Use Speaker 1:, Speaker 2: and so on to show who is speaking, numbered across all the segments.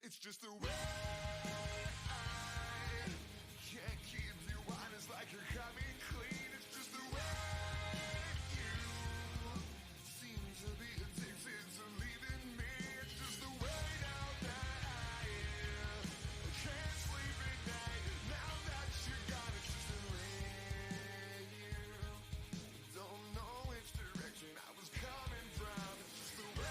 Speaker 1: It's just the way I can't keep you honest like you're coming clean. It's just the way you seem to be addicted to leaving me. It's just the way now that I can't sleep at night. Now that you're gone, it's just the way you don't know which direction I was coming from. It's just the way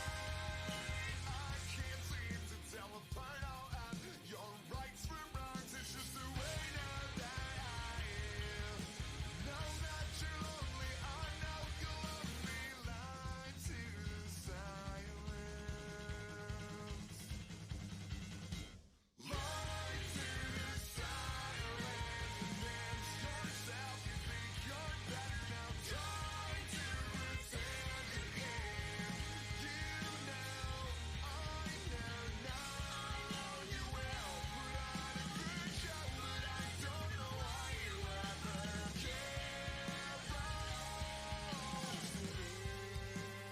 Speaker 1: I can't seem to tell apart all of your rights from wrongs. It's just the way now that I know that you're lonely. I know you love me. Lie to silence. Lie to silence. Convince yourself you think you're better now. Try to pretend again. You know, I know you will put on a good show, but I don't know why you ever care.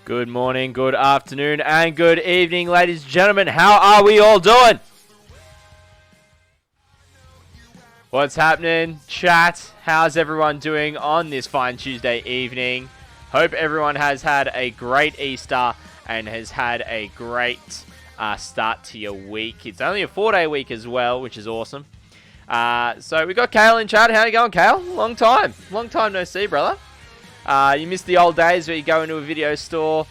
Speaker 2: Good morning, good afternoon, and good evening, ladies and gentlemen. How are we all doing? What's happening, chat? How's everyone doing on this fine Tuesday evening? Hope everyone has had a great Easter and has had a great start to your week. It's only a 4-day week as well, which is awesome. So we got Kale in chat. How you going, Kale? Long time no see, brother. You missed the old days where you go into a video store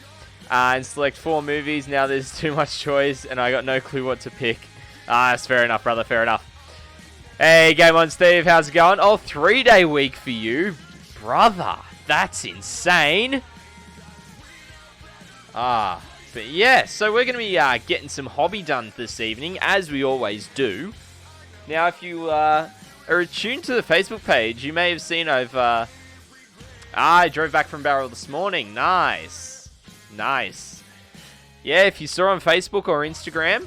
Speaker 2: and select 4 movies. Now there's too much choice and I got no clue what to pick. That's fair enough, brother. Fair enough. Hey, Game On Steve. How's it going? Oh, 3-day week for you. Brother, that's insane. But yeah, so we're going to be getting some hobby done this evening, as we always do. Now, if you are attuned to the Facebook page, you may have seen I drove back from Barrel this morning. Nice. Yeah, if you saw on Facebook or Instagram,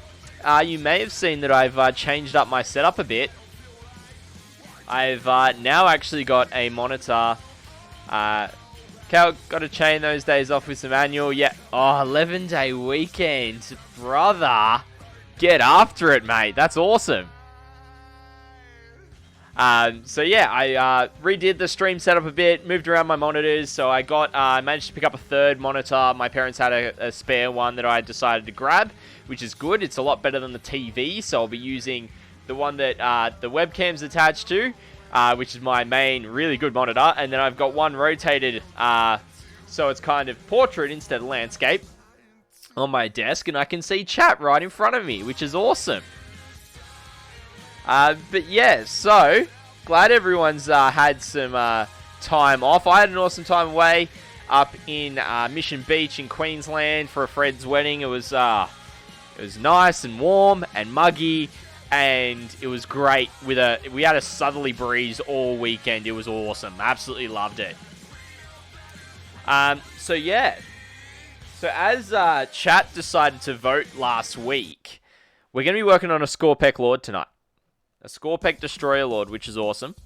Speaker 2: you may have seen that I've changed up my setup a bit. I've now actually got a monitor. Cal got to chain those days off with some annual. Yeah. Oh, 11-day weekend. Brother, get after it, mate. That's awesome. So yeah, I redid the stream setup a bit, moved around my monitors, so I managed to pick up a third monitor. My parents had a spare one that I decided to grab, which is good. It's a lot better than the TV, so I'll be using the one that the webcam's attached to, which is my main really good monitor, and then I've got one rotated, so it's kind of portrait instead of landscape on my desk, and I can see chat right in front of me, which is awesome. But yeah, so glad everyone's had some time off. I had an awesome time away up in Mission Beach in Queensland for a friend's wedding. It was nice and warm and muggy, and it was great. We had a southerly breeze all weekend. It was awesome. Absolutely loved it. So yeah, so as chat decided to vote last week, we're going to be working on a Skorpek Lord tonight. A Skorpek Destroyer Lord, which is awesome.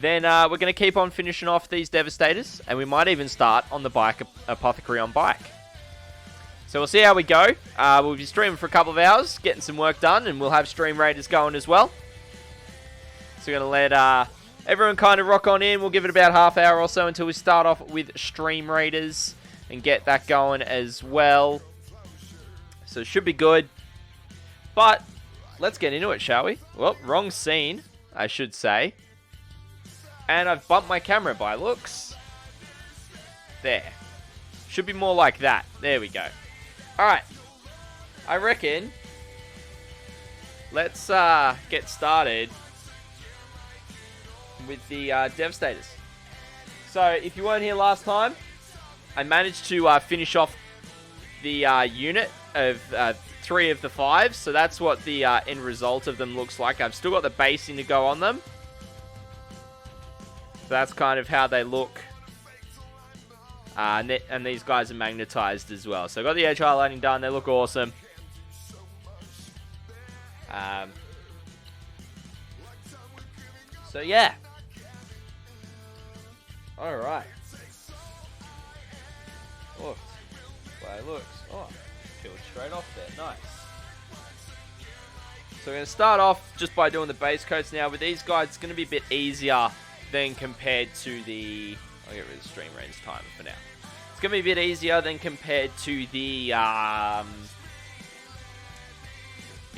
Speaker 2: Then we're going to keep on finishing off these Devastators, and we might even start on the bike Apothecary on bike. So we'll see how we go. We'll be streaming for a couple of hours, getting some work done, and we'll have Stream Raiders going as well. So we're going to let everyone kind of rock on in. We'll give it about half hour or so until we start off with Stream Raiders and get that going as well. So it should be good. But let's get into it, shall we? Well, wrong scene, I should say. And I've bumped my camera by looks. There. Should be more like that. There we go. Alright. I reckon let's get started with the Devastators. So, if you weren't here last time, I managed to finish off the unit of 3 of the 5, so that's what the end result of them looks like. I've still got the basing to go on them. So that's kind of how they look. And these guys are magnetized as well. So I got the edge highlighting done. They look awesome. So yeah. Alright. Look. Way it looks. Oh, killed straight off there. Nice. So we're going to start off just by doing the base coats now. With these guys, it's going to be a bit easier than compared to the... I'll get rid of the stream range timer for now. It's going to be a bit easier than compared to the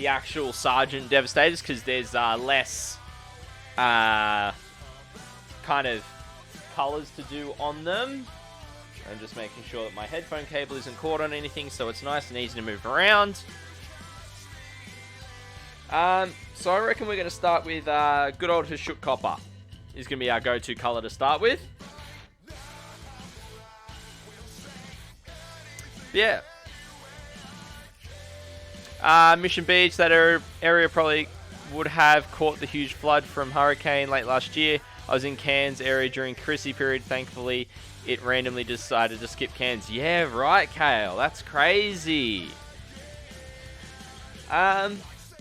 Speaker 2: actual Sergeant Devastators, because there's less kind of colors to do on them. I'm just making sure that my headphone cable isn't caught on anything, so it's nice and easy to move around. So I reckon we're going to start with good old Hashut Copper. Is going to be our go-to color to start with. Yeah. Mission Beach, that area probably would have caught the huge flood from hurricane late last year. I was in Cairns area during Chrissy period. Thankfully, it randomly decided to skip Cairns. Yeah, right, Kale. That's crazy.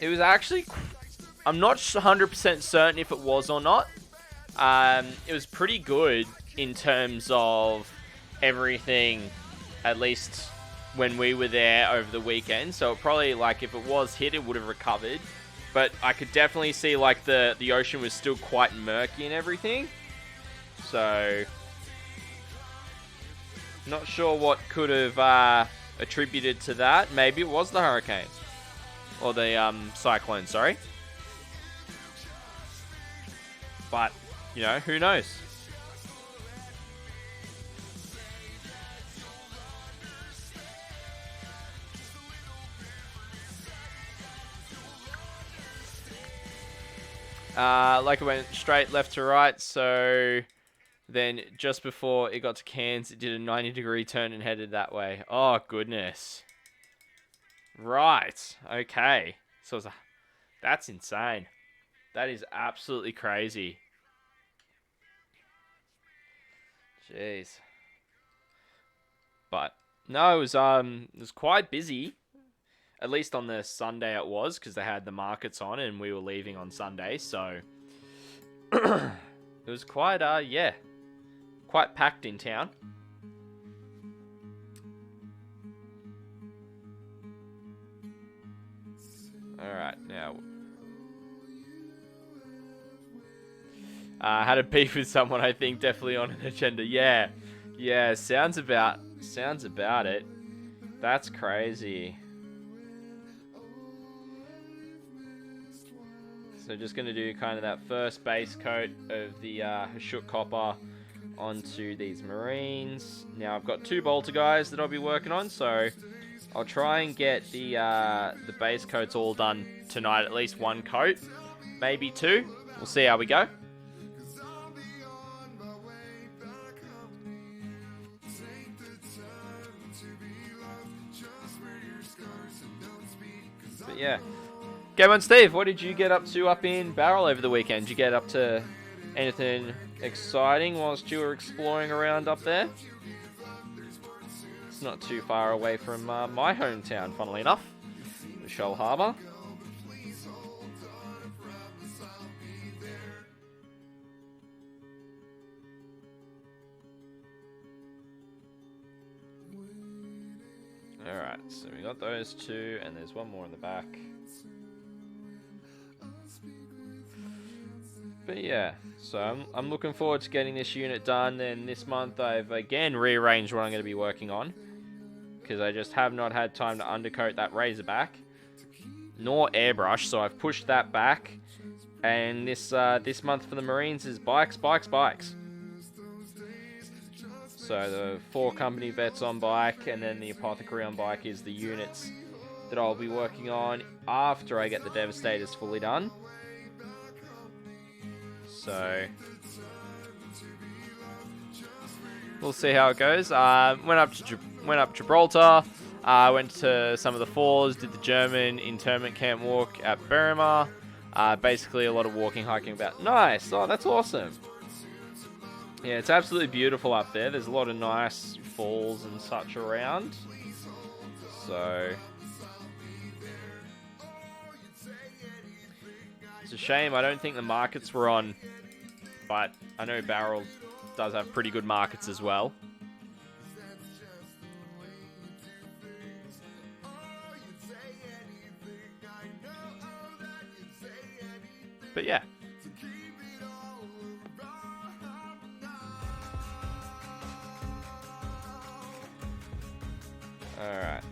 Speaker 2: It was actually... I'm not 100% certain if it was or not. It was pretty good in terms of everything, at least when we were there over the weekend. So it probably, like, if it was hit, it would have recovered. But I could definitely see, like, the ocean was still quite murky and everything. So, not sure what could have attributed to that. Maybe it was the hurricane. Or the cyclone, sorry. But, you know, who knows? Like it went straight left to right, so then just before it got to Cairns, it did a 90-degree turn and headed that way. Oh, goodness. Right. Okay. So that's insane. That is absolutely crazy. Jeez. But no, it was quite busy. At least on the Sunday it was, because they had the markets on and we were leaving on Sunday, so it was quite yeah, quite packed in town. Alright, now had a beef with someone, I think, definitely on an agenda. Yeah, sounds about it. That's crazy. So just going to do kind of that first base coat of the Hashut Copper onto these Marines. Now I've got 2 bolter guys that I'll be working on, so I'll try and get the base coats all done tonight. At least 1 coat, maybe 2. We'll see how we go. But yeah. Game on, Steve. What did you get up to up in Barrel over the weekend? Did you get up to anything exciting whilst you were exploring around up there? It's not too far away from my hometown, funnily enough, Shoal Harbour. Alright, so we got those 2, and there's 1 more in the back. But yeah, so I'm looking forward to getting this unit done. And this month I've again rearranged what I'm going to be working on, because I just have not had time to undercoat that Razorback nor airbrush, so I've pushed that back. And this month for the Marines is bikes. So the 4 company vets on bike, and then the apothecary on bike is the units that I'll be working on after I get the Devastators fully done. So we'll see how it goes. Went up Gibraltar. Went to some of the falls. Did the German internment camp walk at Berrimah. Basically a lot of walking, hiking about. Nice. Oh, that's awesome. Yeah, it's absolutely beautiful up there. There's a lot of nice falls and such around. So it's a shame I don't think the markets were on, but I know Barrel does have pretty good markets as well. Alright.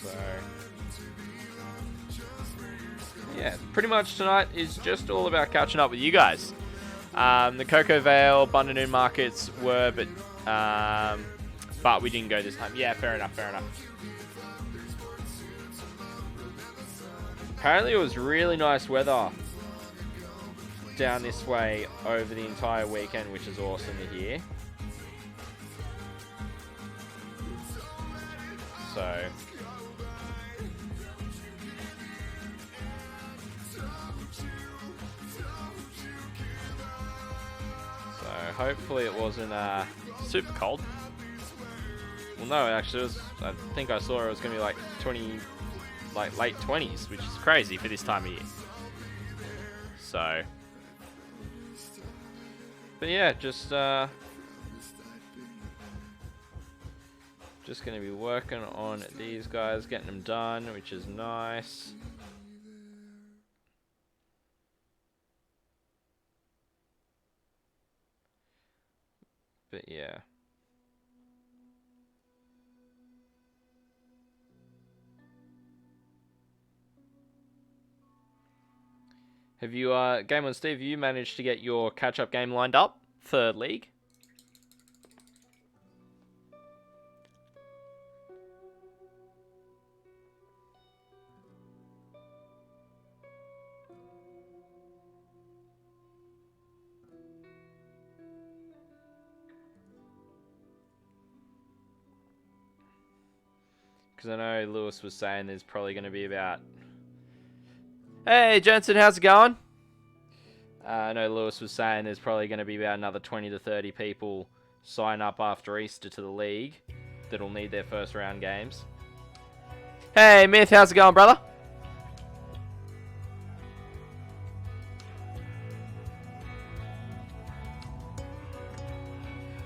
Speaker 2: So, yeah, pretty much tonight is just all about catching up with you guys. The Cocoa Vale, Bundanon markets were, but we didn't go this time. Yeah, fair enough, fair enough. Apparently it was really nice weather down this way over the entire weekend, which is awesome to hear. So hopefully it wasn't super cold. Well, no, actually, it was, I think I saw it was going to be like 20, like late 20s, which is crazy for this time of year. So, but yeah, just going to be working on these guys, getting them done, which is nice. But yeah. Have you, Game on Steve, you managed to get your catch-up game lined up for League? Because I know Lewis was saying there's probably going to be about... Hey, Jensen, how's it going? I know Lewis was saying there's probably going to be about another 20 to 30 people sign up after Easter to the League that'll need their first round games. Hey, Myth, how's it going, brother?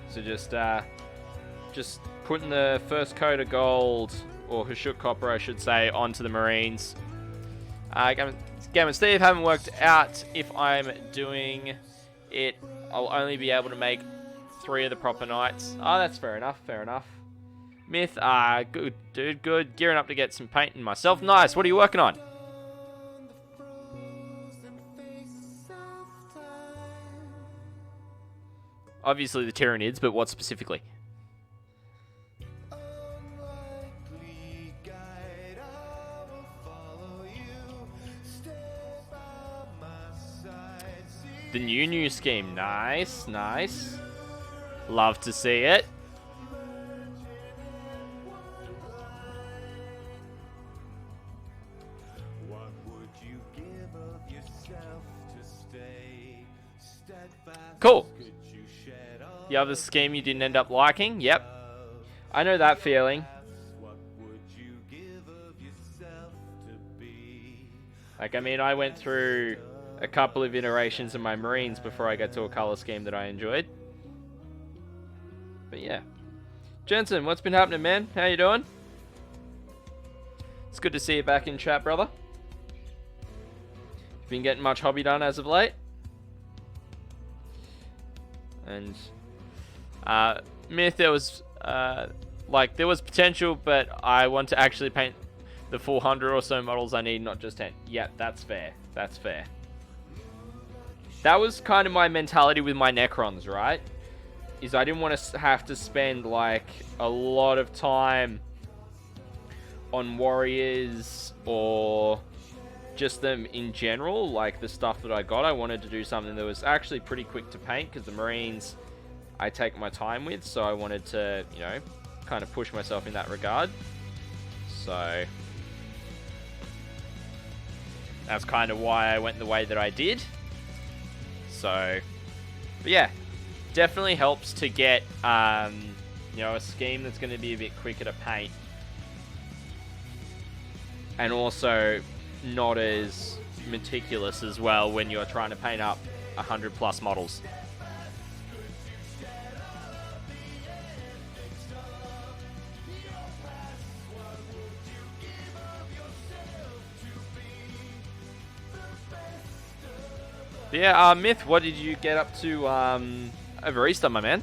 Speaker 2: So just putting the first coat of gold, or Hashuk Copper, I should say, onto the Marines. Game and Steve, haven't worked out if I'm doing it. I'll only be able to make 3 of the proper nights. Oh, that's fair enough, fair enough. Myth, good, dude, good. Gearing up to get some painting myself. Nice, what are you working on? Obviously the Tyranids, but what specifically? The new scheme. Nice, nice. Love to see it.
Speaker 1: What would you give of yourself to stay steadfast?
Speaker 2: Cool. The other scheme you didn't end up liking? Yep. I know that feeling.
Speaker 1: What would you give of yourself to be?
Speaker 2: Like, I mean, I went through a couple of iterations of my Marines before I got to a color scheme that I enjoyed. But yeah. Jensen, what's been happening, man? How you doing? It's good to see you back in chat, brother. Been getting much hobby done as of late? And Myth, there was there was potential, but I want to actually paint the 400 or so models I need, not just 10. Yeah, that's fair. That's fair. That was kind of my mentality with my Necrons, right? Is I didn't want to have to spend like a lot of time on warriors or just them in general, like the stuff that I got. I wanted to do something that was actually pretty quick to paint, because the Marines I take my time with, so I wanted to, you know, kind of push myself in that regard. So that's kind of why I went the way that I did. So, but yeah, definitely helps to get, you know, a scheme that's going to be a bit quicker to paint. And also not as meticulous as well when you're trying to paint up 100 plus models. Yeah, Myth, what did you get up to over Easter, my man?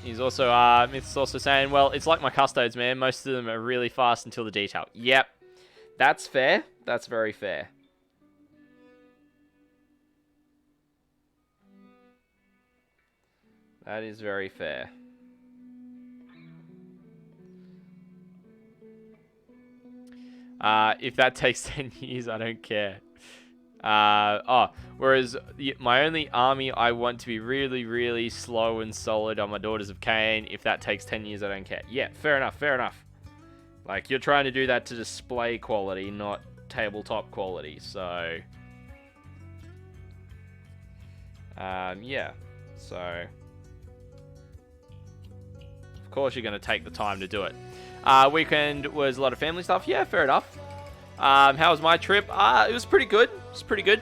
Speaker 2: He's also, Myth's also saying, well, it's like my custodes, man. Most of them are really fast until the detail. Yep. That's fair. That's very fair. That is very fair. If that takes 10 years, I don't care. Whereas my only army, I want to be really, really slow and solid on my Daughters of Cain. If that takes 10 years, I don't care. Yeah, fair enough, fair enough. Like, you're trying to do that to display quality, not tabletop quality, so... yeah. So... Of course you're going to take the time to do it. Weekend was a lot of family stuff. Yeah, fair enough. How was my trip? It was pretty good. It was pretty good.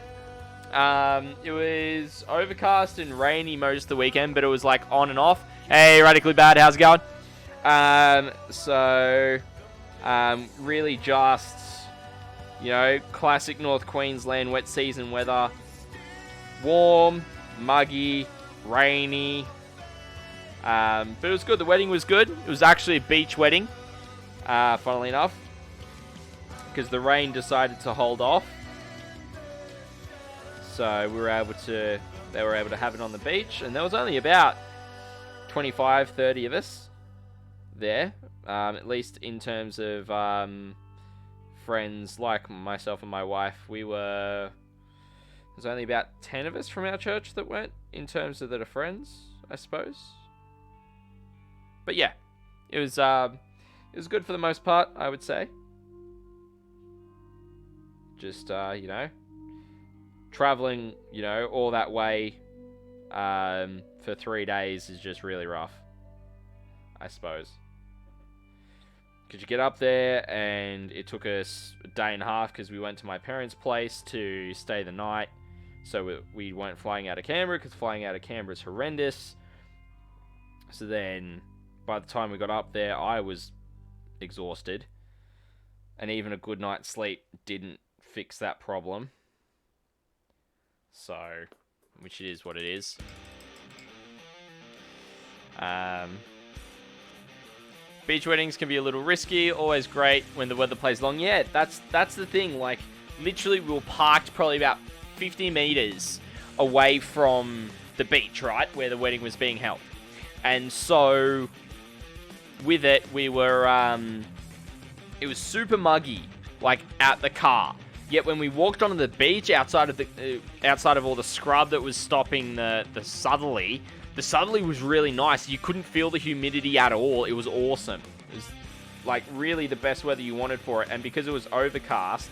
Speaker 2: It was overcast and rainy most of the weekend, but it was like on and off. Hey, Radically Bad, how's it going? Really just, you know, classic North Queensland wet season weather. Warm, muggy, rainy. But it was good. The wedding was good. It was actually a beach wedding, funnily enough, because the rain decided to hold off. So they were able to have it on the beach, and there was only about 25, 30 of us there, at least in terms of friends like myself and my wife. There's only about 10 of us from our church that went, in terms of that are friends, I suppose. But yeah, it was good for the most part, I would say. Just, you know, traveling, you know, all that way for 3 days is just really rough, I suppose. Because you get up there, and it took us a day and a half because we went to my parents' place to stay the night. So we weren't flying out of Canberra, because flying out of Canberra is horrendous. So then, by the time we got up there, I was exhausted. And even a good night's sleep didn't fix that problem. So, which it is what it is. Beach weddings can be a little risky. Always great when the weather plays long. Yeah, that's the thing. Like, literally, we were parked probably about 50 meters away from the beach, right, where the wedding was being held. And so, with it, we were, it was super muggy, like, at the car. Yet when we walked onto the beach, outside of all the scrub that was stopping the southerly was really nice. You couldn't feel the humidity at all. It was awesome. It was, like, really the best weather you wanted for it. And because it was overcast,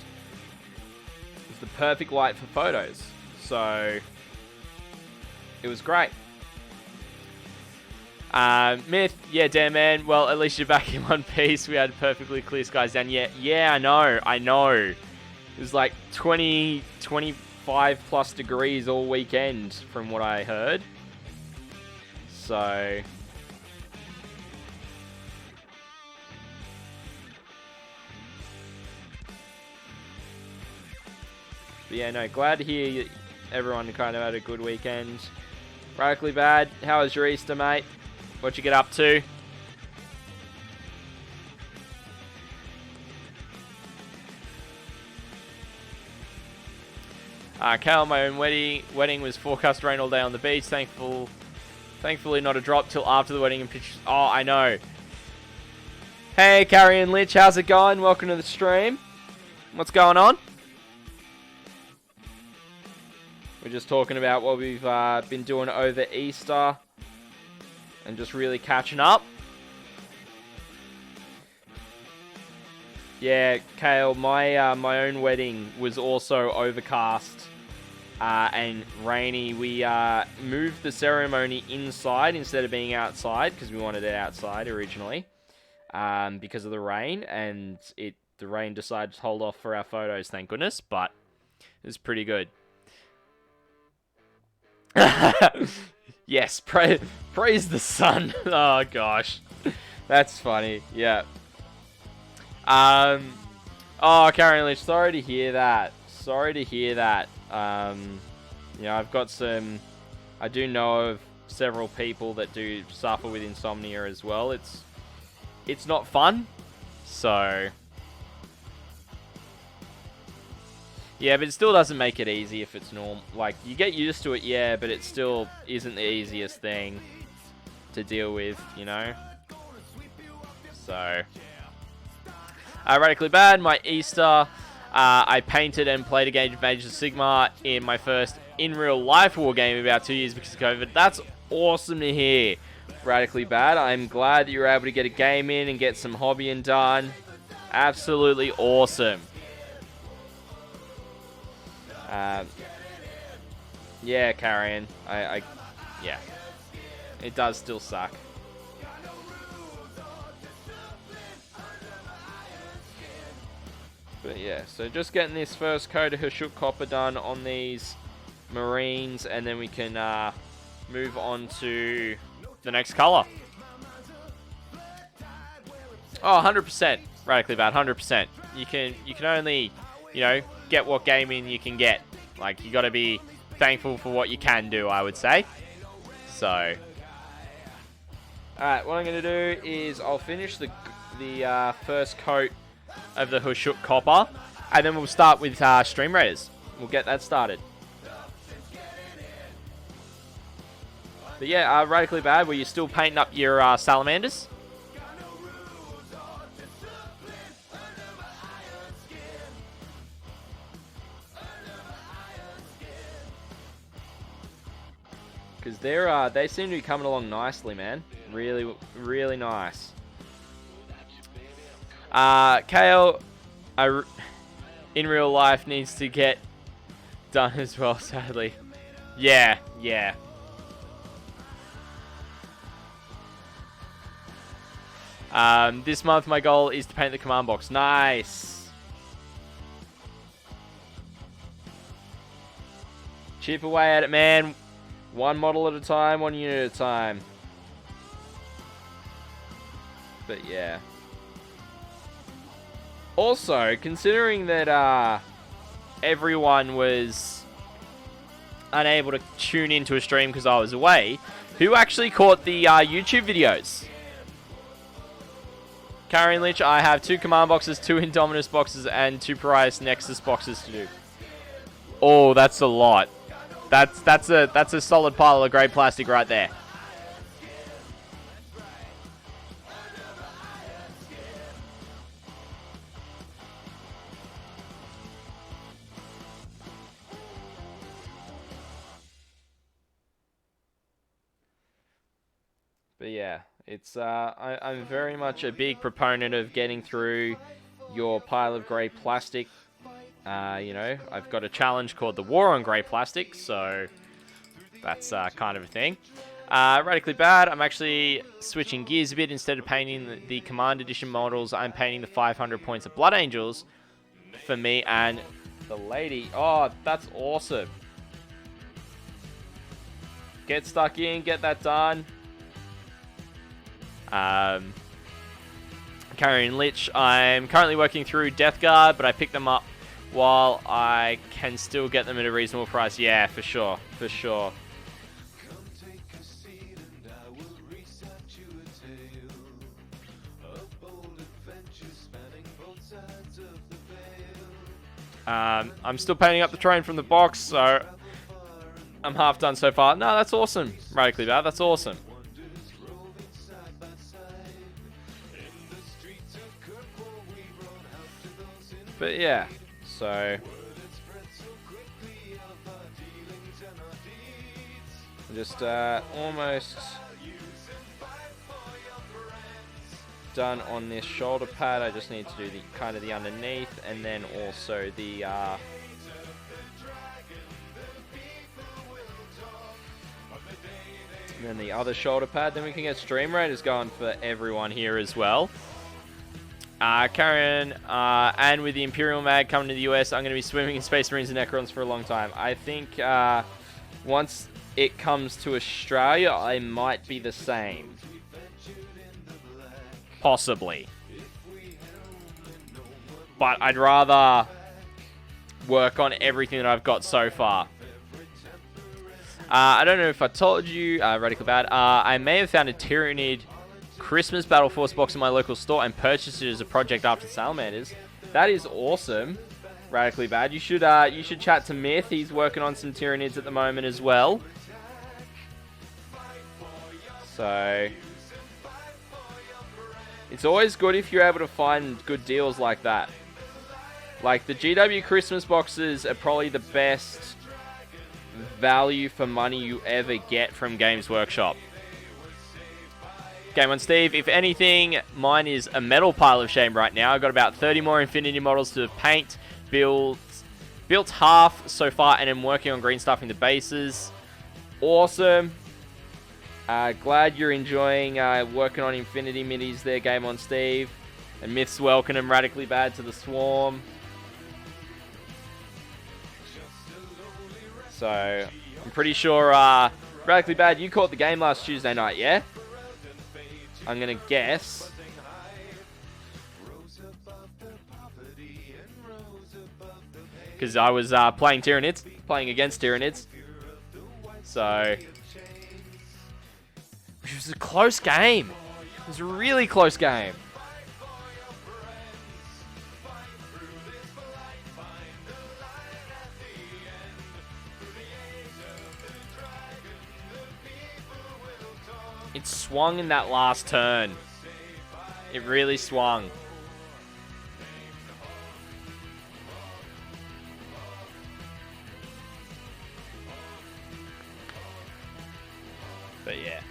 Speaker 2: it was the perfect light for photos. So, it was great. Myth, yeah, damn man. Well, at least you're back in one piece. We had perfectly clear skies down. Yeah, I know. It was like 20, 25 plus degrees all weekend from what I heard. So, but yeah, no, glad to hear everyone kind of had a good weekend. Radically Bad, how was your Easter, mate? What'd you get up to? Cal, my own wedding was forecast rain all day on the beach. Thankfully not a drop till after the wedding and pictures. Oh, I know. Hey, Carrie and Lich, how's it going? Welcome to the stream. What's going on? We're just talking about what we've been doing over Easter and just really catching up. Yeah, Kale, my own wedding was also overcast and rainy. We moved the ceremony inside instead of being outside because we wanted it outside originally because of the rain, and the rain decided to hold off for our photos, thank goodness, but it was pretty good. Yes, praise the sun. Oh gosh, that's funny. Yeah. Oh, Karen Lynch, sorry to hear that. You know, I've got some. I do know of several people that do suffer with insomnia as well. It's not fun. So yeah, but it still doesn't make it easy if it's normal. Like, you get used to it, yeah, but it still isn't the easiest thing to deal with, you know? So radically bad. My Easter, I painted and played a game of Age of Sigmar in my first in real life war game about 2 years because of COVID. That's awesome to hear. Radically bad. I'm glad that you were able to get a game in and get some hobbying done. Absolutely awesome. Yeah, Carrion. Yeah. It does still suck. But yeah, so just getting this first coat of Hashuk Copper done on these Marines, and then we can move on to the next color. Oh, 100%. Radically bad, 100%. You can only, you know, get what gaming you can get. Like, you got to be thankful for what you can do, I would say. So, alright, what I'm going to do is I'll finish the first coat of the Hashuk Copper, and then we'll start with Stream Raiders. We'll get that started. But yeah, radically bad. Were you still painting up your salamanders? Because they seem to be coming along nicely, man. Really, really nice. KO, in real life needs to get done as well, sadly. Yeah. This month my goal is to paint the command box. Nice. Chip away at it, man. One model at a time, one unit at a time. But yeah. Also, considering that everyone was unable to tune into a stream because I was away, who actually caught the YouTube videos? Carrion Lich, I have 2 command boxes, 2 Indominus boxes, and 2 Pariah's Nexus boxes to do. Oh, that's a lot. That's a solid pile of grey plastic right there. But yeah, it's I'm very much a big proponent of getting through your pile of grey plastic. You know, I've got a challenge called the War on Grey Plastic, so that's kind of a thing. Radically bad. I'm actually switching gears a bit. Instead of painting the Command Edition models, I'm painting the 500 points of Blood Angels for me and the lady. Oh, that's awesome. Get stuck in, get that done. Carrion Lich, I'm currently working through Death Guard, but I picked them up while I can still get them at a reasonable price. Yeah, for sure. For sure. I'm still painting up the train from the box, so I'm half done so far. No, that's awesome. Radically bad. That's awesome. But yeah, so just almost done on this shoulder pad. I just need to do the kind of the underneath, and then also the and then the other shoulder pad. Then we can get Stream Raiders going for everyone here as well. Karen, and with the Imperial Mag coming to the US, I'm going to be swimming in Space Marines and Necrons for a long time. I think once it comes to Australia, I might be the same. Possibly. But I'd rather work on everything that I've got so far. I don't know if I told you, Radical Bad, I may have found a Tyranid Christmas Battle Force box in my local store and purchased it as a project after Salamanders. That is awesome, Radically Bad. You should chat to Myth. He's working on some Tyranids at the moment as well. So it's always good if you're able to find good deals like that. Like the GW Christmas boxes are probably the best value for money you ever get from Games Workshop. Game on Steve, if anything, mine is a metal pile of shame right now. I've got about 30 more Infinity models to paint, built half so far, and I'm working on green stuffing the bases. Awesome. Glad you're enjoying working on Infinity Middies there, Game on Steve. And Myth's welcome him Radically Bad to the Swarm. So, I'm pretty sure, Radically Bad, you caught the game last Tuesday night, yeah? I'm going to guess. Because I was playing against Tyranids. So, it was a close game. It was a really close game. It swung in that last turn. It really swung. But yeah.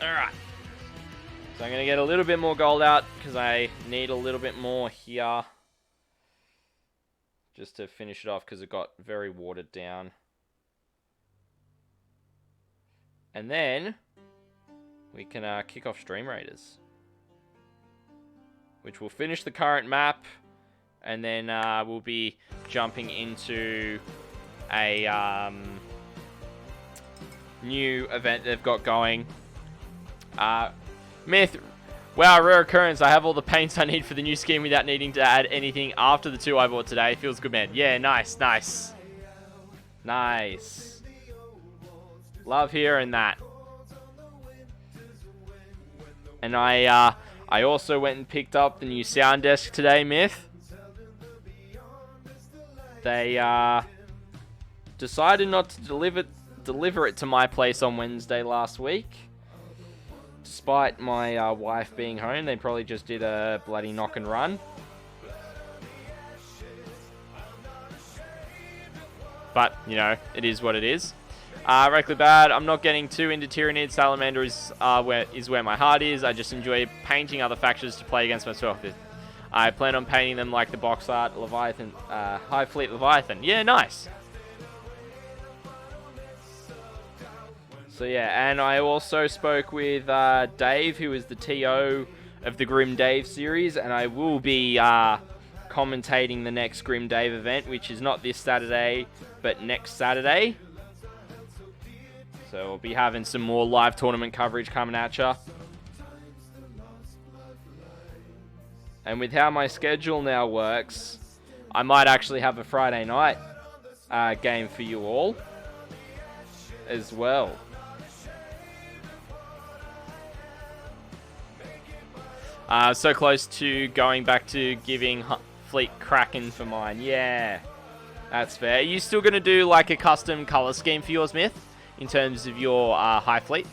Speaker 2: Alright. So I'm going to get a little bit more gold out because I need a little bit more here. Just to finish it off because it got very watered down. And then we can kick off Stream Raiders, which will finish the current map. And then we'll be jumping into a new event they've got going. Myth. Wow, rare occurrence. I have all the paints I need for the new scheme without needing to add anything after the 2 I bought today. Feels good, man. Yeah, nice. Nice. Love hearing that. And I also went and picked up the new sound desk today, Myth. They decided not to deliver it to my place on Wednesday last week. Despite my wife being home, they probably just did a bloody knock and run. But, you know, it is what it is. Radically Bad, I'm not getting too into Tyranid. Salamander is where my heart is. I just enjoy painting other factions to play against myself. I plan on painting them like the box art Leviathan, High Fleet Leviathan. Yeah, nice. So yeah, and I also spoke with Dave, who is the TO of the Grim Dave series, and I will be commentating the next Grim Dave event, which is not this Saturday, but next Saturday. So we'll be having some more live tournament coverage coming at ya. And with how my schedule now works, I might actually have a Friday night game for you all as well. So close to going back to giving Fleet Kraken for mine. Yeah, that's fair. Are you still going to do like a custom color scheme for yours, Myth, in terms of your High Fleet?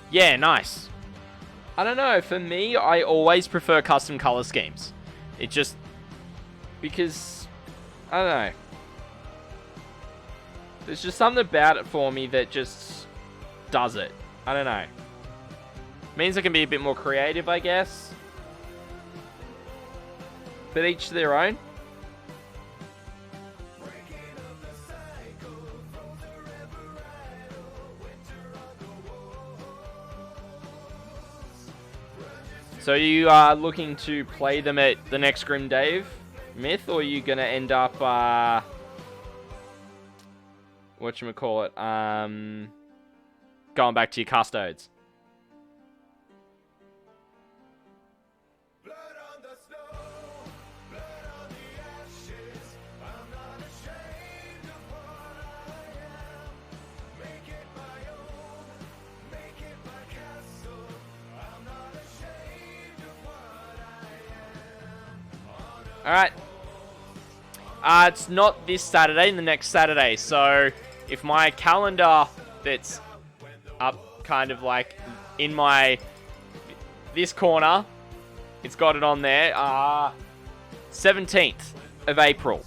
Speaker 2: Yeah, nice. I don't know, for me, I always prefer custom color schemes. It just, because, I don't know. There's just something about it for me that just does it. I don't know. Means I can be a bit more creative, I guess. But each to their own. So you are looking to play them at the next Grim Dave, Myth, or are you gonna end up whatchamacallit, going back to your custodes?
Speaker 1: Blood on the snow, blood on the ashes. I'm not ashamed of what I am. Make it my own, make it my castle. I'm not ashamed of what I am.
Speaker 2: All right. It's not this Saturday, the next Saturday. So if my calendar that's up kind of like in this corner, it's got it on there, 17th of April.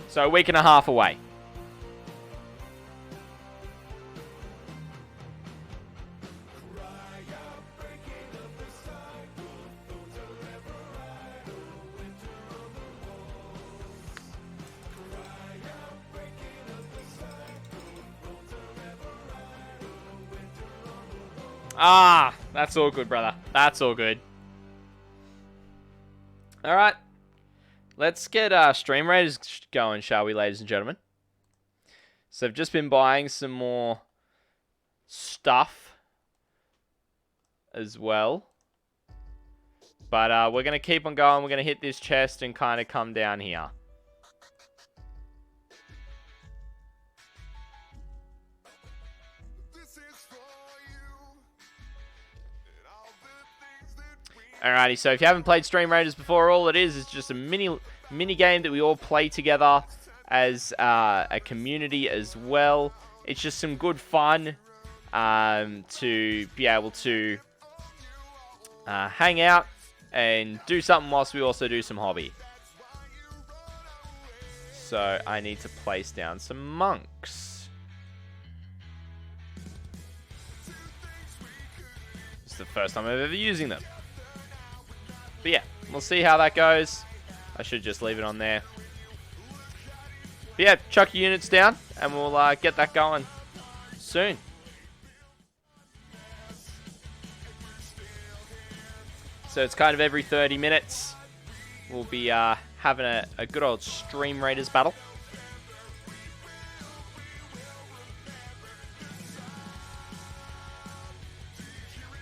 Speaker 2: So a week and a half away. That's all good, brother. That's all good. All right. Let's get Stream Raiders going, shall we, ladies and gentlemen? So I've just been buying some more stuff as well. But we're going to keep on going. We're going to hit this chest and kind of come down here. Alrighty, so if you haven't played Stream Raiders before, all it is just a mini game that we all play together as a community as well. It's just some good fun to be able to hang out and do something whilst we also do some hobby. So I need to place down some monks. It's the first time I'm ever using them. But yeah, we'll see how that goes. I should just leave it on there. But yeah, chuck your units down and we'll get that going soon. So it's kind of every 30 minutes. We'll be having a good old Stream Raiders battle.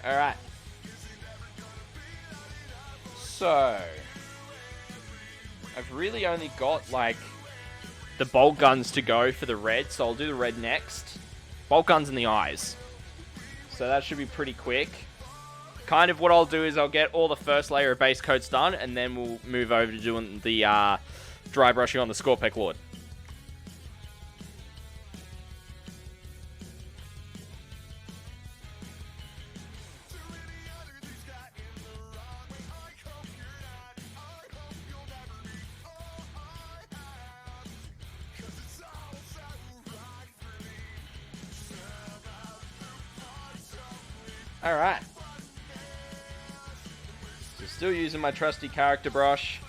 Speaker 2: Alright. So, I've really only got, like, the bolt guns to go for the red, so I'll do the red next. Bolt guns in the eyes. So that should be pretty quick. Kind of what I'll do is I'll get all the first layer of base coats done, and then we'll move over to doing the dry brushing on the Skorpek Lord. Alright. So still using my trusty character brush.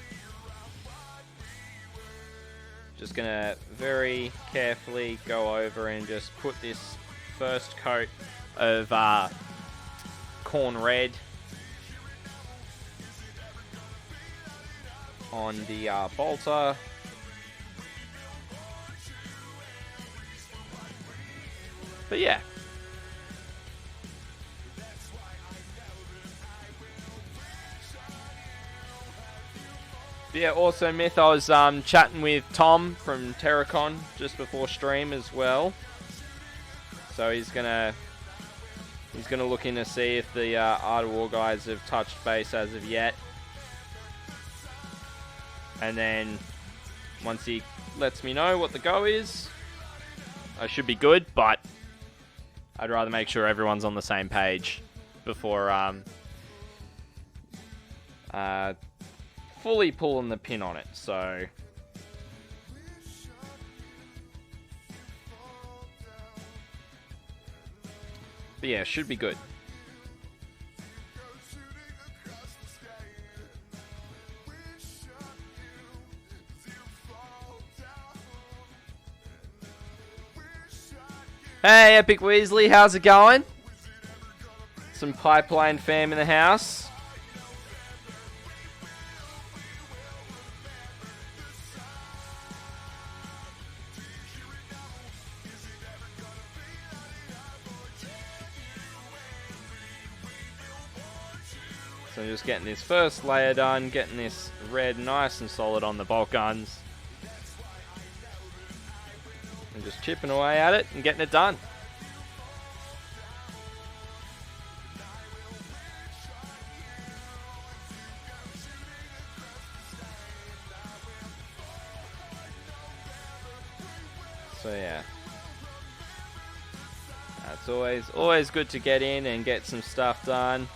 Speaker 2: Just gonna very carefully go over and just put this first coat of corn red on the bolter. But yeah. Yeah, also Myth, I was chatting with Tom from Terracon just before stream as well. So he's gonna look in to see if the Art of War guys have touched base as of yet. And then once he lets me know what the go is, I should be good, but I'd rather make sure everyone's on the same page before fully pulling the pin on it, so but yeah, should be good. Hey, Epic Weasley, how's it going? Some Pipeline fam in the house. So I'm just getting this first layer done, getting this red nice and solid on the bolt guns. And just chipping away at it and getting it done. So yeah. It's always good to get in and get some stuff done.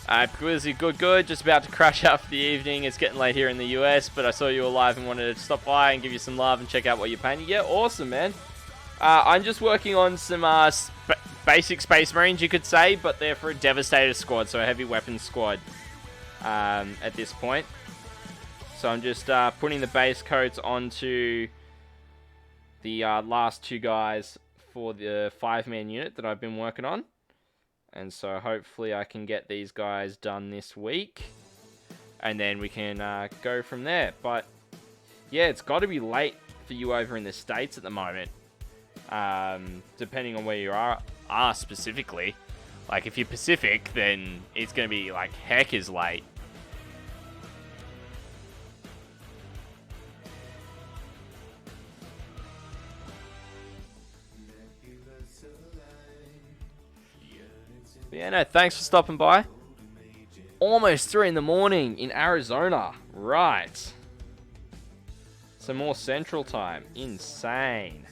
Speaker 2: Quizzy, good. Just about to crash out for the evening. It's getting late here in the US, but I saw you alive and wanted to stop by and give you some love and check out what you're painting. Yeah, awesome, man. I'm just working on some basic Space Marines, you could say, but they're for a Devastator squad, so a heavy weapons squad at this point. So I'm just putting the base coats onto the last two guys for the 5-man unit that I've been working on. And so hopefully I can get these guys done this week. And then we can go from there. But yeah, it's got to be late for you over in the States at the moment. Depending on where you are specifically. Like if you're Pacific, then it's going to be like heck is late. But yeah, no, thanks for stopping by. Almost 3 in the morning in Arizona. Right. Some more Central Time. Insane.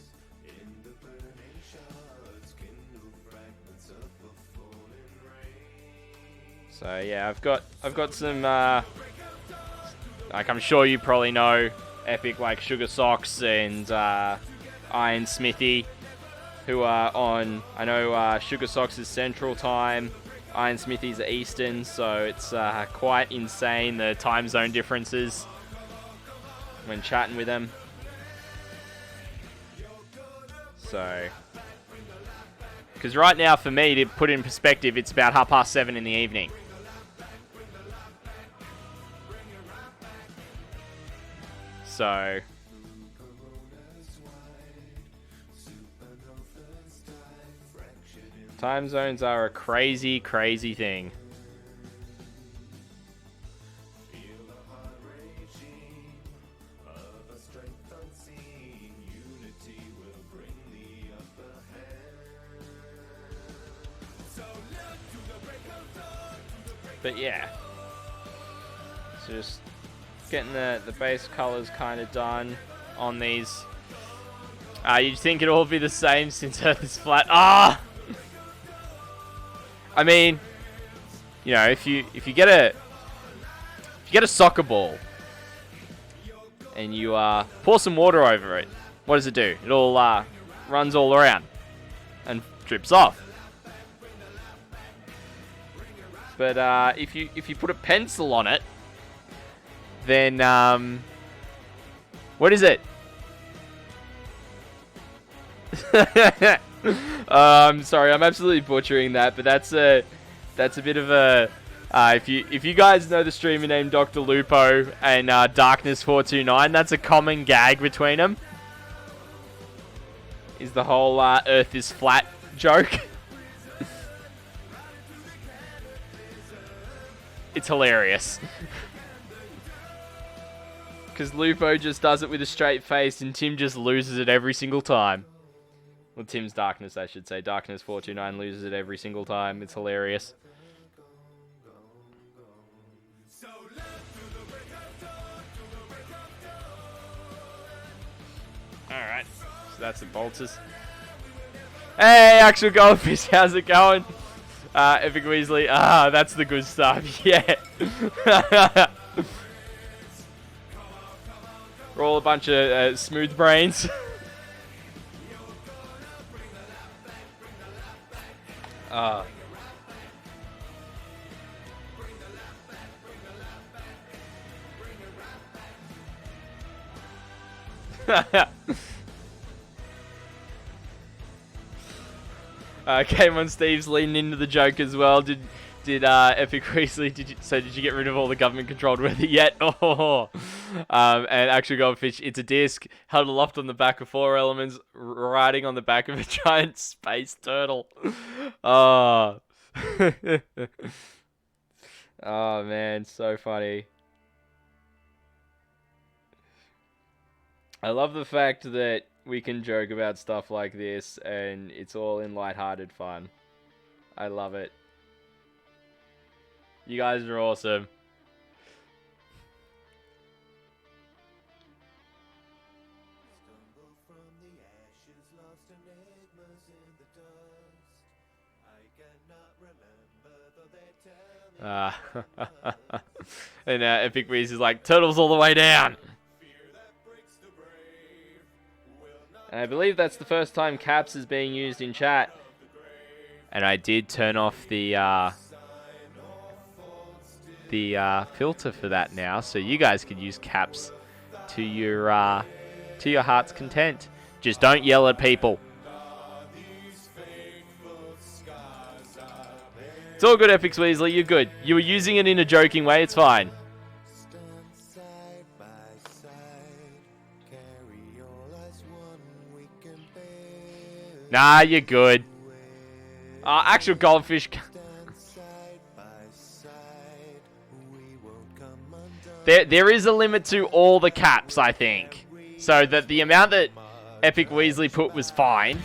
Speaker 2: So yeah, I've got some like I'm sure you probably know epic like Sugar Socks and Iron Smithy, who are on, I know Sugar Socks is Central Time, Iron Smithy's are Eastern, so it's quite insane the time zone differences when chatting with them. So, because right now for me, to put it in perspective, it's about 7:30 in the evening. So time zones are a crazy, crazy thing. But yeah, so just getting the base colors kind of done on these. You'd think it'd all be the same since Earth is flat. I mean, you know, if you get a soccer ball and you pour some water over it, what does it do? It all runs all around and drips off. But if you put a pencil on it, then what is it? I'm sorry, I'm absolutely butchering that, but that's a bit of a if you guys know the streamer named Dr. Lupo and Darkness429, that's a common gag between them. Is the whole Earth is flat joke. It's hilarious. Because Lupo just does it with a straight face and Tim just loses it every single time. Well, Tim's Darkness, I should say. Darkness429 loses it every single time. It's hilarious. Alright. So that's the bolters. Hey, Actual Goldfish, how's it going? Epic Weasley. That's the good stuff. Yeah. We're all a bunch of smooth brains. Came on Steve's leaning into the joke as well. Did Epic Weasley, did you get rid of all the government controlled weather yet? Oh, And actual goldfish, it's a disc held aloft on the back of 4 elements, riding on the back of a giant space turtle. Oh. Oh man, so funny. I love the fact that we can joke about stuff like this and it's all in lighthearted fun. I love it. You guys are awesome. And Epic Weez is like, turtles all the way down. And I believe that's the first time caps is being used in chat. And I did turn off the filter for that now, so you guys could use caps to your heart's content. Just don't yell at people. It's all good, Epic Weasley. You're good. You were using it in a joking way. It's fine. Nah, you're good. Actual goldfish. There is a limit to all the caps, I think. So that the amount that Epic Weasley put was fine.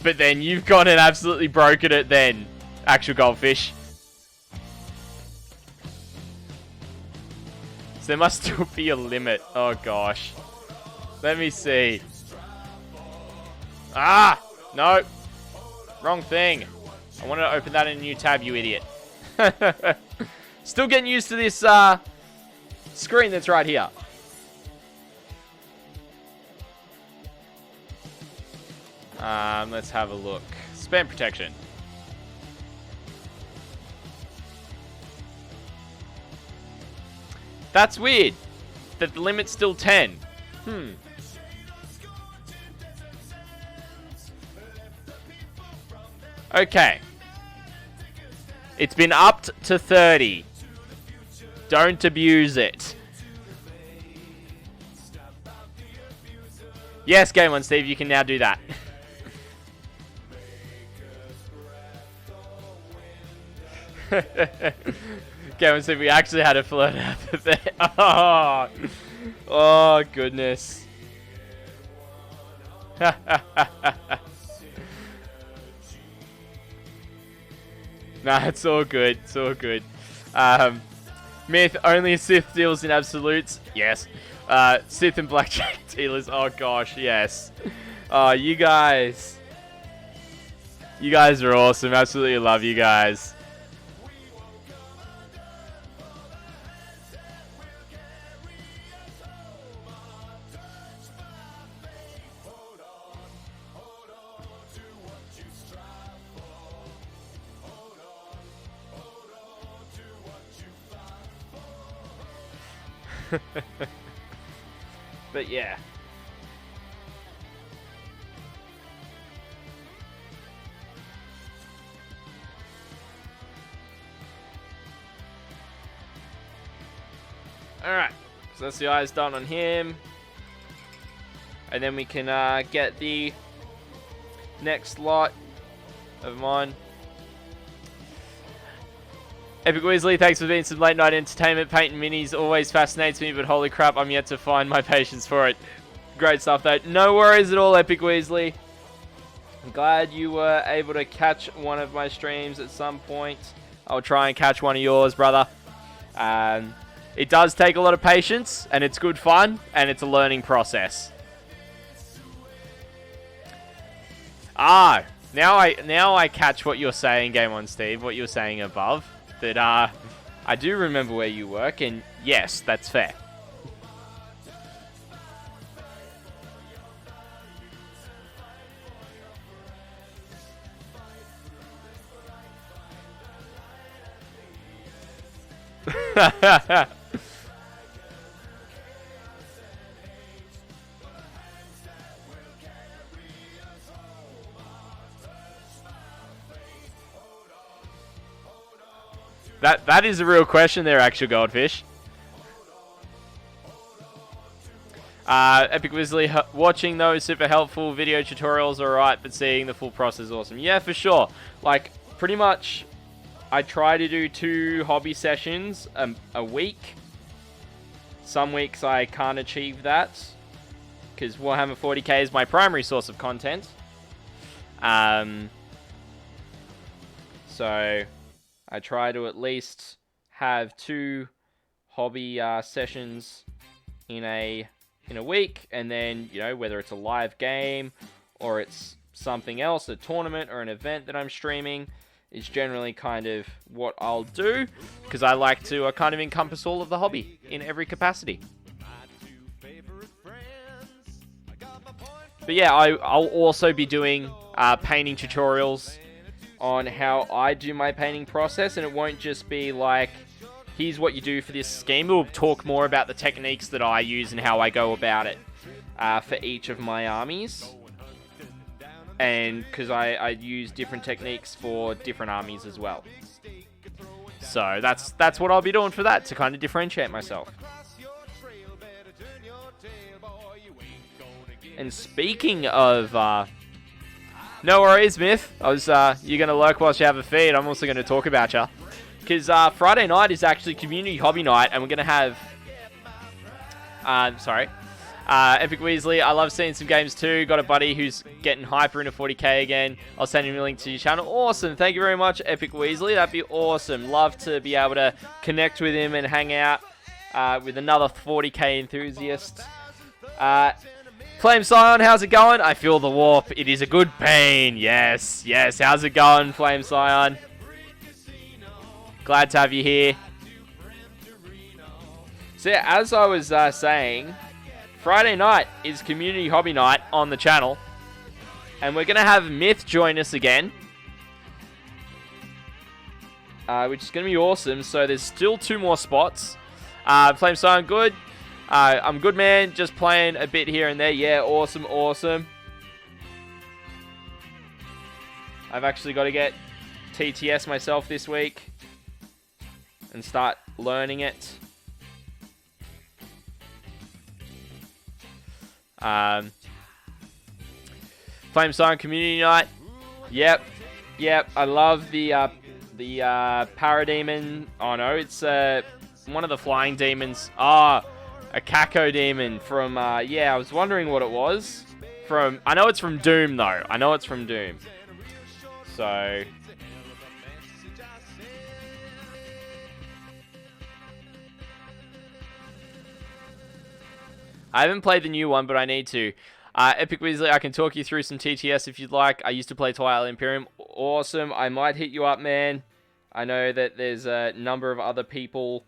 Speaker 2: But then you've gone and absolutely broken it then, actual goldfish. So there must still be a limit. Oh gosh. Let me see. Ah! No. Wrong thing. I wanted to open that in a new tab, you idiot. Still getting used to this screen that's right here. Let's have a look. Spam protection. That's weird. That the limit's still 10. Okay. It's been upped to 30. Don't abuse it. Yes, Game On, Steve, you can now do that. Game On, Steve, we actually had a flirt out there. Oh, oh goodness. Nah, it's all good. It's all good. Myth, only Sith deals in absolutes. Yes. Sith and Blackjack dealers. Oh, gosh, yes. Oh, you guys. You guys are awesome. Absolutely love you guys. But yeah. Alright, so that's the eyes done on him. And then we can get the next lot of mine. Epic Weasley, thanks for being some late night entertainment. Painting minis always fascinates me, but holy crap, I'm yet to find my patience for it. Great stuff, though. No worries at all, Epic Weasley. I'm glad you were able to catch one of my streams at some point. I'll try and catch one of yours, brother. It does take a lot of patience, and it's good fun, and it's a learning process. Now I catch what you're saying, Game On Steve, what you're saying above. That I do remember where you work, and yes, that's fair. That is a real question there, actual goldfish. Epic Wizardly, watching those super helpful video tutorials alright, but seeing the full process is awesome. Yeah, for sure. Like, pretty much, I try to do 2 hobby sessions a week. Some weeks I can't achieve that, because Warhammer 40k is my primary source of content. So, I try to at least have 2 hobby sessions in a week, and then, you know, whether it's a live game or it's something else, a tournament or an event that I'm streaming, is generally kind of what I'll do, because I like to kind of encompass all of the hobby in every capacity. But yeah, I'll also be doing painting tutorials on how I do my painting process, and it won't just be like, here's what you do for this scheme. We'll talk more about the techniques that I use and how I go about it for each of my armies. And because I use different techniques for different armies as well. So that's what I'll be doing for that, to kind of differentiate myself. And speaking of... no worries, Myth. You're going to lurk whilst you have a feed. I'm also going to talk about you. Because Friday night is actually Community Hobby Night, and we're going to have... Epic Weasley, I love seeing some games too. Got a buddy who's getting hyper into 40k again. I'll send him a link to your channel. Awesome. Thank you very much, Epic Weasley. That'd be awesome. Love to be able to connect with him and hang out with another 40k enthusiast. Flame Scion, how's it going? I feel the warp. It is a good pain. Yes. How's it going, Flame Scion? Glad to have you here. So yeah, as I was saying, Friday night is Community Hobby Night on the channel. And we're going to have Myth join us again. Which is going to be awesome. So there's still 2 more spots. Flame Scion, good. I'm good, man. Just playing a bit here and there. Yeah, awesome. I've actually got to get TTS myself this week and start learning it. Flame Scion Community Night. Yep. I love the Parademon. Oh no, it's one of the flying demons. A Caco demon from yeah, I was wondering what it was. I know it's from Doom though. So I haven't played the new one, but I need to. Epic Weasley, I can talk you through some TTS if you'd like. I used to play Twilight Imperium. Awesome. I might hit you up, man. I know that there's a number of other people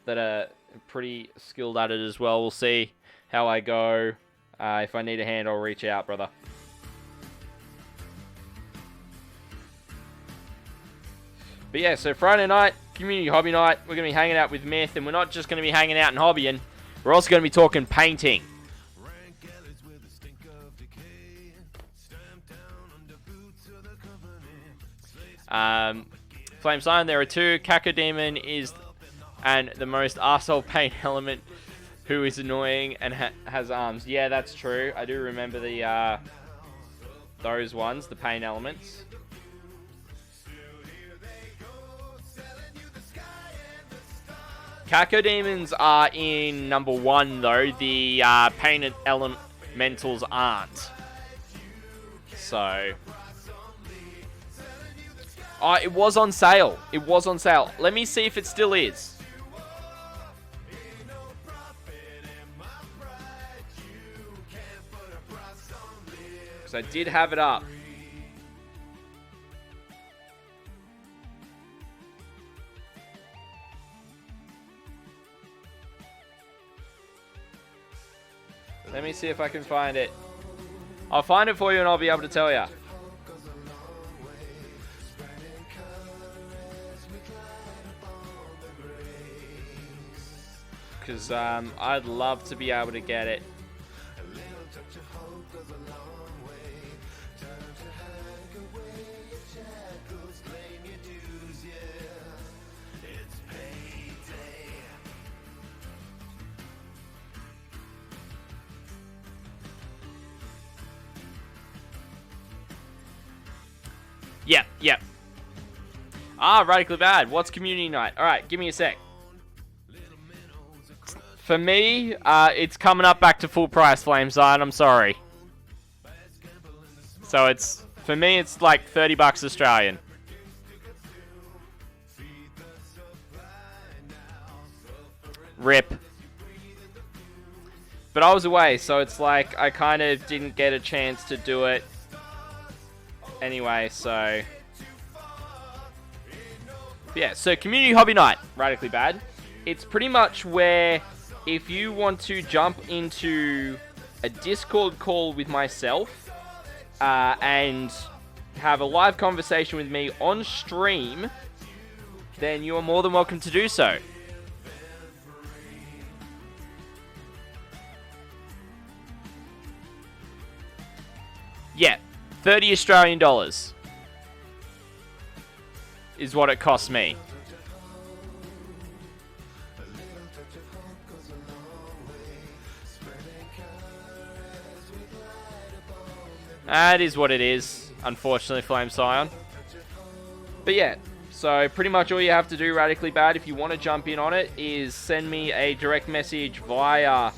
Speaker 2: that are pretty skilled at it as well. We'll see how I go. If I need a hand, I'll reach out, brother. But yeah, so Friday night, Community Hobby Night. We're going to be hanging out with Myth, and we're not just going to be hanging out and hobbying. We're also going to be talking painting. Flame Scion, there are 2. Cacodemon is and the most arsehole pain element who is annoying and has arms. Yeah, that's true. I do remember the those ones, the pain elements. Cacodemons are in number 1 though. The painted elementals aren't. So it was on sale. Let me see if it still is. Because I did have it up. Let me see if I can find it. I'll find it for you and I'll be able to tell you. Because I'd love to be able to get it. Yep. Ah, radically bad. What's community night? All right, give me a sec. For me, it's coming up back to full price, Flameside. I'm sorry. So for me, it's like $30 Australian. Rip. But I was away, so it's like I kind of didn't get a chance to do it anyway, so... Yeah, so Community Hobby Night, radically bad. It's pretty much where if you want to jump into a Discord call with myself and have a live conversation with me on stream, then you are more than welcome to do so. Yeah, $30 Australian is what it cost me. That is what it is, unfortunately, Flame Scion. But yeah, so pretty much all you have to do, radically bad, if you want to jump in on it, is send me a direct message via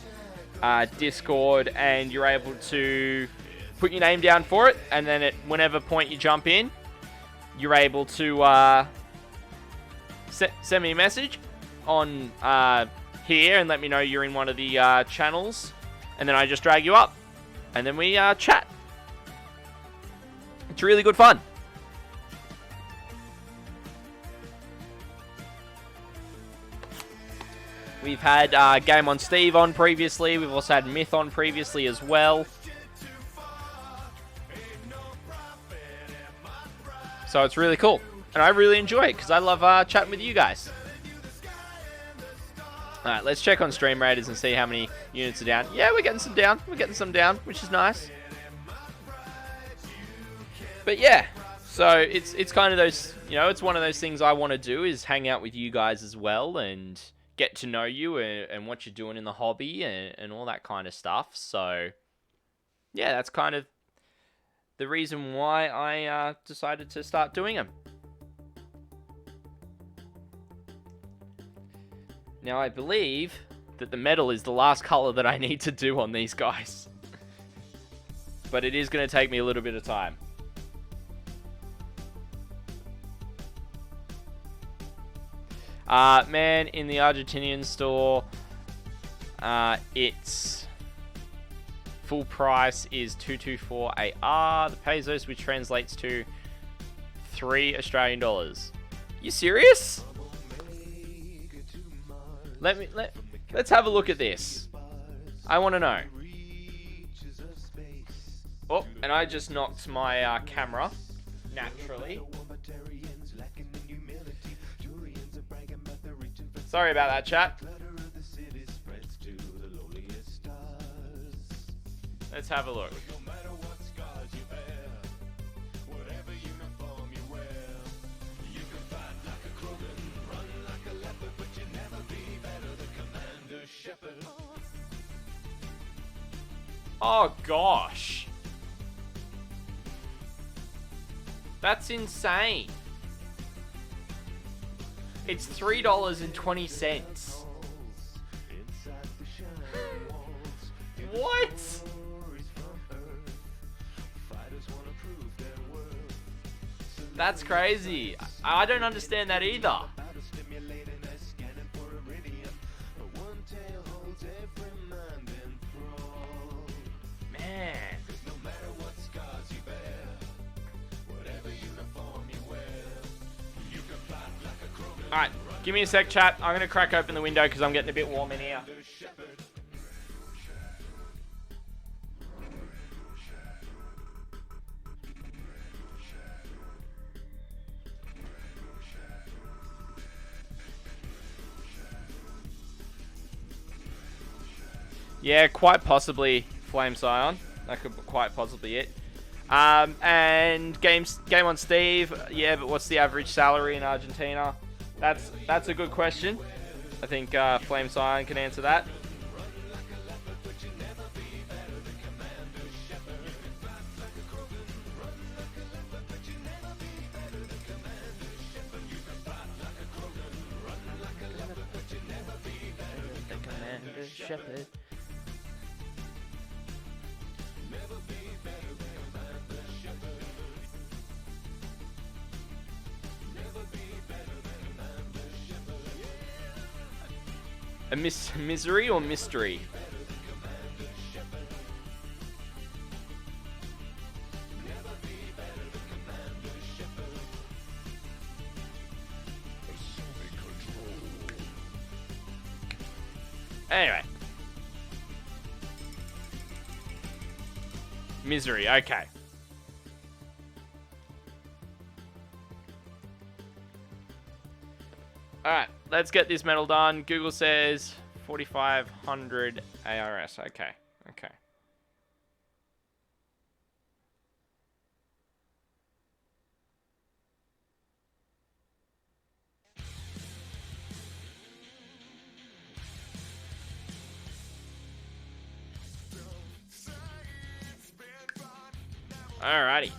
Speaker 2: Discord, and you're able to put your name down for it, and then at whenever point you jump in, you're able to send me a message on here and let me know you're in one of the channels, and then I just drag you up, and then we chat. It's really good fun. We've had Game on Steve on previously. We've also had Myth on previously as well. So it's really cool. And I really enjoy it because I love chatting with you guys. Alright, let's check on Stream Raiders and see how many units are down. Yeah, we're getting some down. We're getting some down, which is nice. But yeah, so it's kind of those, you know, it's one of those things I want to do, is hang out with you guys as well and get to know you and what you're doing in the hobby and all that kind of stuff. So yeah, that's kind of the reason why I decided to start doing them. Now I believe that the metal is the last color that I need to do on these guys. But it is going to take me a little bit of time. Man, in the Argentinian store, it's full price is 224 AR, the pesos, which translates to $3 Australian. You serious? Let's have a look at this. I want to know. Oh, and I just knocked my camera naturally. Sorry about that, chat. Let's have a look. Oh gosh. That's insane. It's $3.20. What? That's crazy. I don't understand that either. Man. Alright, give me a sec, chat. I'm going to crack open the window because I'm getting a bit warm in here. Yeah, quite possibly Flame Scion. That could quite possibly it. And Game on Steve. Yeah, but what's the average salary in Argentina? That's a good question. I think Flame Scion can answer that. shepherd. A misery or mystery? Anyway. Misery, okay. Alright, let's get this medal done. Google says 4,500 ARS. Okay, okay. Alrighty.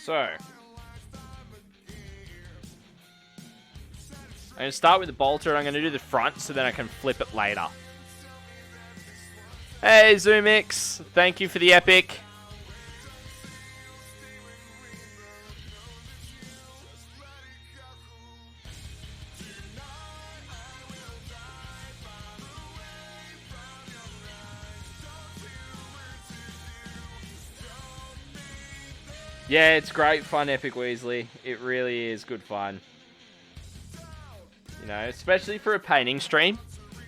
Speaker 2: So, I'm going to start with the bolter. I'm going to do the front so then I can flip it later. Hey, Zoomix. Thank you for the epic. Yeah, it's great fun, Epic Weasley. It really is good fun. You know, especially for a painting stream.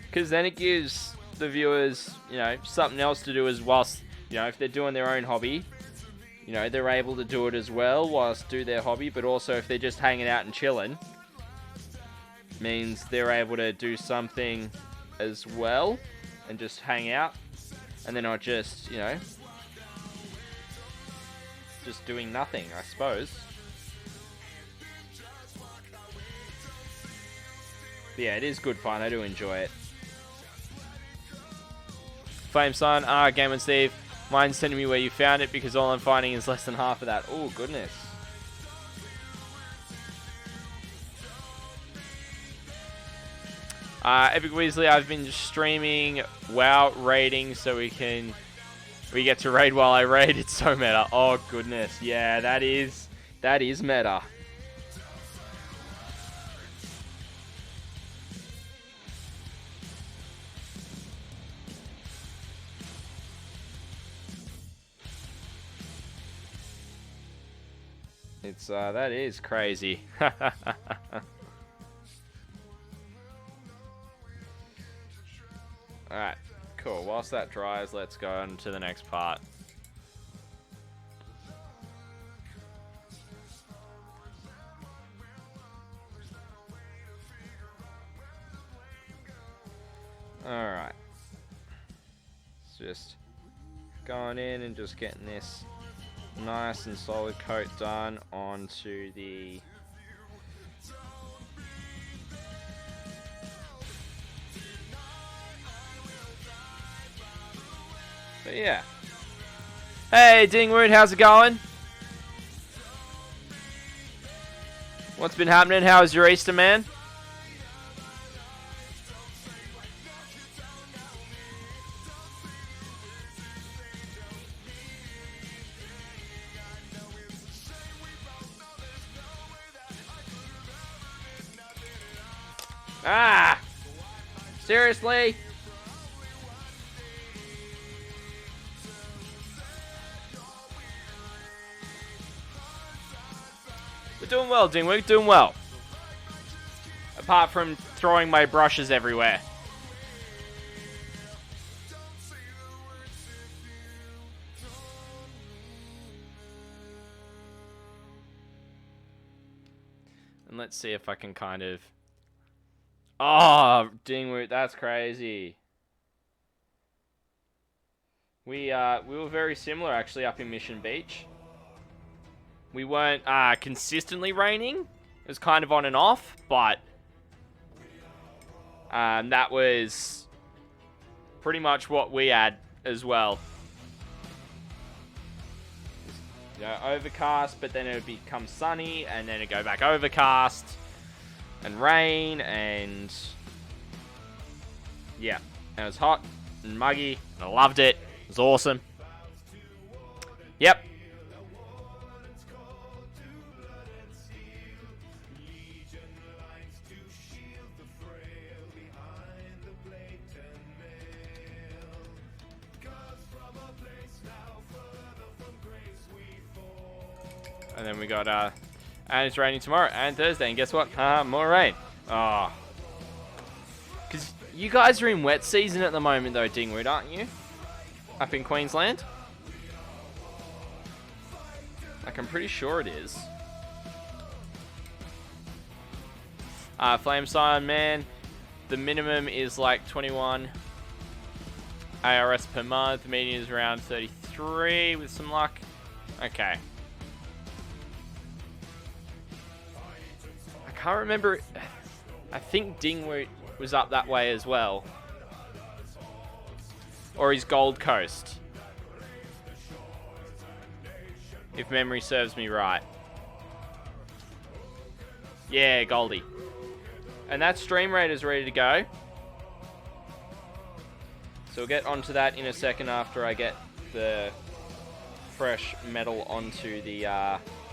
Speaker 2: Because then it gives the viewers, you know, something else to do as whilst, you know, if they're doing their own hobby. You know, they're able to do it as well whilst do their hobby. But also if they're just hanging out and chilling. Means they're able to do something as well. And just hang out. And they're not just, you know, just doing nothing, I suppose. But yeah, it is good fun. I do enjoy it. Flame Sun, Game and Steve. Mind sending me where you found it because all I'm finding is less than half of that. Oh, goodness. Epic Weasley, I've been streaming WoW raiding so we get to raid while I raid. It's so meta. Oh, goodness. Yeah, that is meta. It's, that is crazy. Alright. Cool. Whilst that dries, let's go on to the next part. Alright. Just going in and just getting this nice and solid coat done onto the but yeah. Hey Dingwood, how's it going? What's been happening? How was your Easter, man? Ah! Seriously? We're doing well, Dingwig. Doing well. Apart from throwing my brushes everywhere. And let's see if I can kind of... Oh, Dingwood, that's crazy. We were very similar, actually, up in Mission Beach. We weren't consistently raining. It was kind of on and off, but that was pretty much what we had as well. overcast, but then it would become sunny, and then it'd go back overcast and rain, and yeah, and it was hot and muggy, and I loved it. It was awesome. Yep. And then we got, and it's raining tomorrow and Thursday, and guess what? More rain. Oh. Because you guys are in wet season at the moment, though, Dingwood, aren't you? Up in Queensland? Like, I'm pretty sure it is. Flame Sign, man. The minimum is like 21 ARS per month. The median is around 33 with some luck. Okay. I can't remember. I think Dingwood was up that way as well. Or is Gold Coast, if memory serves me right. Yeah, Goldie. And that stream rate is ready to go. So we'll get onto that in a second after I get the fresh metal onto the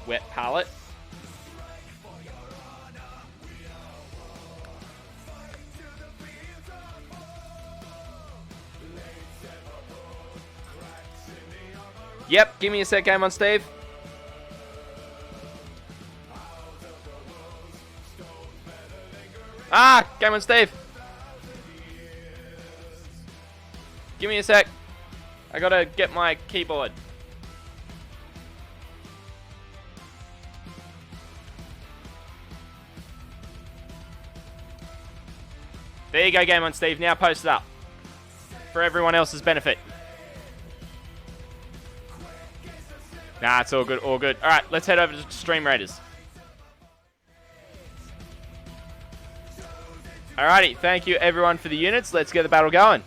Speaker 2: wet pallet. Yep, give me a sec, Game on Steve. Game on Steve. Give me a sec. I gotta get my keyboard. There you go, Game on Steve. Now post it up for everyone else's benefit. Nah, it's all good, all good. All right, let's head over to Stream Raiders. Alrighty, thank you everyone for the units. Let's get the battle going.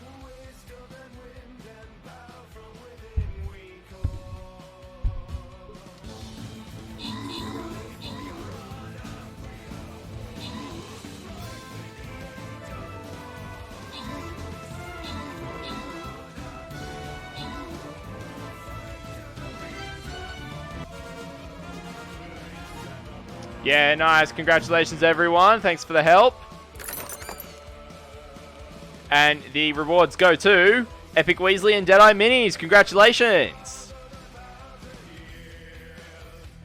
Speaker 2: Yeah, nice. Congratulations, everyone. Thanks for the help. And the rewards go to Epic Weasley and Deadeye Minis. Congratulations.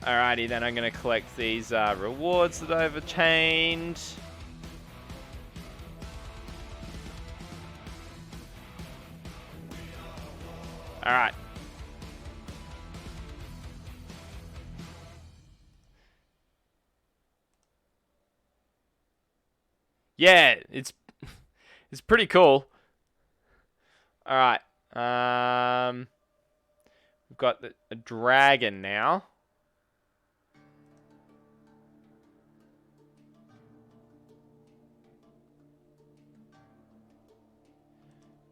Speaker 2: Alrighty, then I'm going to collect these rewards that I've obtained. Alright. Yeah, it's pretty cool. All right. We've got a dragon now.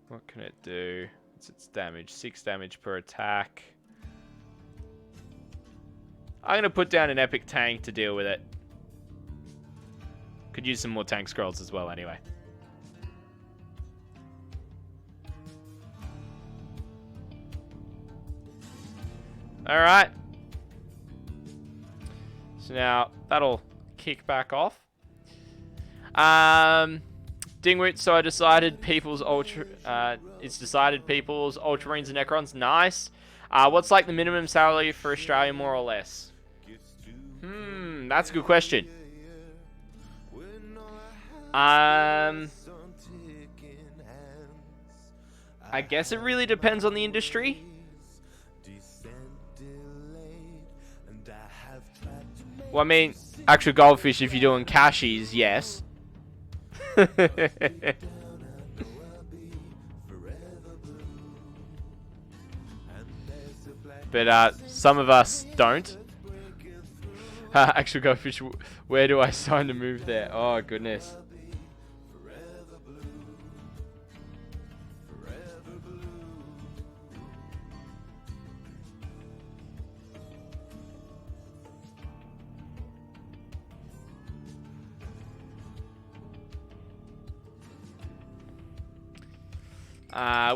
Speaker 2: What can it do? What's its damage? 6 damage per attack. I'm going to put down an epic tank to deal with it. Could use some more tank scrolls as well anyway. Alright. So now that'll kick back off. Dingwoot, so I decided people's it's decided people's Ultramarines and Necrons. Nice. What's like the minimum salary for Australia, more or less? That's a good question. I guess it really depends on the industry. Well, I mean, actual goldfish, if you're doing cashies, yes. But some of us don't. Actual goldfish, where do I sign to move there? Oh, goodness.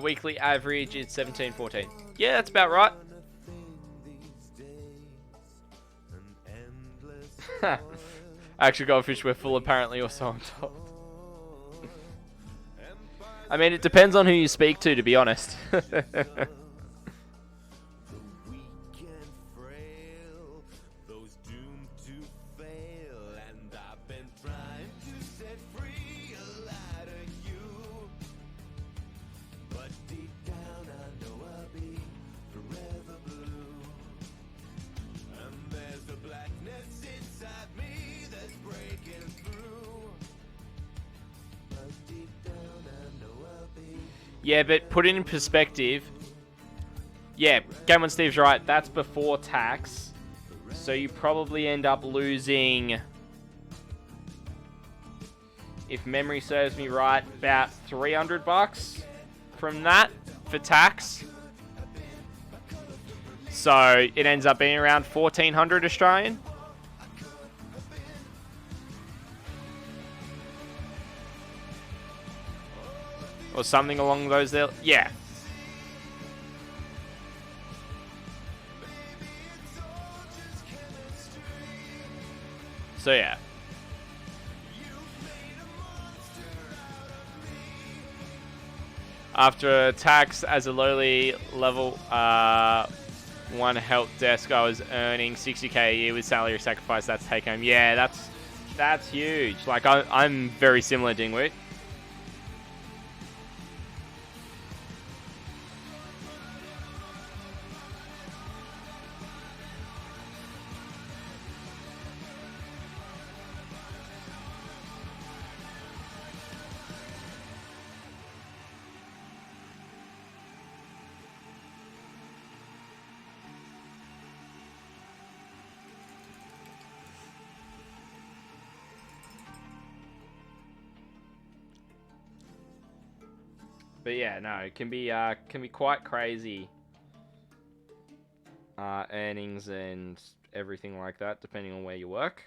Speaker 2: Weekly average is 17-14. Yeah, that's about right. Actual goldfish were full apparently, or so I'm told. I mean, it depends on who you speak to be honest. Yeah, but put it in perspective. Yeah, Game on Steve's right. That's before tax. So you probably end up losing, if memory serves me right, about $300 from that for tax. So it ends up being around 1,400 Australian. Or something along those there. Yeah. So yeah. After tax as a lowly level 1 help desk, I was earning 60k a year with salary sacrifice. That's take home. Yeah, that's huge. Like I'm very similar, Dingwoot. But yeah, no, it can be quite crazy. Earnings and everything like that, depending on where you work.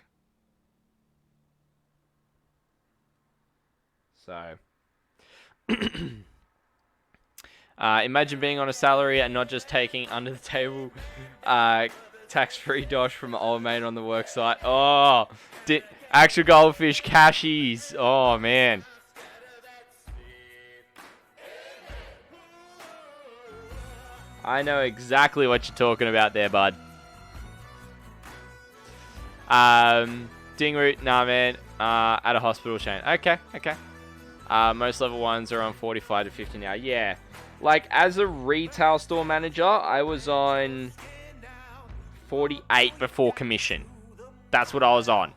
Speaker 2: So, imagine being on a salary and not just taking under the table tax-free dosh from an old mate on the work site. Oh, actual goldfish cashies. Oh man. I know exactly what you're talking about there, bud. Ding route, nah, man. At a hospital chain. Okay. Most level 1s are on 45 to 50 now. Yeah. Like, as a retail store manager, I was on 48 before commission. That's what I was on.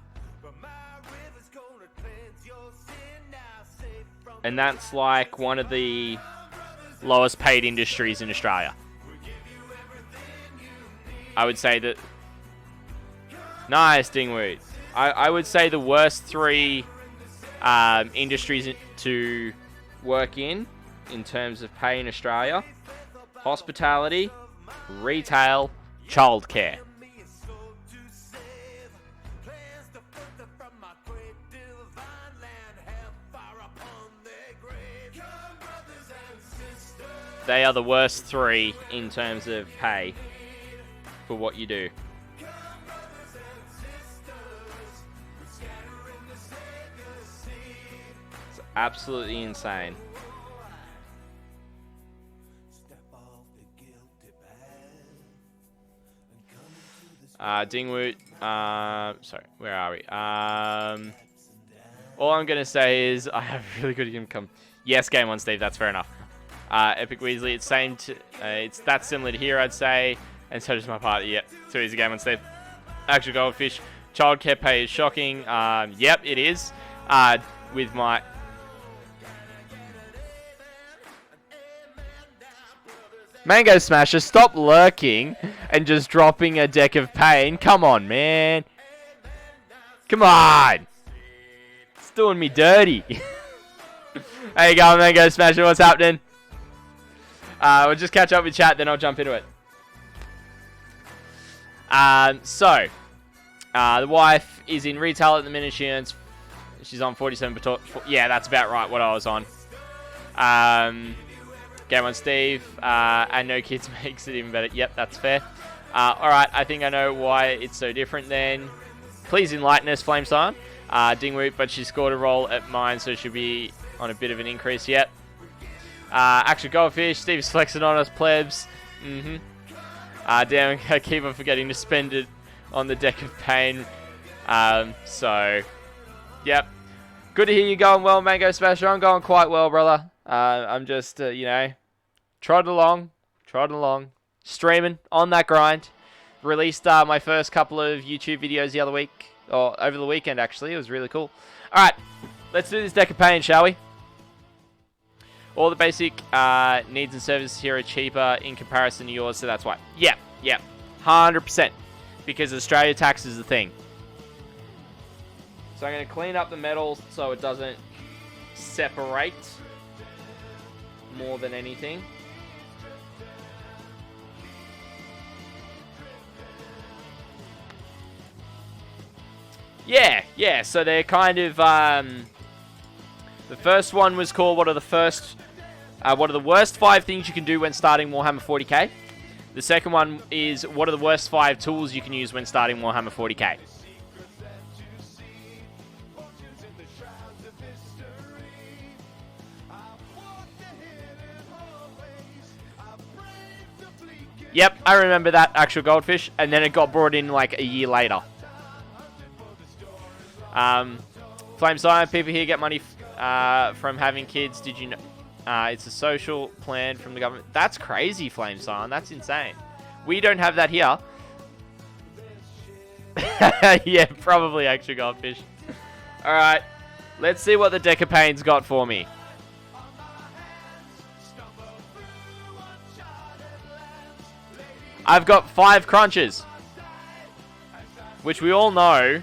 Speaker 2: And that's like one of the lowest paid industries in Australia. I would say that... Nice, Dingwood. I would say the worst 3 industries to work in terms of pay in Australia: hospitality, retail, childcare. They are the worst 3 in terms of pay for what you do. It's absolutely insane. Dingwood, sorry, where are we? All I'm going to say is I have really good income. Yes, game on, Steve, that's fair enough. Epic Weasley, it's that similar to here, I'd say. And so does my party. Yep, too easy game on Steve. Actual goldfish. Childcare pay is shocking. Yep, it is. With my... Mango Smasher, stop lurking and just dropping a deck of pain. Come on, man. Come on. It's doing me dirty. There you go, Mango Smasher. What's happening? We'll just catch up with chat, then I'll jump into it. The wife is in retail at the minute. She's on 47. Yeah, that's about right. What I was on. Game on Steve. And no kids makes it even better. Yep, that's fair. Alright, I think I know why it's so different then. Please enlighten us, Flamesong. Dingwoot, but she scored a roll at mine, so she'll be on a bit of an increase. Yep. Actual Goldfish. Steve's flexing on us, plebs. Damn, I keep on forgetting to spend it on the deck of pain. So, yep. Good to hear you going well, Mango Smasher. I'm going quite well, brother. I'm just, you know, trotting along, streaming on that grind. Released my first couple of YouTube videos the other week, or over the weekend, actually. It was really cool. All right, let's do this deck of pain, shall we? All the basic needs and services here are cheaper in comparison to yours, so that's why. Yep, 100%. Because Australia tax is the thing. So I'm going to clean up the metals so it doesn't separate more than anything. Yeah, so they're kind of, the first one was called, what are the worst 5 things you can do when starting Warhammer 40k? The second one is, what are the worst 5 tools you can use when starting Warhammer 40k? Yep, I remember that, actual Goldfish, and then it got brought in like a year later. Flame Scion, people here get money from having kids. Did you know? It's a social plan from the government. That's crazy, Flame Scion. That's insane. We don't have that here. Yeah, probably actual Goldfish. Alright, let's see what the deck of pain's got for me. I've got 5 crunches, which we all know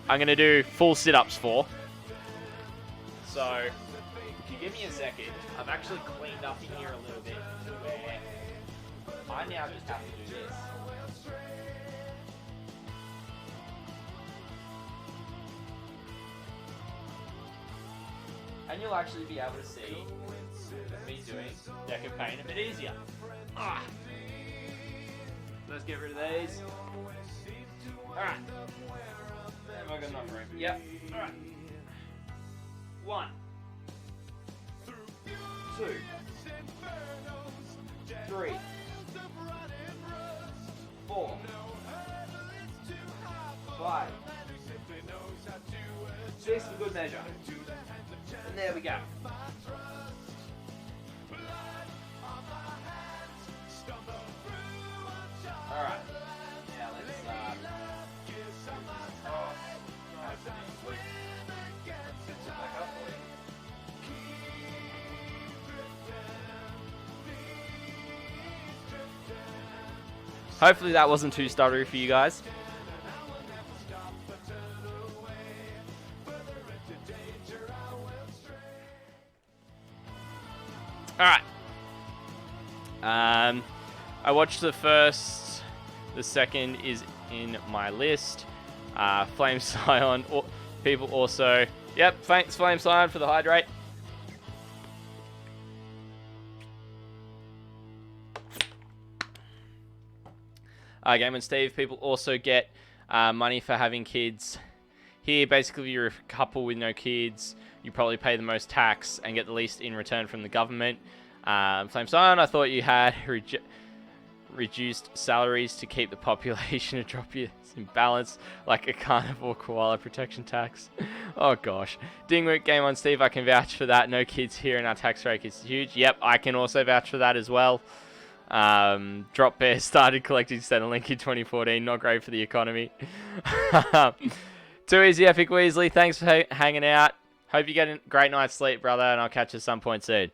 Speaker 2: I'm going to do full sit-ups for. So, if you give me a second, I've actually cleaned up in here a little bit to where I now just have to do this. And you'll actually be able to see me doing deck of pain a bit easier. Let's get rid of these. Alright. Have I got enough room? Yep. Alright. 1, 2, 3, 4, 5, 6 for good measure. And there we go. Alright. Now let's hopefully that wasn't too stuttery for you guys. Alright. I watched the first, the second is in my list. Flame Scion, people also, yep, thanks Flame Scion for the hydrate. Game and Steve, people also get money for having kids. Here, basically, if you're a couple with no kids, you probably pay the most tax and get the least in return from the government. Flame Scion, I thought you had reduced salaries to keep the population and drop you in balance, like a carnivore koala protection tax. Oh gosh. Dingwoot, Game on Steve, I can vouch for that. No kids here and our tax rate is huge. Yep, I can also vouch for that as well. Drop Bear started collecting Centrelink in 2014. Not great for the economy. Too easy, Epic Weasley. Thanks for hanging out. Hope you get a great night's sleep, brother, and I'll catch you some point soon.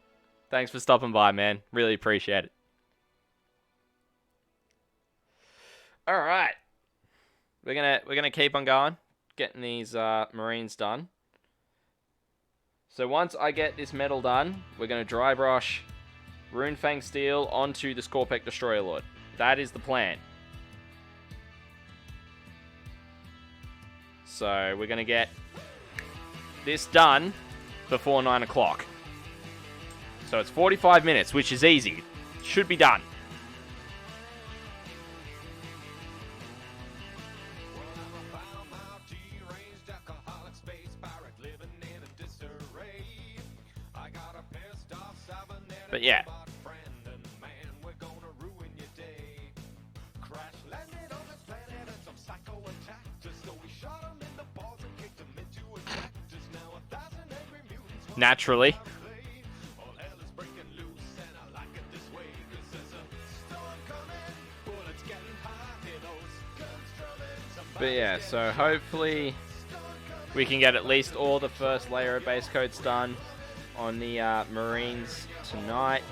Speaker 2: Thanks for stopping by, man. Really appreciate it. All right, we're gonna keep on going, getting these Marines done. So once I get this metal done, we're gonna dry brush Runefang Steel onto the Skorpek Destroyer Lord. That is the plan. So we're gonna get this done before 9 o'clock. So it's 45 minutes, which is easy. Should be done. But yeah. Naturally. But yeah, so hopefully we can get at least all the first layer of base coats done on the Marines tonight.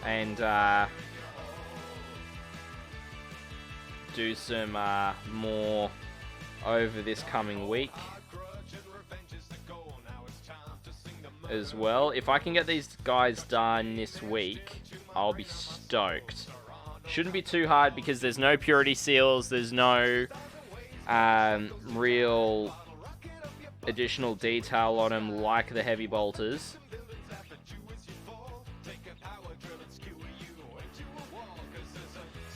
Speaker 2: And do some more over this coming week as well. If I can get these guys done this week, I'll be stoked. Shouldn't be too hard because there's no purity seals, there's no real additional detail on them like the heavy bolters.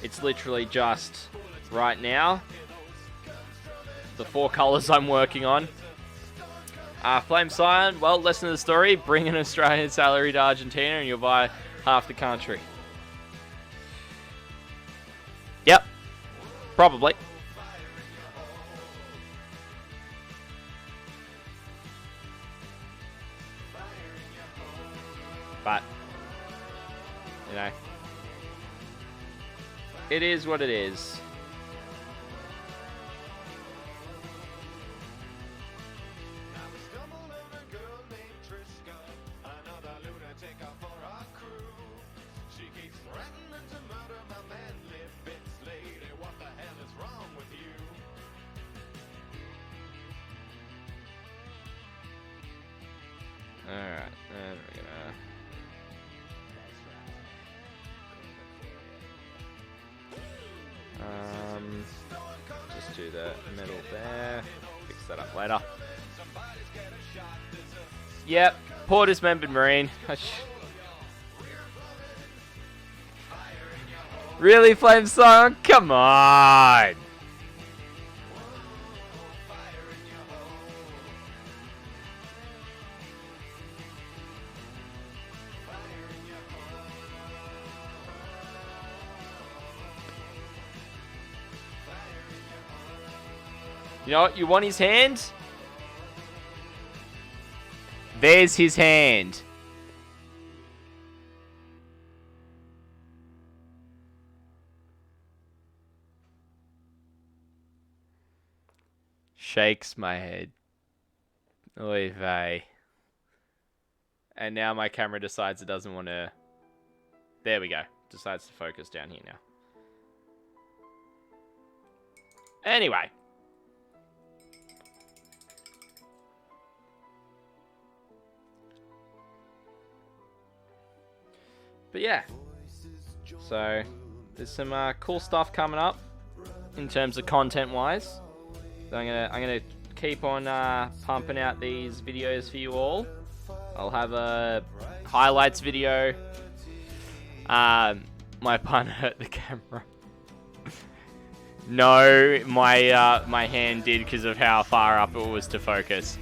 Speaker 2: It's literally just right now the 4 colors I'm working on. Flame Scion, well, listen to the story. Bring an Australian salary to Argentina and you'll buy half the country. Yep. Probably. But, you know, it is what it is. Alright, and we're gonna just do the middle there. Fix that up later. Yep, poor dismembered Marine. Really, Flame Song? Come on! You know what? You want his hand? There's his hand. Shakes my head. Oy vey. And now my camera decides it doesn't want to... There we go. Decides to focus down here now. Anyway. But yeah, so there's some cool stuff coming up in terms of content-wise. So I'm gonna keep on pumping out these videos for you all. I'll have a highlights video. My pun hurt the camera. No, my hand did because of how far up it was to focus.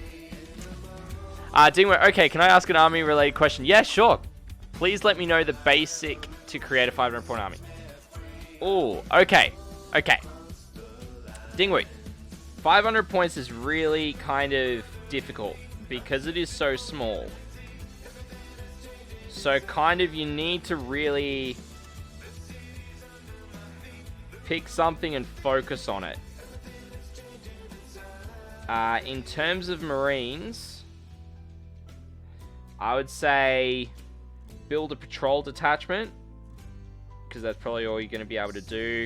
Speaker 2: Dingway, okay, can I ask an army-related question? Yeah, sure. Please let me know the basic to create a 500-point army. Oh, okay. Okay. Dingwee. 500 points is really kind of difficult because it is so small. So kind of you need to really pick something and focus on it. In terms of Marines, I would say build a patrol detachment, because that's probably all you're going to be able to do.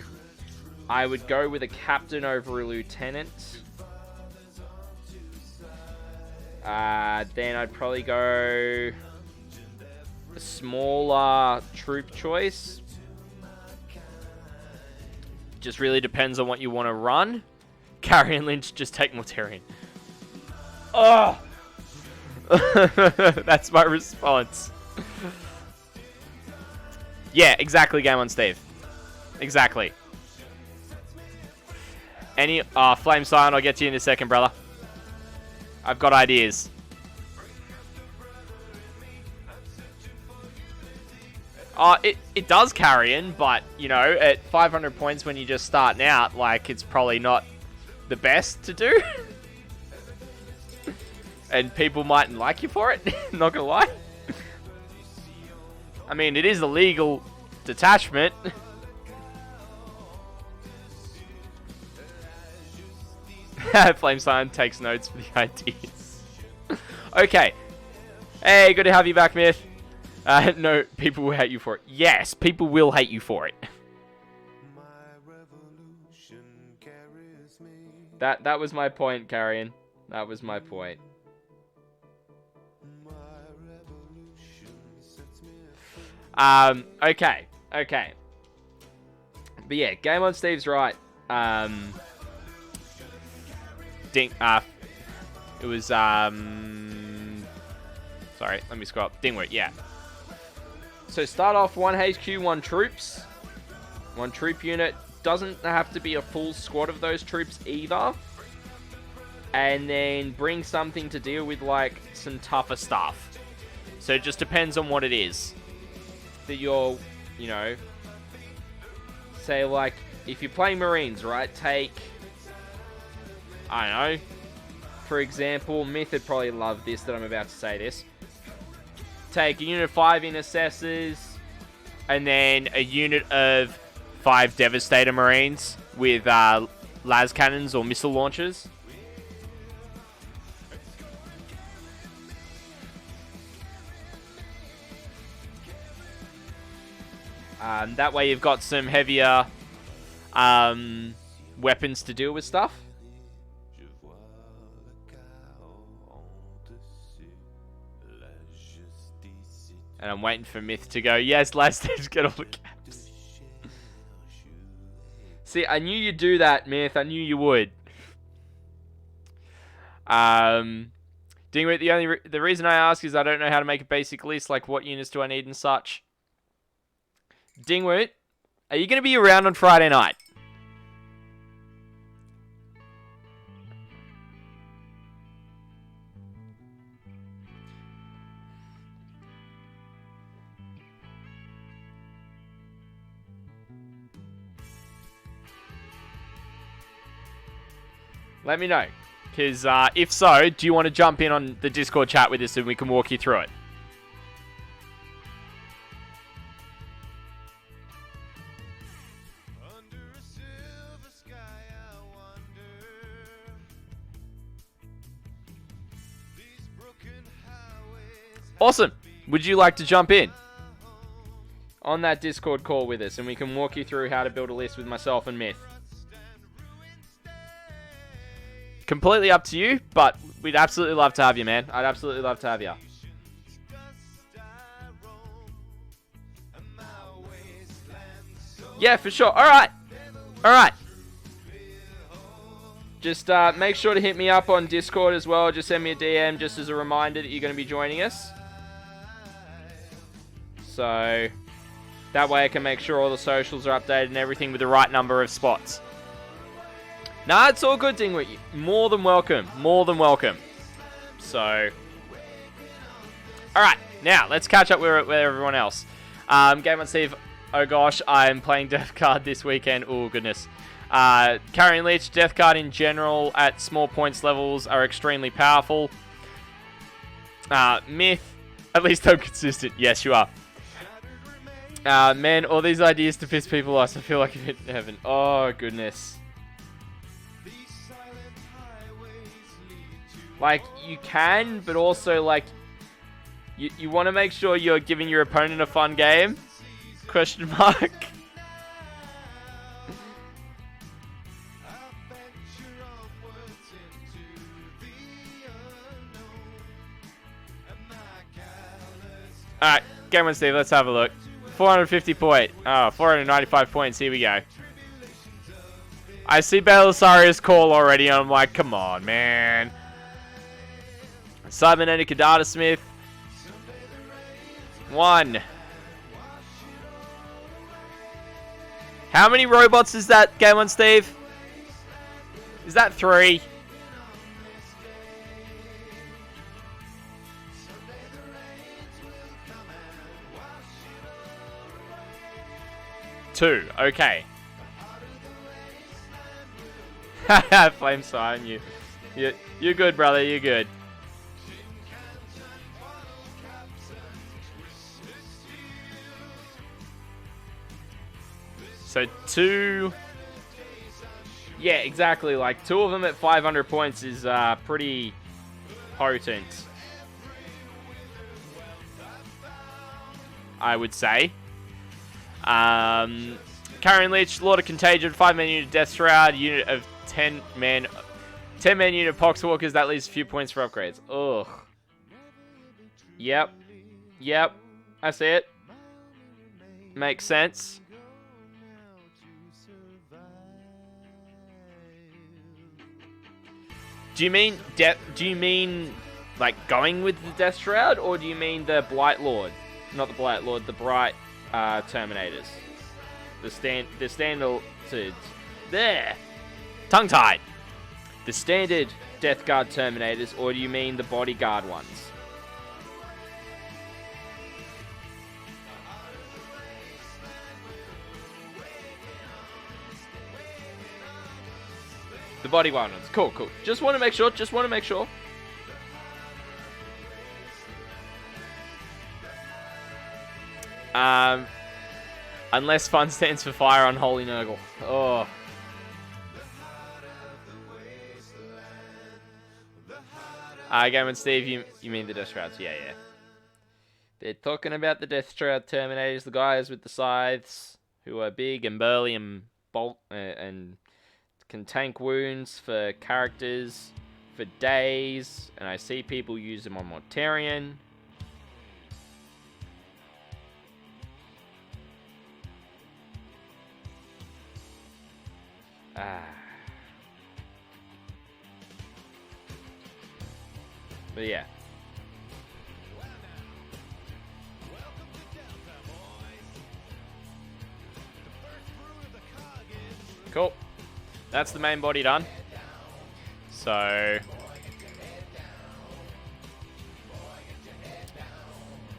Speaker 2: I would go with a captain over a lieutenant. Then I'd probably go a smaller troop choice. Just really depends on what you want to run. Carrion Lynch, just take Mortarion. Oh! That's my response. Yeah, exactly, Game on Steve. Exactly. Flame Silent, I'll get to you in a second, brother. I've got ideas. It does Carrion, but, you know, at 500 points when you're just starting out, like, it's probably not the best to do. And people mightn't like you for it, not gonna lie. I mean, it is a legal detachment. Flame Sign takes notes for the ideas. Okay. Hey, good to have you back, Myth. No, people will hate you for it. Yes, people will hate you for it. That was my point, Carrion. That was my point. Okay. But yeah, Game on Steve's right. It was, sorry, let me scroll up. Dingwit, yeah. So start off 1 HQ, 1 troops. 1 troop unit. Doesn't have to be a full squad of those troops either. And then bring something to deal with, like, some tougher stuff. So it just depends on what it is that you're, you know, say, like, if you're playing Marines, right, take, I don't know, for example, Myth would probably love this that I'm about to say this. Take a unit of 5 Intercessors, and then a unit of 5 Devastator Marines with las cannons or missile launchers. That way you've got some heavier weapons to deal with stuff. And I'm waiting for Myth to go, yes, last stage, get all the caps. See, I knew you'd do that, Myth. I knew you would. Dingwit, the reason I ask is I don't know how to make a basic list, like what units do I need and such. Dingwit, are you going to be around on Friday night? Let me know. Because if so, do you want to jump in on the Discord chat with us and we can walk you through it? Awesome. Would you like to jump in on that Discord call with us and we can walk you through how to build a list with myself and Myth? Completely up to you, but we'd absolutely love to have you, man. I'd absolutely love to have you. Yeah, for sure. Alright. Just make sure to hit me up on Discord as well. Just send me a DM just as a reminder that you're going to be joining us. So that way I can make sure all the socials are updated and everything with the right number of spots. Nah, it's all good, Dingwit. More than welcome. More than welcome. So, alright, now let's catch up with everyone else. Game on Steve. Oh gosh, I'm playing Death Card this weekend. Oh goodness. Carrion Leech, Death Card in general at small points levels are extremely powerful. Myth, at least I'm consistent. Yes, you are. Man, all these ideas to piss people off. I feel like I'm in heaven. Oh goodness. Like, you can, but also, like, you want to make sure you're giving your opponent a fun game? Question mark. Alright, Game on Steve, let's have a look. 495 points, here we go. I see Belisarius call already, and I'm like, come on, man. Cybernetic Data Smith. 1. How many robots is that, Game On Steve? Is that 3? Two. Okay. Haha, Flame Sign, you're good, brother. You're good. So 2. Yeah, exactly. Like 2 of them at 500 points is pretty potent, I would say. Carrion Leech, Lord of Contagion, 5-man unit Death Shroud, unit of 10-man unit Poxwalkers. That leaves a few points for upgrades. Ugh. Yep. I see it. Makes sense. Do you mean like going with the Death Shroud, or do you mean the Blight Lord? Not the Blight Lord, the Bright Terminators. The standard there. Tongue tied. The standard Death Guard Terminators, or do you mean the Bodyguard ones? The Bodyguard ones. Cool. Just want to make sure. Unless fun stands for fire on Holy Nurgle. Oh. Game and Steve, you mean the Death Shrouds? Yeah. They're talking about the Death Shroud Terminators, the guys with the scythes, who are big and burly and bulk and can tank wounds for characters for days. And I see people use them on Mortarion. But yeah. Cool. That's the main body done. So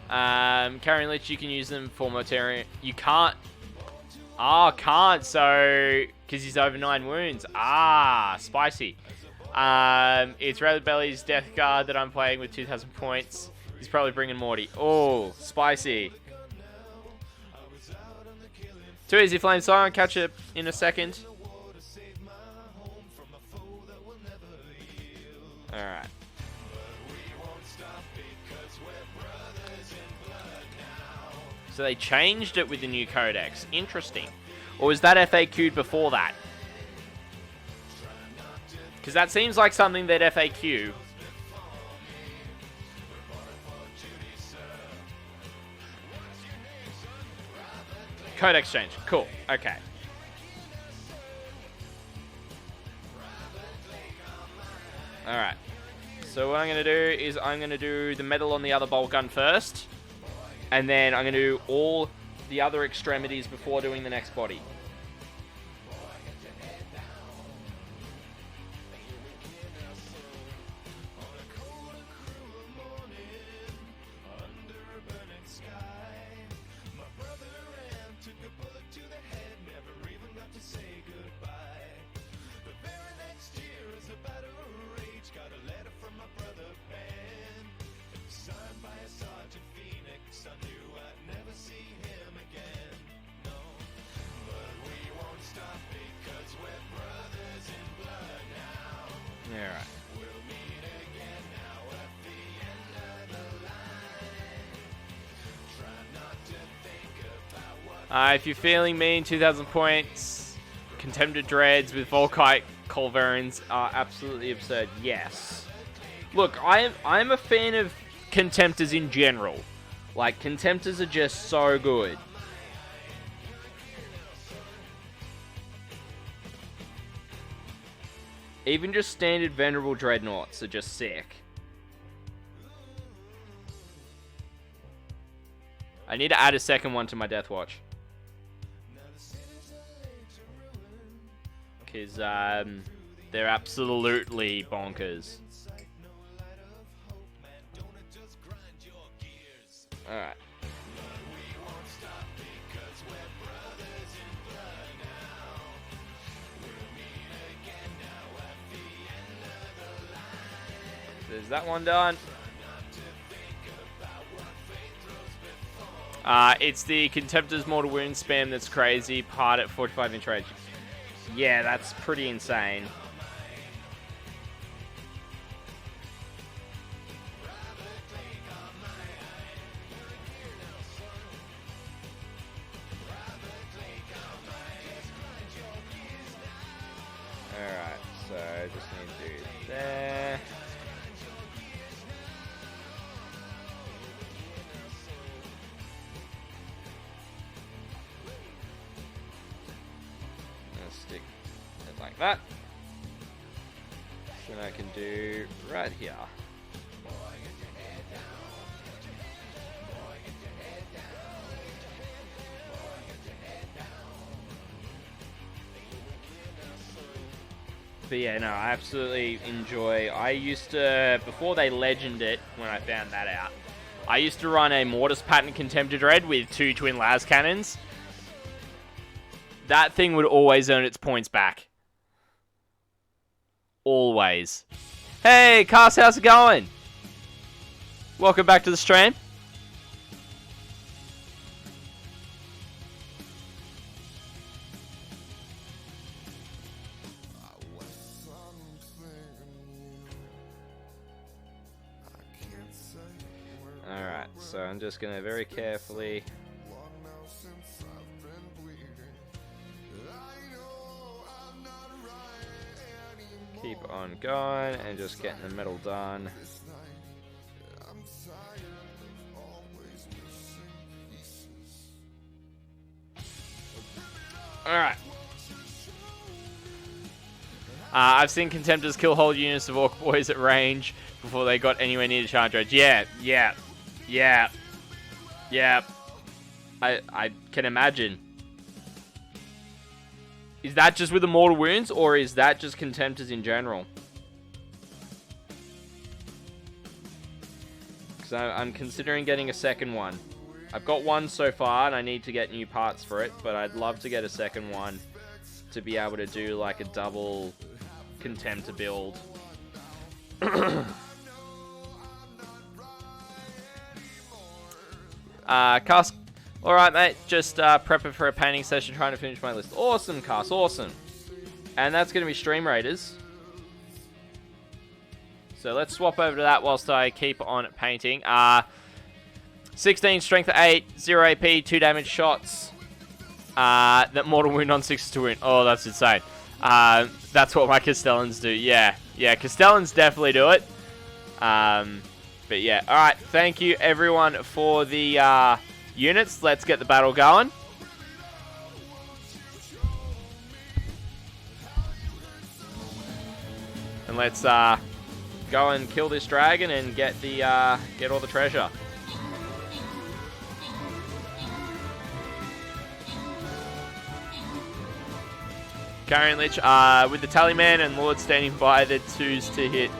Speaker 2: Carrion Leech, you can use them for Mortarion. You can't. Can't. So because he's over 9 wounds. Spicy. It's Rabbit Belly's Death Guard that I'm playing with 2,000 points. He's probably bringing Morty. Oh, spicy. Too easy, Flame Siren. Catch it in a second. Alright. So they changed it with the new codex. Interesting. Or was that FAQ'd before that? Because that seems like something that FAQ. Codex change. Cool. Okay. Alright. So what I'm going to do is I'm going to do the metal on the other bolt gun first. And then I'm going to do all the other extremities before doing the next body. If you're feeling mean, 2,000 points, Contempted Dreads with Volkite Culverins are absolutely absurd. Yes. Look, I'm a fan of Contemptors in general. Like, Contemptors are just so good. Even just standard Venerable Dreadnoughts are just sick. I need to add a second one to my Death Watch. Because they're absolutely bonkers. Alright. There's that one done. It's the Contemptor's Mortal Wound spam that's crazy. Part at 45-inch range. Yeah, that's pretty insane. Alright, so I just need to do there. Stick it like that. Then I can do right here. But yeah, no, I absolutely enjoy. I used to, before they legended it, when I found that out, I used to run a Mortis Pattern Contemptor Dread with 2 twin las cannons. That thing would always earn its points back. Always. Hey, Cass, how's it going? Welcome back to the stream. Alright, so I'm just going to very carefully... keep on going and just getting the metal done. Alright. I've seen Contemptors kill whole units of Orc Boys at range before they got anywhere near the charge range. Yeah. I can imagine. Is that just with the Mortal Wounds, or is that just Contemptors in general? Because I'm considering getting a second one. I've got one so far, and I need to get new parts for it, but I'd love to get a second one to be able to do like a double Contemptor build. Cask. Alright, mate. Just prepping for a painting session, trying to finish my list. Awesome, Cass. Awesome. And that's going to be Stream Raiders. So let's swap over to that whilst I keep on painting. 16, strength 8, 0 AP, 2 damage shots. That mortal wound on 6 to win. Oh, that's insane. That's what my Castellans do. Yeah, Castellans definitely do it. But yeah, alright. Thank you, everyone, for the units. Let's get the battle going. And let's go and kill this dragon and get all the treasure. Carrying Lich with the Tallyman and Lord standing by the 2s to hit.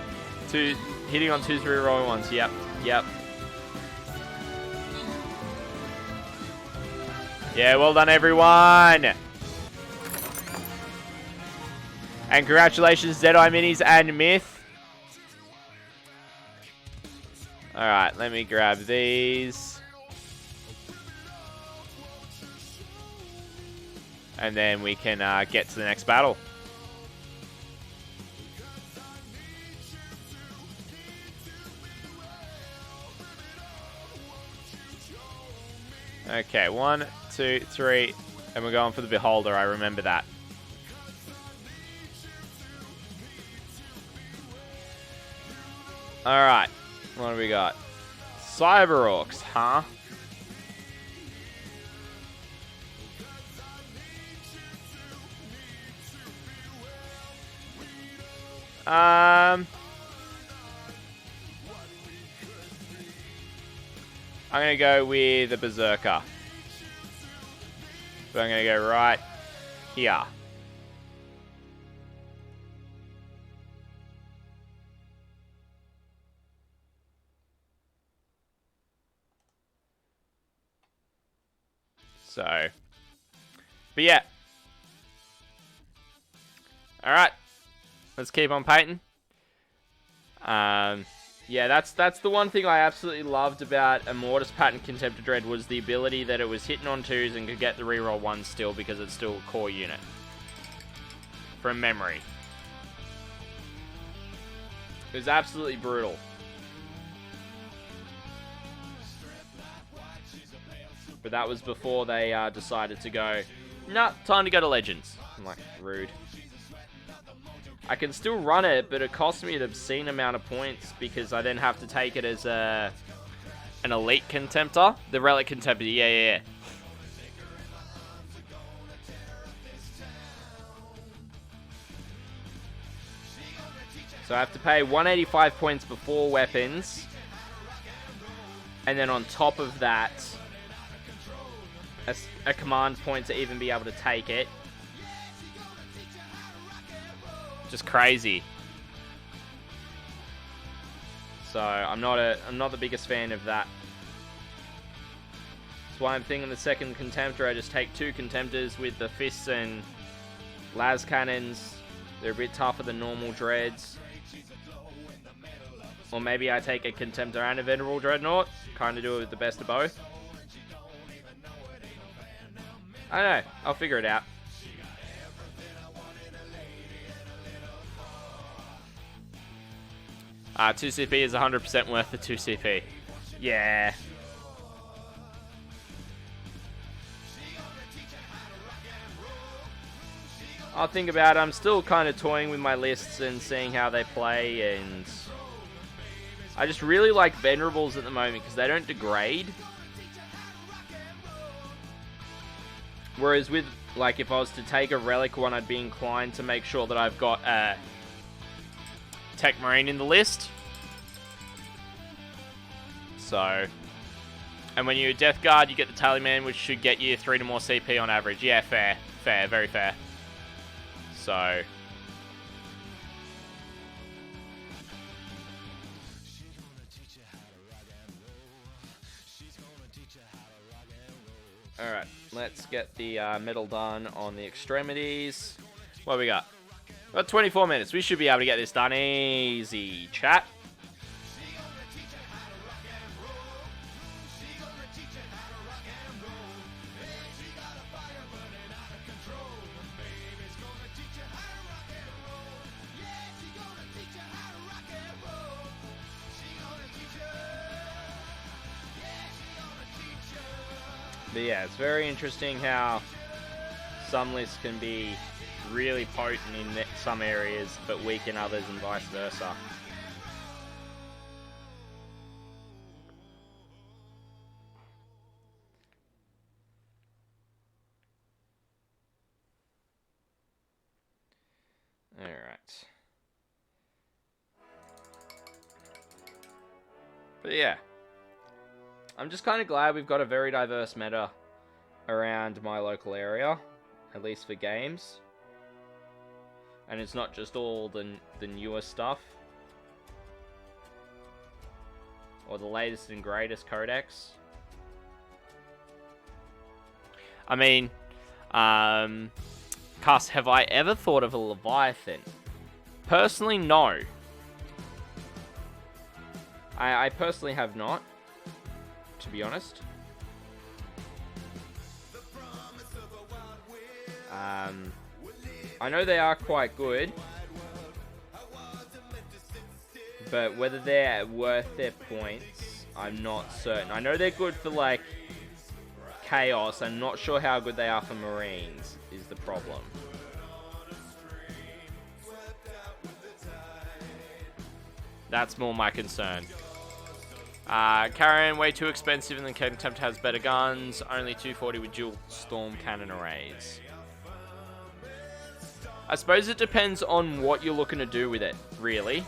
Speaker 2: Hitting on 2s reroll ones. Yep. Yeah, well done, everyone. And congratulations, Deadeye Minis and Myth. Alright, let me grab these. And then we can get to the next battle. Okay, 1, 2, 3, and we're going for the Beholder. I remember that. Alright, what do we got? Cyber Orcs, huh? I'm going to go with the Berserker. So I'm going to go right here. So, but yeah. Alright. Let's keep on painting. Yeah, that's the one thing I absolutely loved about Immortus Pattern Contempt of Dread was the ability that it was hitting on 2s and could get the reroll 1 still because it's still a core unit. From memory. It was absolutely brutal. But that was before they decided to go, nah, time to go to Legends. I'm like, rude. I can still run it, but it costs me an obscene amount of points because I then have to take it as an Elite Contemptor. The Relic Contemptor, yeah. So I have to pay 185 points before weapons. And then on top of that, a command point to even be able to take it. Just crazy. So I'm not the biggest fan of that. That's why I'm thinking the second Contemptor, I just take 2 Contemptors with the Fists and Las Cannons. They're a bit tougher than normal Dreads. Or maybe I take a Contemptor and a Venerable Dreadnought. Kind of do it with the best of both. I don't know. I'll figure it out. Uh, 2 CP is 100% worth the 2 CP. Yeah. I'll think about it. I'm still kind of toying with my lists and seeing how they play, and I just really like Venerables at the moment because they don't degrade. Whereas with, like, if I was to take a Relic one, I'd be inclined to make sure that I've got Tech Marine in the list. So, and when you're Death Guard, you get the Tallyman, which should get you 3 to more CP on average. Yeah, fair, very fair. So, alright, let's get the metal done on the extremities. What we got? Got 24 minutes. We should be able to get this done easy, chat. But yeah, it's very interesting how some lists can be really potent in some areas, but weak in others, and vice versa. Alright. But yeah. I'm just kind of glad we've got a very diverse meta around my local area, at least for games. And it's not just all the newer stuff. Or the latest and greatest codex. I mean, Cuss, have I ever thought of a Leviathan? Personally, no. I personally have not, to be honest. I know they are quite good, but whether they're worth their points, I'm not certain. I know they're good for, like, Chaos. I'm not sure how good they are for Marines, is the problem. That's more my concern. Carrion, way too expensive, and the Contempt has better guns. Only 240 with dual storm cannon arrays. I suppose it depends on what you're looking to do with it, really.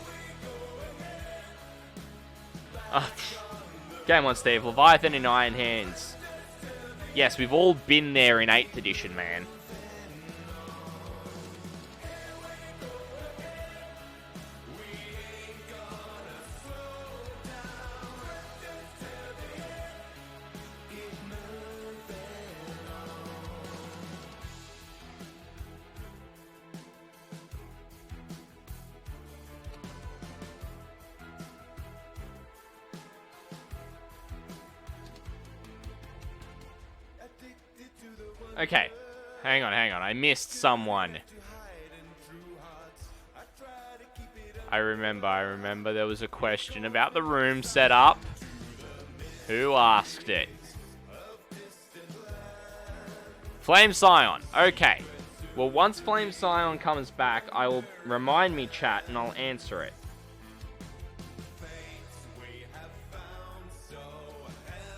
Speaker 2: Game on, Steve. Leviathan in Iron Hands. Yes, we've all been there in 8th edition, man. Okay, hang on. I missed someone. I remember there was a question about the room setup. Who asked it? Flame Scion. Okay. Well, once Flame Scion comes back, I will remind me, chat, and I'll answer it.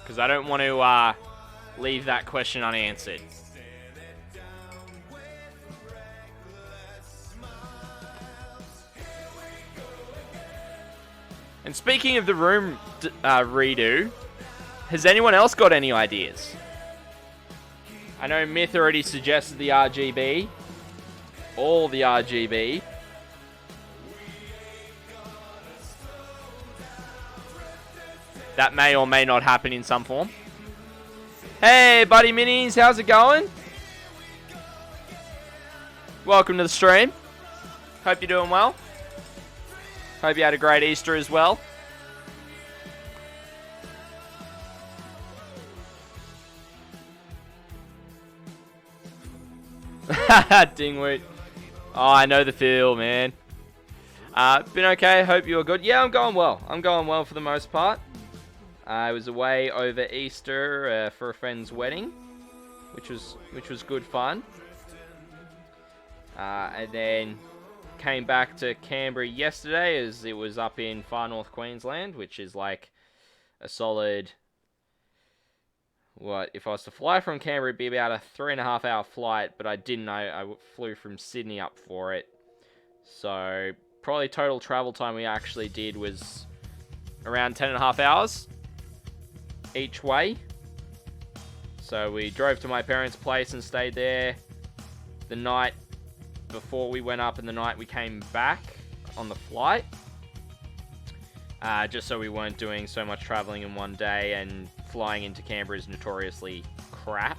Speaker 2: Because I don't want to leave that question unanswered. And speaking of the room redo, has anyone else got any ideas? I know Myth already suggested the RGB. All the RGB. That may or may not happen in some form. Hey, buddy minis, how's it going? Welcome to the stream. Hope you're doing well. Hope you had a great Easter as well. Dingwoot. Oh, I know the feel, man. Been okay. Hope you were good. Yeah, I'm going well. I'm going well for the most part. I was away over Easter for a friend's wedding, which was good fun. And then came back to Canberra yesterday as it was up in far north Queensland, which is like a solid... What, if I was to fly from Canberra, it'd be about a 3.5 hour flight, but I didn't know. I flew from Sydney up for it. So, probably total travel time we actually did was around 10.5 hours each way. So, we drove to my parents' place and stayed there the night before we went up, and the night we came back on the flight. Just so we weren't doing so much traveling in one day, and flying into Canberra is notoriously crap.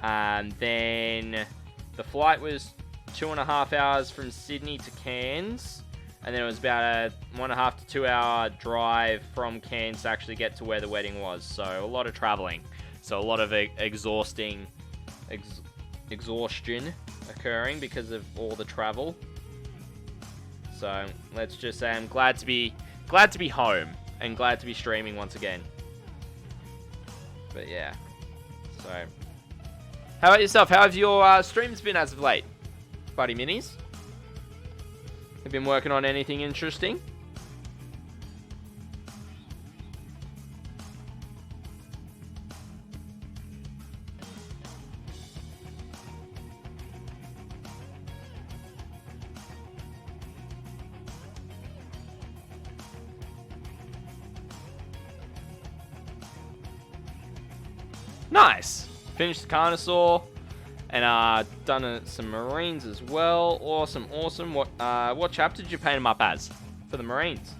Speaker 2: Then the flight was 2.5 hours from Sydney to Cairns, and then it was about a 1.5 to 2 hour drive from Cairns to actually get to where the wedding was. So a lot of traveling. So a lot of exhaustion occurring because of all the travel. So let's just say I'm glad to be home and glad to be streaming once again. But yeah, so how about yourself? How have your streams been as of late, buddy minis? Have you been working on anything interesting? Nice. Finished the Carnosaur, and done some Marines as well. Awesome. What chapter did you paint them up as for the Marines?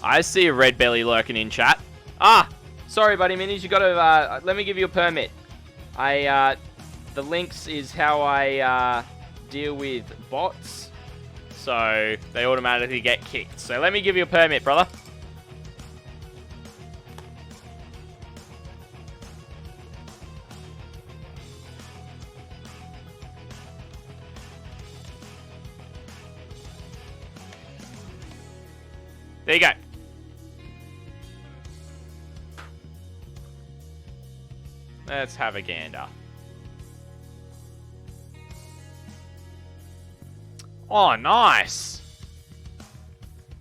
Speaker 2: I see a red belly lurking in chat. Sorry, buddy minis. You gotta let me give you a permit. The links is how I deal with bots, so they automatically get kicked. So let me give you a permit, brother. There you go. Let's have a gander. Oh, nice.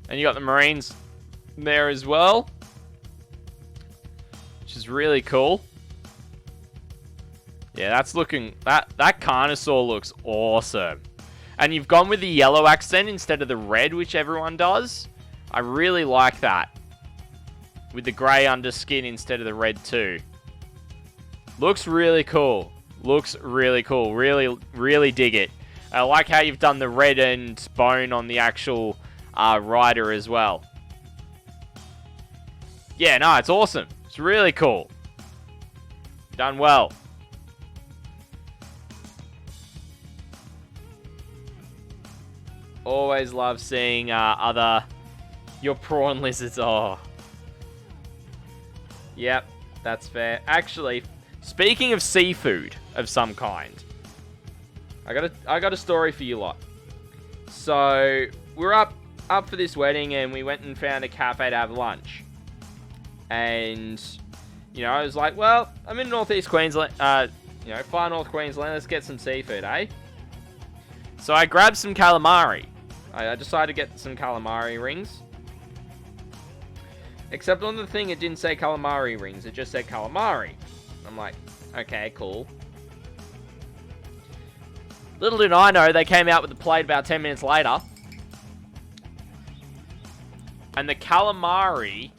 Speaker 2: And you got the Marines there as well, which is really cool. Yeah, that's looking... That Carnosaur looks awesome. And you've gone with the yellow accent instead of the red, which everyone does. I really like that. With the grey underskin instead of the red too. Looks really cool. Looks really cool. Really, really dig it. I like how you've done the red and bone on the actual rider as well. Yeah, no, it's awesome. It's really cool. Done well. Always love seeing your prawn lizards. Oh. Yep, that's fair. Actually, speaking of seafood of some kind, I got a story for you lot. So we're up for this wedding, and we went and found a cafe to have lunch. And you know, I was like, well, I'm in northeast Queensland, you know, far north Queensland. Let's get some seafood, eh? So I grabbed some calamari. I decided to get some calamari rings. Except on the thing, it didn't say calamari rings. It just said calamari. I'm like, okay, cool. Little did I know, they came out with the plate about 10 minutes later. And the calamari,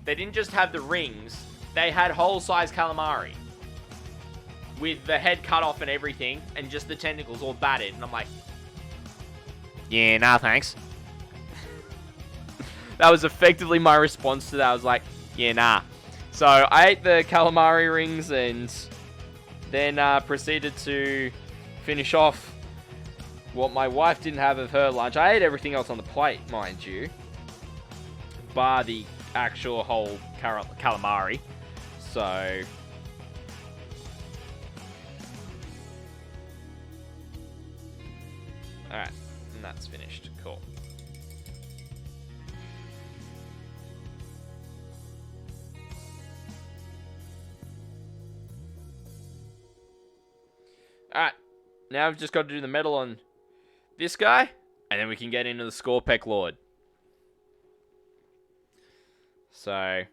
Speaker 2: they didn't just have the rings. They had whole-size calamari. With the head cut off and everything. And just the tentacles all battered. And I'm like, yeah, nah, thanks. That was effectively my response to that. I was like, yeah, nah. So I ate the calamari rings and then proceeded to finish off what my wife didn't have of her lunch. I ate everything else on the plate, mind you. Bar the actual whole calamari. So... Alright, and that's finished. Cool. Alright, now I've just got to do the medal on this guy, and then we can get into the Skorpek Lord. So,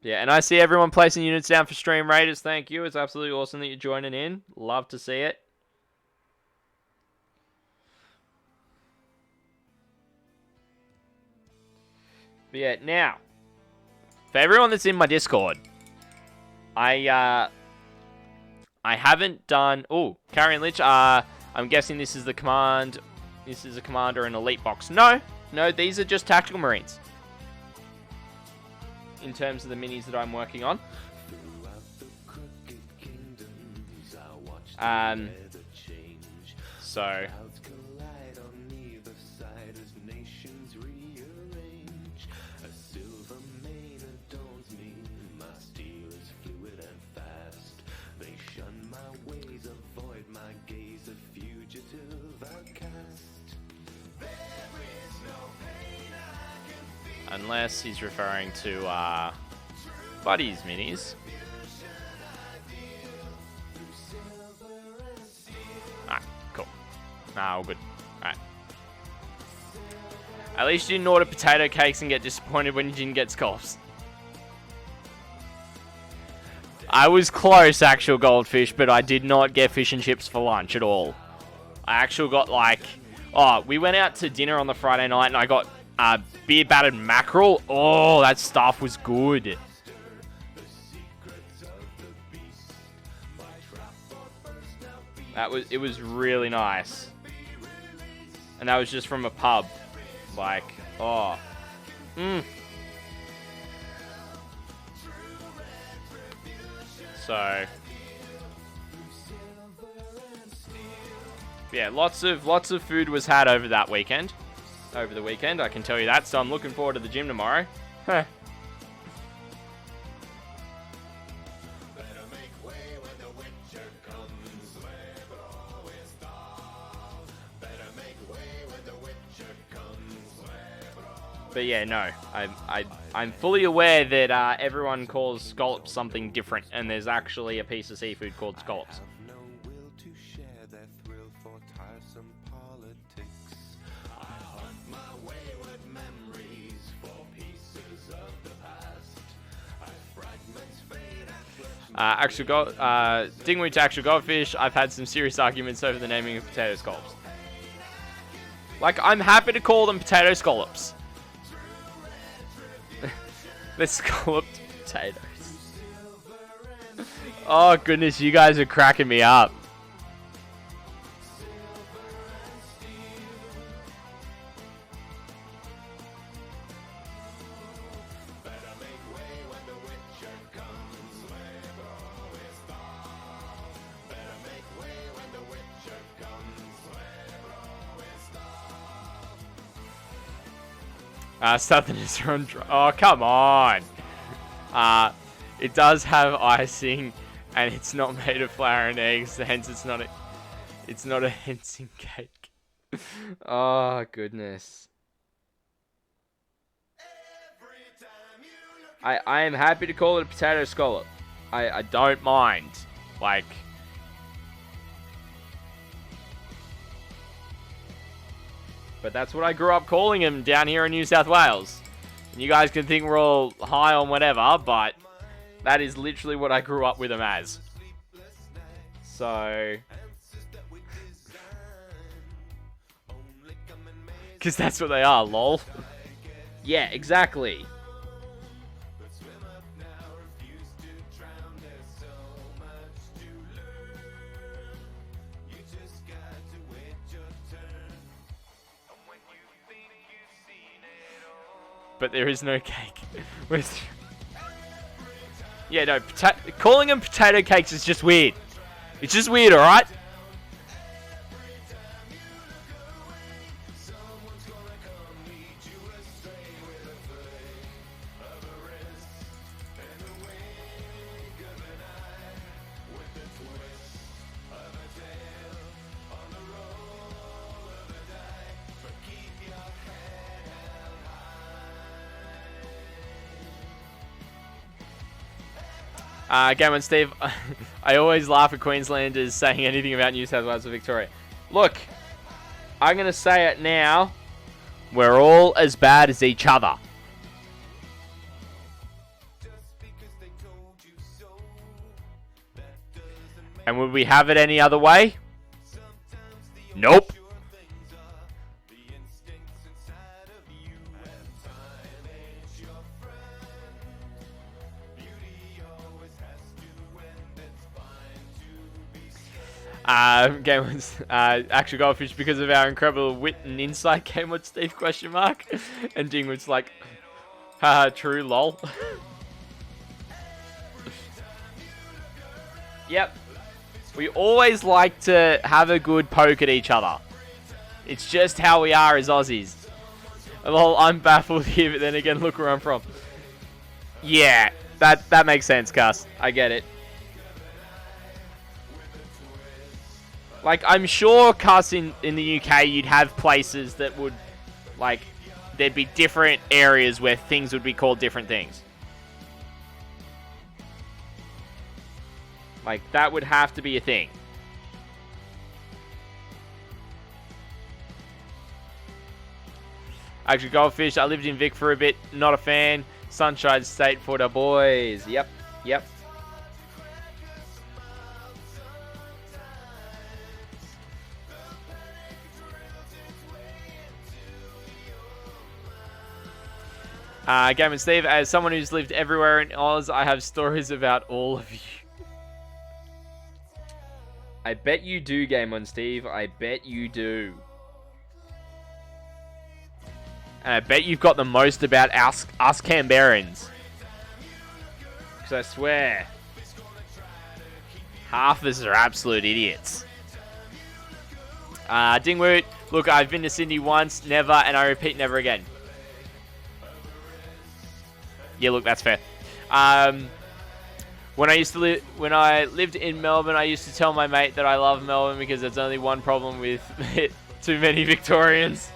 Speaker 2: yeah, and I see everyone placing units down for Stream Raiders. Thank you. It's absolutely awesome that you're joining in. Love to see it. But yeah, now, for everyone that's in my Discord, I haven't done... Oh, Carrion Lich, I'm guessing this is the command... This is a commander and elite box. No, these are just tactical marines. In terms of the minis that I'm working on. So... Unless he's referring to Buddy's minis. Alright, cool. Nah, all good. Alright. At least you didn't order potato cakes and get disappointed when you didn't get scallops. I was close, actual goldfish, but I did not get fish and chips for lunch at all. I actually got like... Oh, we went out to dinner on the Friday night and I got... beer battered mackerel. Oh, that stuff was good. It was really nice. And that was just from a pub. Like, oh. So yeah, lots of food was had over that weekend. Over the weekend, I can tell you that. So I'm looking forward to the gym tomorrow. Huh. But yeah, no, I'm fully aware that everyone calls scallops something different, and there's actually a piece of seafood called scallops. Dingwood to actual goldfish. I've had some serious arguments over the naming of potato scallops. Like, I'm happy to call them potato scallops. They're scalloped potatoes. Oh, goodness, you guys are cracking me up. Southerners are on. Oh, come on. It does have icing, and it's not made of flour and eggs. Hence, it's not a Hensing cake. Oh goodness. I am happy to call it a potato scallop. I don't mind. Like. But that's what I grew up calling them down here in New South Wales. And you guys can think we're all high on whatever, but that is literally what I grew up with them as. So... because that's what they are, lol. Yeah, exactly. But there is no cake. Yeah, no, calling them potato cakes is just weird. It's just weird, alright? Game on Steve, I always laugh at Queenslanders saying anything about New South Wales or Victoria. Look, I'm going to say it now. We're all as bad as each other. And would we have it any other way? Nope. Game was actual goldfish because of our incredible wit and insight. Game with Steve ? And Dingwood's like, haha, true, lol. Yep. We always like to have a good poke at each other. It's just how we are as Aussies. Lol, I'm baffled here, but then again, look where I'm from. Yeah, that makes sense, Cuss. I get it. Like, I'm sure, Cuss, in the UK, you'd have places that would, like, there'd be different areas where things would be called different things. Like, that would have to be a thing. Actually, goldfish, I lived in Vic for a bit, not a fan. Sunshine State for the boys. Yep. Game and Steve, as someone who's lived everywhere in Oz, I have stories about all of you. I bet you do, Game on Steve. I bet you do. And I bet you've got the most about us Canberrans. Because I swear, half of us are absolute idiots. Dingwood, look, I've been to Sydney once, never, and I repeat, never again. Yeah, look, that's fair. When I lived in Melbourne, I used to tell my mate that I love Melbourne because there's only one problem with it, too many Victorians.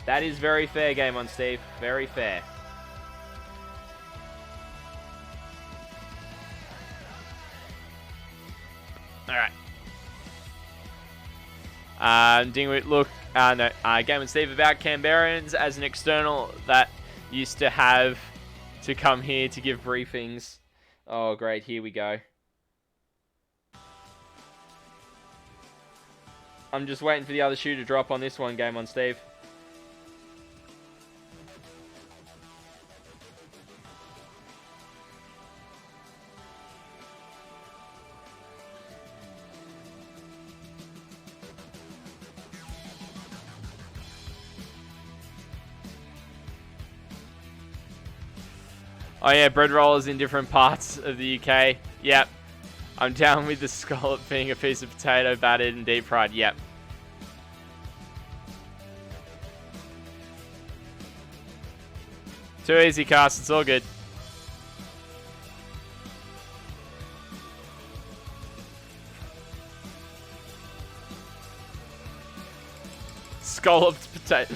Speaker 2: That is very fair, Game on Steve. Very fair. Alright. Dingwood, look, Game and Steve about Canberrans as an external that used to have to come here to give briefings. Oh, great. Here we go. I'm just waiting for the other shoe to drop on this one. Game on, Steve. Oh yeah, bread rollers in different parts of the UK. Yep. I'm down with the scallop being a piece of potato battered and deep fried. Yep. Too easy, Cast. It's all good. Scalloped potato.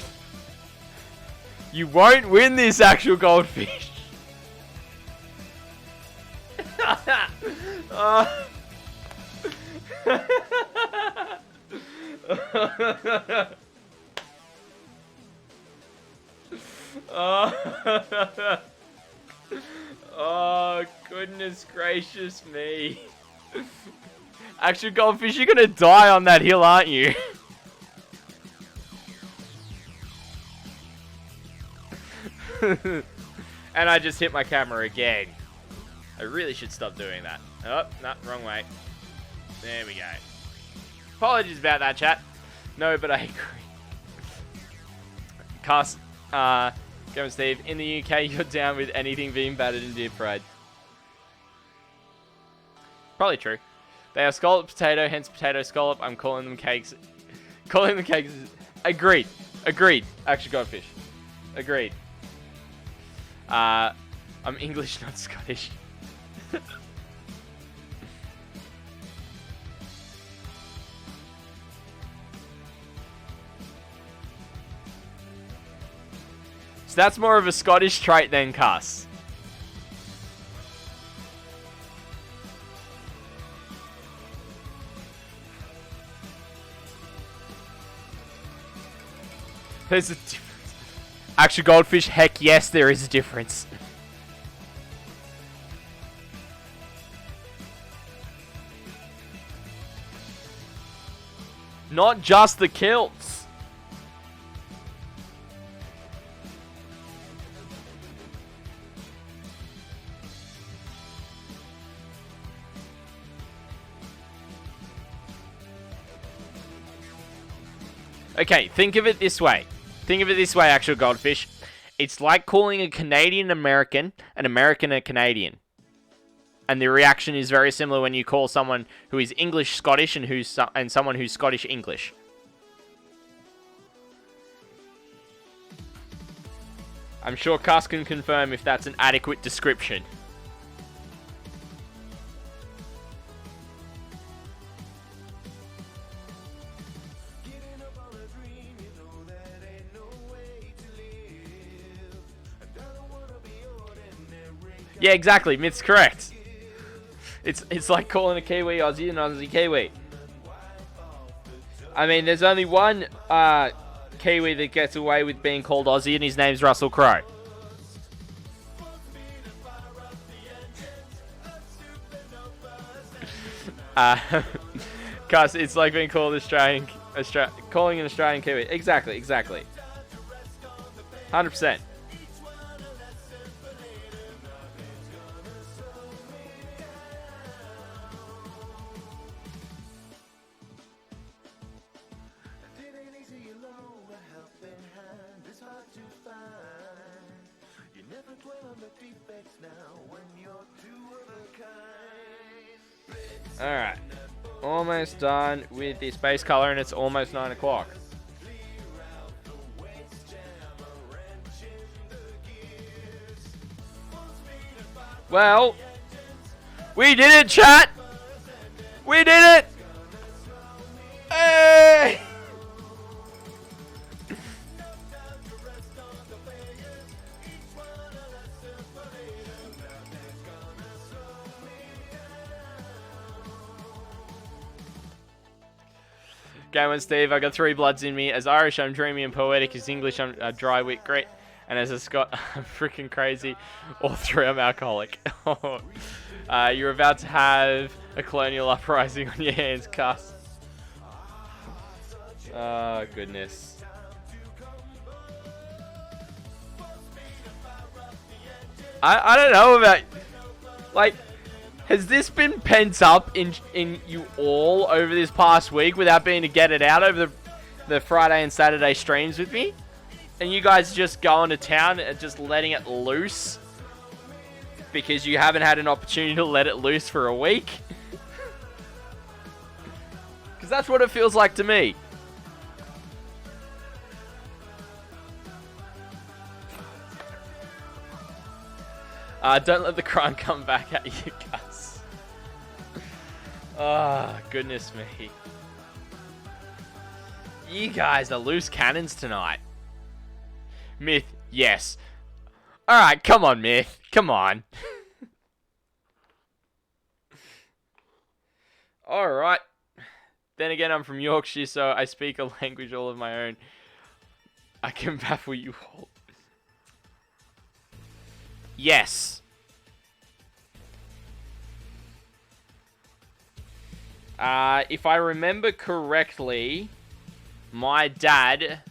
Speaker 2: You won't win this, actual goldfish. Oh. Oh, goodness gracious me. Actual goldfish, you're gonna die on that hill, aren't you? And I just hit my camera again. I really should stop doing that. Oh, no, wrong way. There we go. Apologies about that, chat. No, but I agree. Cast, Go on, Steve. In the UK, you're down with anything being battered and deep fried. Probably true. They are scalloped potato, hence potato scallop. I'm calling them cakes. Calling them cakes. Agreed. Agreed. Actually, goldfish. Agreed. I'm English, not Scottish. So that's more of a Scottish trait than cuss. There's a difference. Actual goldfish, heck yes, there is a difference. Not just the kilts. Okay, think of it this way. Think of it this way, actual goldfish. It's like calling a Canadian American an American a Canadian. And the reaction is very similar when you call someone who is English Scottish and someone who's Scottish English. I'm sure Cass can confirm if that's an adequate description. Yeah, exactly. Myth's correct. It's like calling a Kiwi Aussie an Aussie Kiwi. I mean, there's only one Kiwi that gets away with being called Aussie, and his name's Russell Crowe. Cause it's like being called calling an Australian Kiwi. Exactly. 100%. Alright, almost done with the space color, and it's almost 9 o'clock. Well, we did it, chat! We did it! Hey! Game on, Steve. I got 3 bloods in me. As Irish, I'm dreamy and poetic. As English, I'm dry wit, great, And as a Scot, I'm freaking crazy. All three, I'm alcoholic. You're about to have a colonial uprising on your hands, cuss. Oh, goodness. I don't know about... Like, has this been pent up in you all over this past week without being to get it out over the Friday and Saturday streams with me? And you guys just going to town and just letting it loose? Because you haven't had an opportunity to let it loose for a week? Because that's what it feels like to me. Don't let the crime come back at you, Gus. Oh, goodness me. You guys are loose cannons tonight. Myth, yes. Alright, come on, Myth. Come on. Alright. Then again, I'm from Yorkshire, so I speak a language all of my own. I can baffle you all. Yes. If I remember correctly, my dad,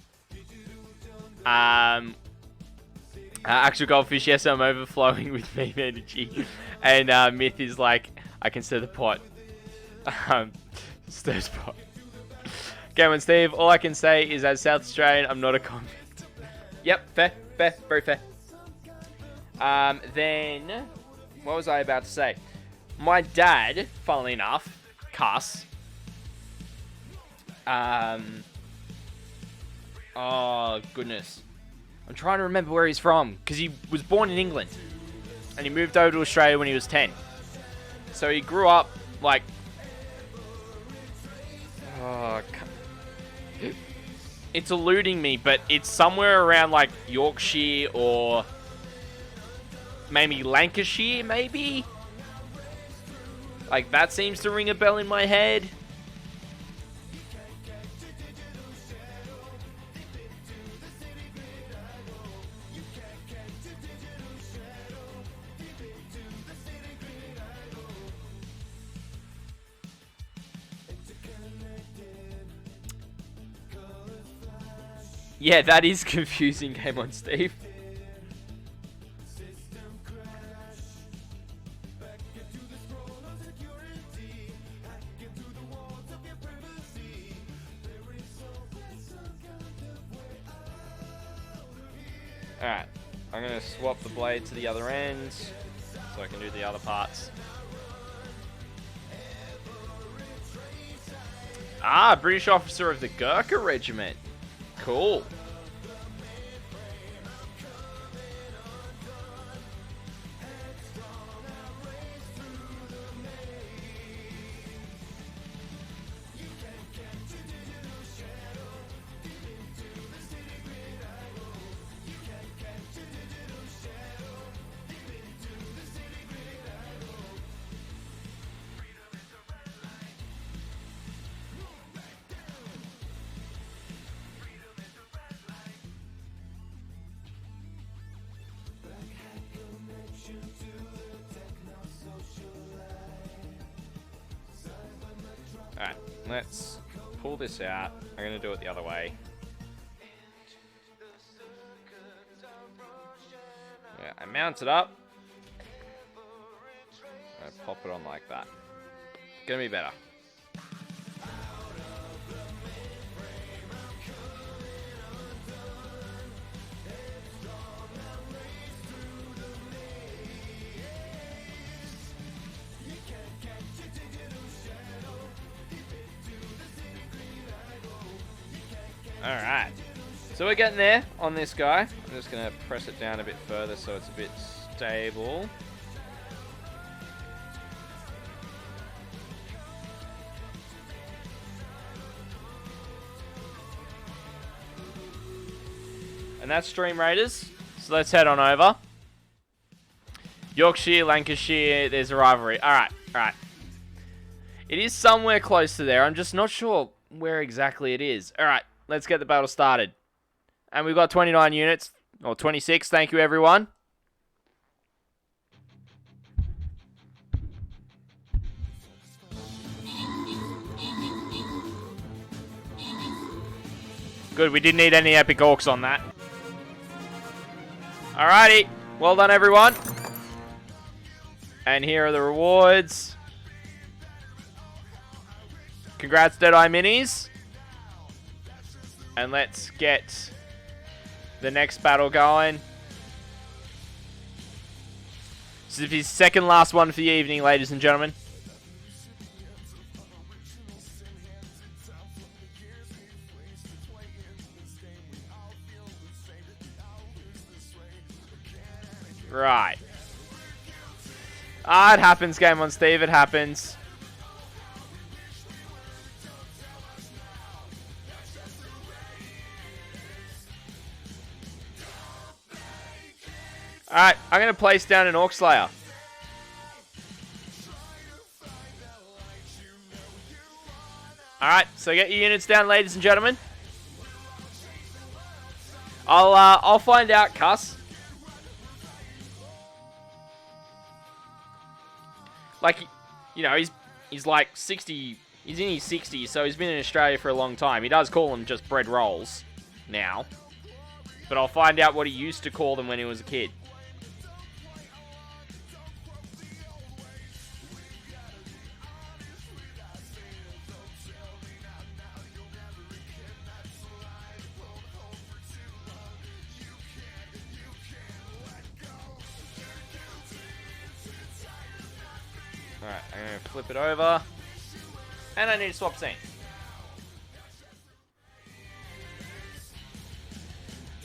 Speaker 2: actual goldfish, yes, I'm overflowing with meme energy. And Myth is like, I can stir the pot. Stirs pot. Game on Steve, all I can say is as South Australian, I'm not a convict. Yep, fair, very fair. Then, what was I about to say? My dad, funnily enough, cuss. Oh, goodness. I'm trying to remember where he's from, because he was born in England. And he moved over to Australia when he was 10. So he grew up, like... Oh, it's eluding me, but it's somewhere around, like, Yorkshire or... maybe Lancashire, maybe? Like, that seems to ring a bell in my head. Yeah, that is confusing, Game on Steve. Alright, I'm going to swap the blade to the other end so I can do the other parts. Ah, British officer of the Gurkha Regiment. Cool. Alright, let's pull this out. I'm going to do it the other way. Yeah, I mount it up. I pop it on like that. Gonna be better. Alright, so we're getting there on this guy. I'm just going to press it down a bit further so it's a bit stable. And that's Stream Raiders, so let's head on over. Yorkshire, Lancashire, there's a rivalry. Alright. It is somewhere close to there, I'm just not sure where exactly it is. Alright. Let's get the battle started. And we've got 29 units. Or 26. Thank you, everyone. Good, we didn't need any epic orcs on that. Alrighty. Well done, everyone. And here are the rewards. Congrats, Deadeye Minis. And let's get the next battle going. This is his second last one for the evening, ladies and gentlemen. Right. It happens, Game on Steve, it happens. Alright, I'm going to place down an Orc Slayer. Alright, so get your units down, ladies and gentlemen. I'll find out, Cuss. Like, you know, he's like 60, he's in his 60s, so he's been in Australia for a long time. He does call them just bread rolls now. But I'll find out what he used to call them when he was a kid. Alright, I'm going to flip it over. And I need to swap scene.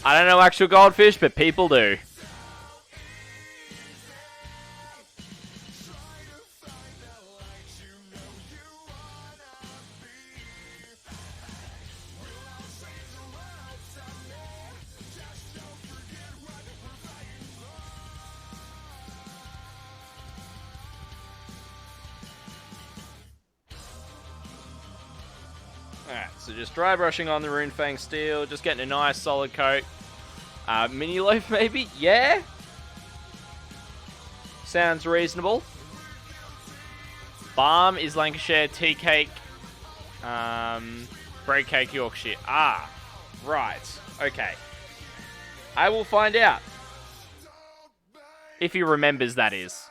Speaker 2: I don't know actual goldfish, but people do. Alright, so just dry brushing on the Runefang Steel, just getting a nice solid coat. Mini loaf maybe? Yeah? Sounds reasonable. Balm is Lancashire, tea cake, bread cake, Yorkshire. Ah, right. Okay. I will find out. If he remembers, that is.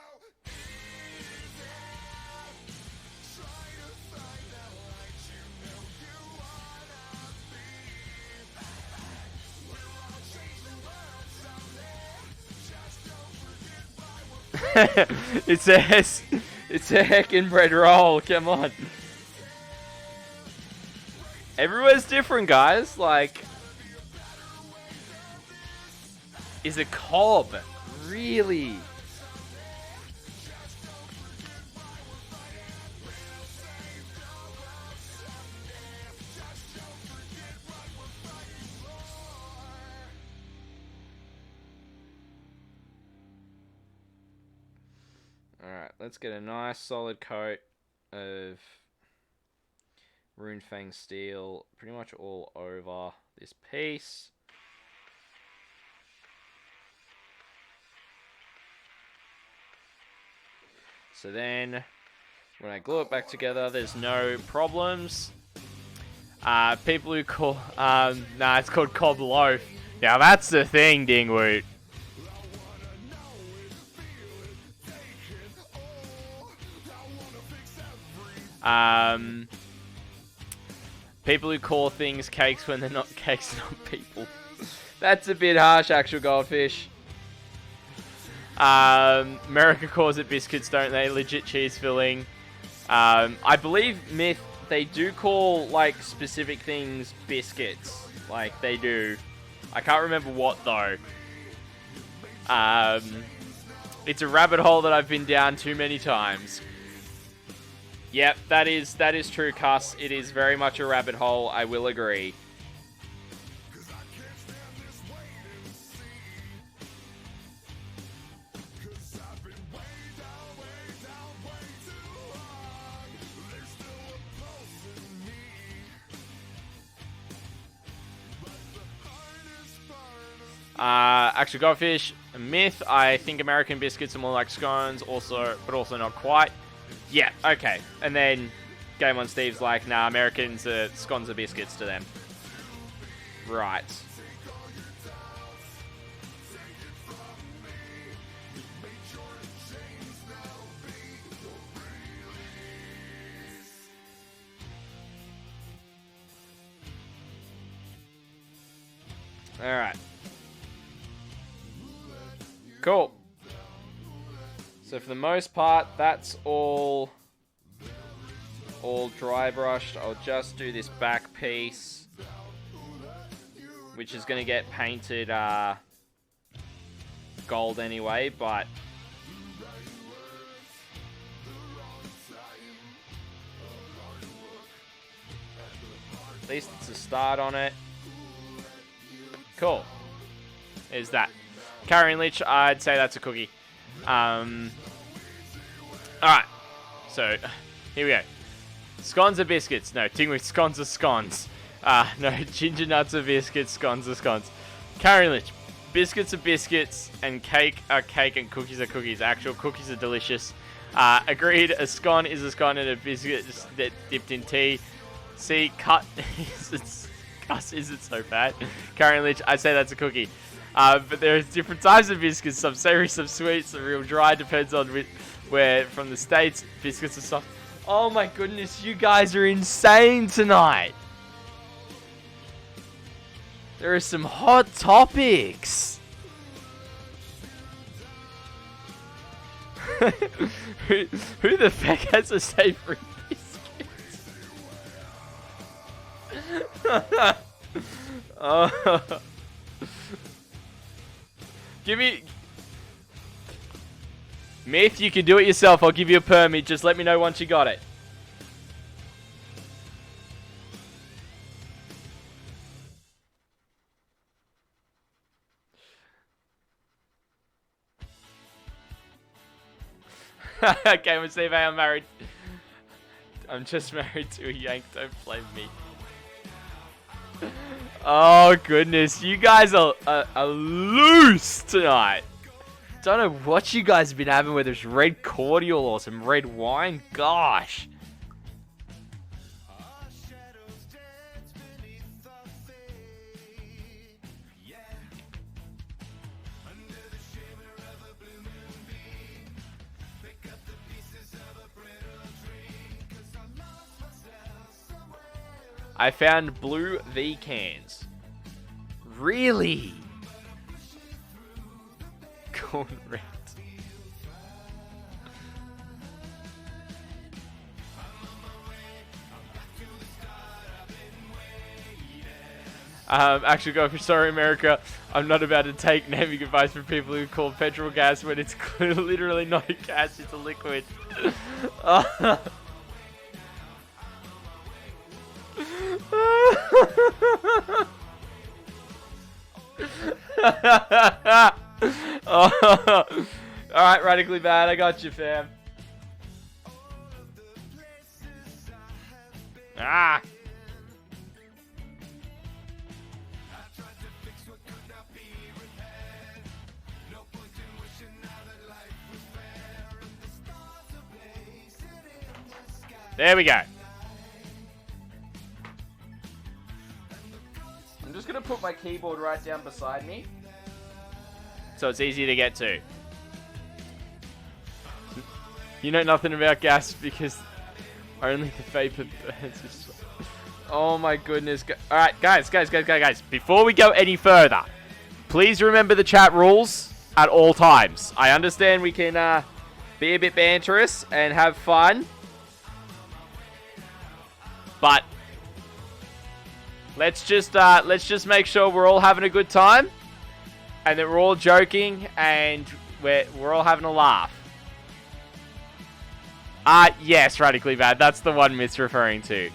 Speaker 2: It's a heckin' bread roll, come on. Everywhere's different, guys. Like, is a cob really? Alright, let's get a nice solid coat of Runefang Steel pretty much all over this piece. So then, when I glue it back together, there's no problems. People who call... nah, it's called cob loaf. Now that's the thing, Dingwoot. People who call things cakes when they're not cakes, not people. That's a bit harsh, actual goldfish. America calls it biscuits, don't they? Legit cheese filling. I believe Myth, they do call, like, specific things biscuits. Like, they do. I can't remember what, though. It's a rabbit hole that I've been down too many times. Yep, that is true, Cuss. It is very much a rabbit hole, I will agree. Actual Goldfish, a myth. I think American biscuits are more like scones, but also not quite. Yeah, okay. And then Game on Steve's like, nah, Americans are scones are biscuits to them. Right. Alright. Cool. So for the most part, that's all dry brushed. I'll just do this back piece, which is going to get painted gold anyway, but at least it's a start on it. Cool. Is that. Carrion Lich, I'd say that's a cookie. Alright. So, here we go. Scones are biscuits. No, Tingwith, scones are scones. No, ginger nuts are biscuits, scones are scones. Carrion Lich, biscuits are biscuits, and cake are cake, and cookies are cookies. Actual cookies are delicious. Agreed, a scone is a scone and a biscuit that dipped in tea. See, cut is it so bad? Carrion Lich, I'd say that's a cookie. But there's different types of biscuits, some savory, some sweet, some real dry, depends on where from the States, biscuits are soft. Oh my goodness, you guys are insane tonight. There are some hot topics. Who the fuck has a savory biscuit? Oh. Give me... Myth, you can do it yourself. I'll give you a permit. Just let me know once you got it. Okay, we'll see if I'm married. I'm just married to a Yank. Don't blame me. Oh, goodness. You guys are loose tonight. Don't know what you guys have been having, whether it's red cordial or some red wine. Gosh. I found blue V cans. Really? Corn red. Actually, go for sorry, America. I'm not about to take naming advice from people who call petrol gas when it's literally not a gas, it's a liquid. Oh. Alright, radically bad. I got you, fam. Ah. There we go. I'm just going to put my keyboard right down beside me, so it's easy to get to. You know nothing about gas because only the vapor burns. Oh my goodness. Alright, guys. Before we go any further, please remember the chat rules at all times. I understand we can be a bit banterous and have fun, but let's just make sure we're all having a good time and that we're all joking and we're all having a laugh. Yes, radically bad. That's the one Myth's referring to.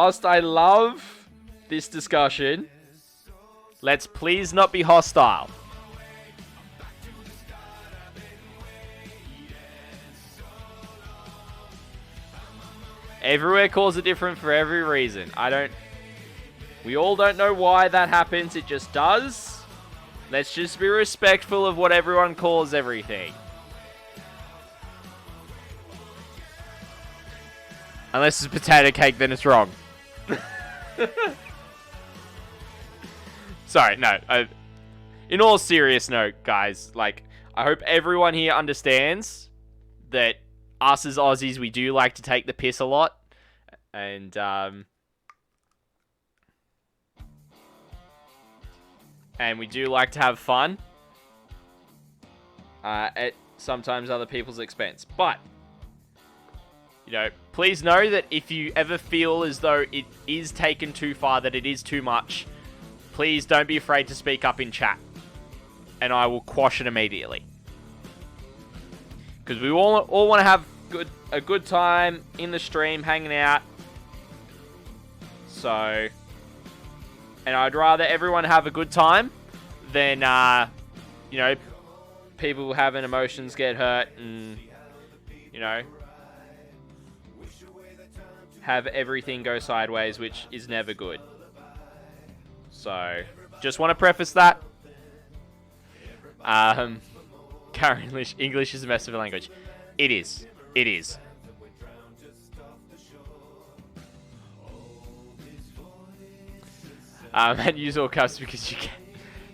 Speaker 2: whilst I love this discussion, let's please not be hostile. Everywhere calls it different for every reason. We all don't know why that happens. It just does. Let's just be respectful of what everyone calls everything. Unless it's potato cake, then it's wrong. Sorry, no. In all serious note, guys, like, I hope everyone here understands that us as Aussies, we do like to take the piss a lot. And, we do like to have fun. At sometimes other people's expense. But, you know, please know that if you ever feel as though it is taken too far, that it is too much, please don't be afraid to speak up in chat. And I will quash it immediately. Because we all want to have a good time in the stream, hanging out. So, and I'd rather everyone have a good time than, you know, people having emotions get hurt and, you know, have everything go sideways, which is never good. So, just want to preface that. Current English is a mess of a language. It is. It is. And use all caps because you can.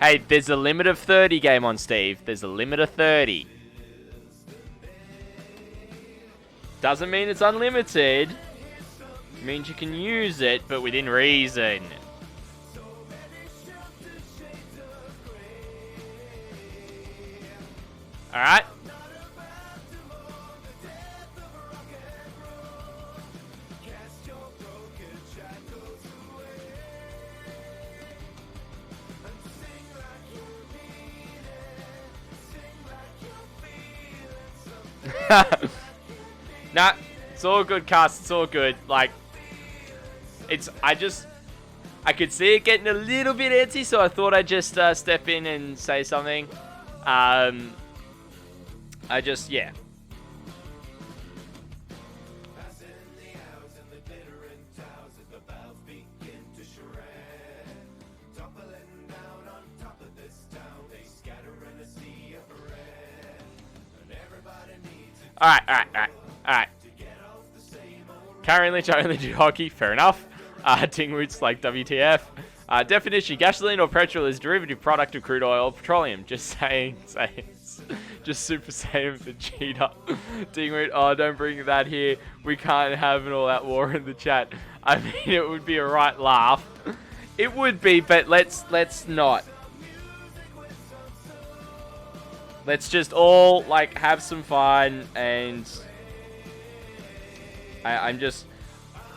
Speaker 2: Hey, there's a limit of 30 game on, Steve. There's a limit of 30. Doesn't mean it's unlimited. It means you can use it, but within reason. Alright. Nah, it's all good, Cast. It's all good. Like, I could see it getting a little bit antsy, so I thought I'd just step in and say something. Yeah. Alright. Karen Lynch, I only do hockey. Fair enough. Tingwoots like WTF. Definition, gasoline or petrol is derivative product of crude oil or petroleum. Just saying. Just Super Saiyan Vegeta. Dingwood, oh, don't bring that here. We can't have an all-out war in the chat. I mean, it would be a right laugh. It would be, but let's not. Let's just all, like, have some fun, and I'm just,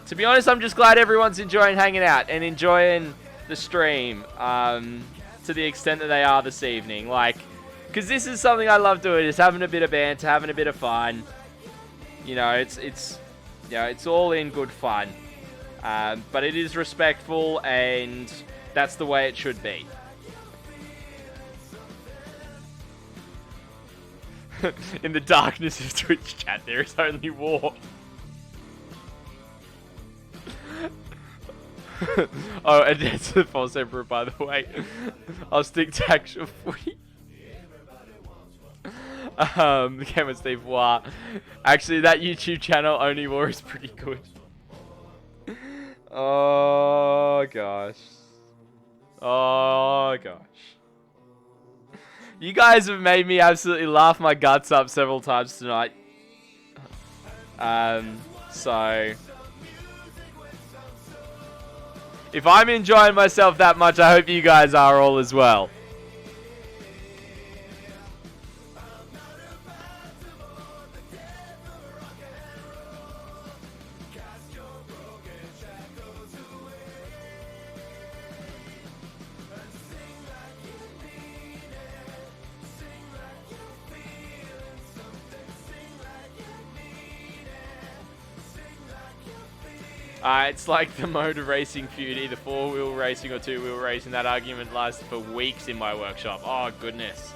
Speaker 2: to be honest, I'm just glad everyone's enjoying hanging out and enjoying the stream, to the extent that they are this evening. Like, because this is something I love doing, is having a bit of banter, having a bit of fun. You know, it's all in good fun. But it is respectful, and that's the way it should be. In the darkness of Twitch chat, there is only war. Oh, and that's the false emperor, by the way. I'll stick to actual footy. The camera Steve War. Actually, that YouTube channel, Only War, is pretty good. Oh, gosh. Oh, gosh. You guys have made me absolutely laugh my guts up several times tonight. So, if I'm enjoying myself that much, I hope you guys are all as well. It's like the motor racing feud, either four-wheel racing or two-wheel racing. That argument lasted for weeks in my workshop. Oh, goodness.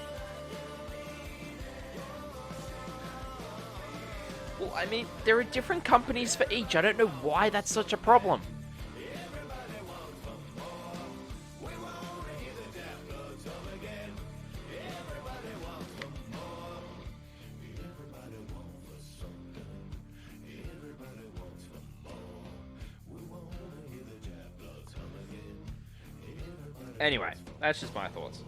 Speaker 2: Well, I mean, there are different companies for each. I don't know why that's such a problem. Anyway, that's just my thoughts.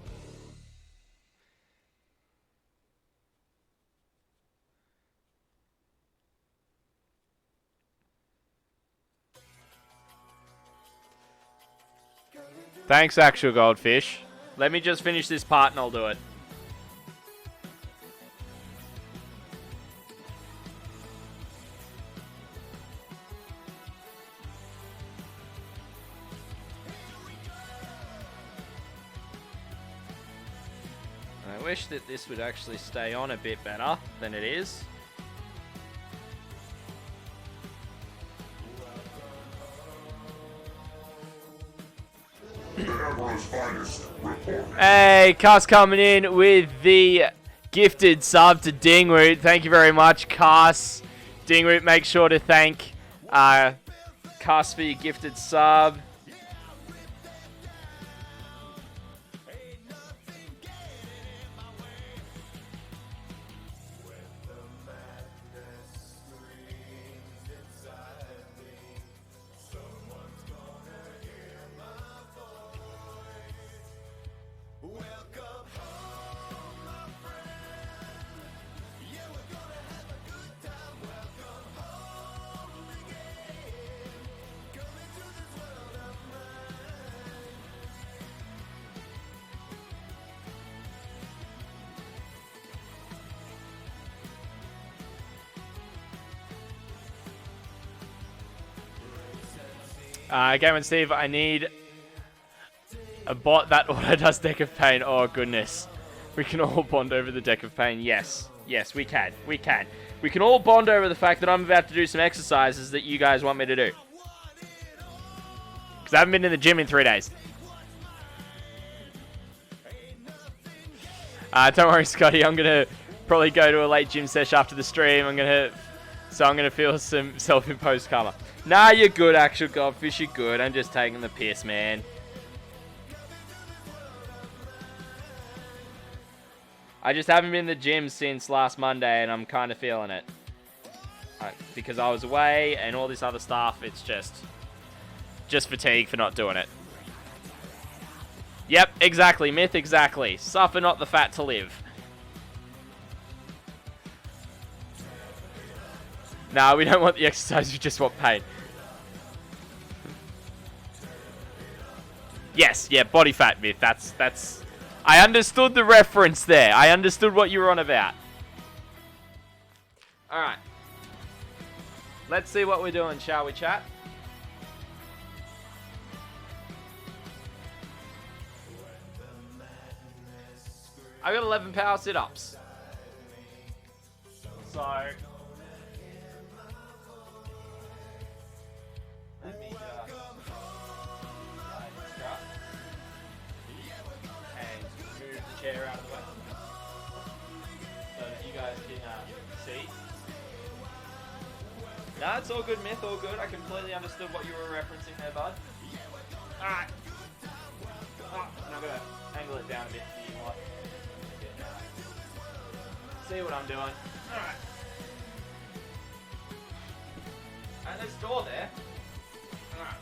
Speaker 2: Thanks, Actual Goldfish. Let me just finish this part and I'll do it. I wish that this would actually stay on a bit better than it is. Hey, Cuss coming in with the gifted sub to Dingroot. Thank you very much, Cuss. Dingroot, make sure to thank Cuss for your gifted sub. Gamer Steve, I need a bot that auto does Deck of Pain. Oh, goodness. We can all bond over the Deck of Pain. Yes. Yes, we can. We can. We can all bond over the fact that I'm about to do some exercises that you guys want me to do. Because I haven't been in the gym in 3 days. Don't worry, Scotty. I'm going to probably go to a late gym session after the stream. I'm going to feel some self-imposed karma. Nah, you're good, Actual Goldfish. You're good. I'm just taking the piss, man. I just haven't been in the gym since last Monday, and I'm kind of feeling it. Because I was away and all this other stuff. It's just fatigue for not doing it. Yep, exactly. Myth, exactly. Suffer not the fat to live. Nah, we don't want the exercise. We just want pain. Yes, yeah, body fat myth. That's. I understood the reference there. I understood what you were on about. All right. Let's see what we're doing, shall we, chat? I got 11 power sit-ups. So. Let me and move the chair out of the way so that you guys can see. Nah, it's all good, Myth, all good. I completely understood what you were referencing there, bud. Alright. Oh, and I'm gonna angle it down a bit for you, what? See what I'm doing. Alright. And there's a door there. Alright.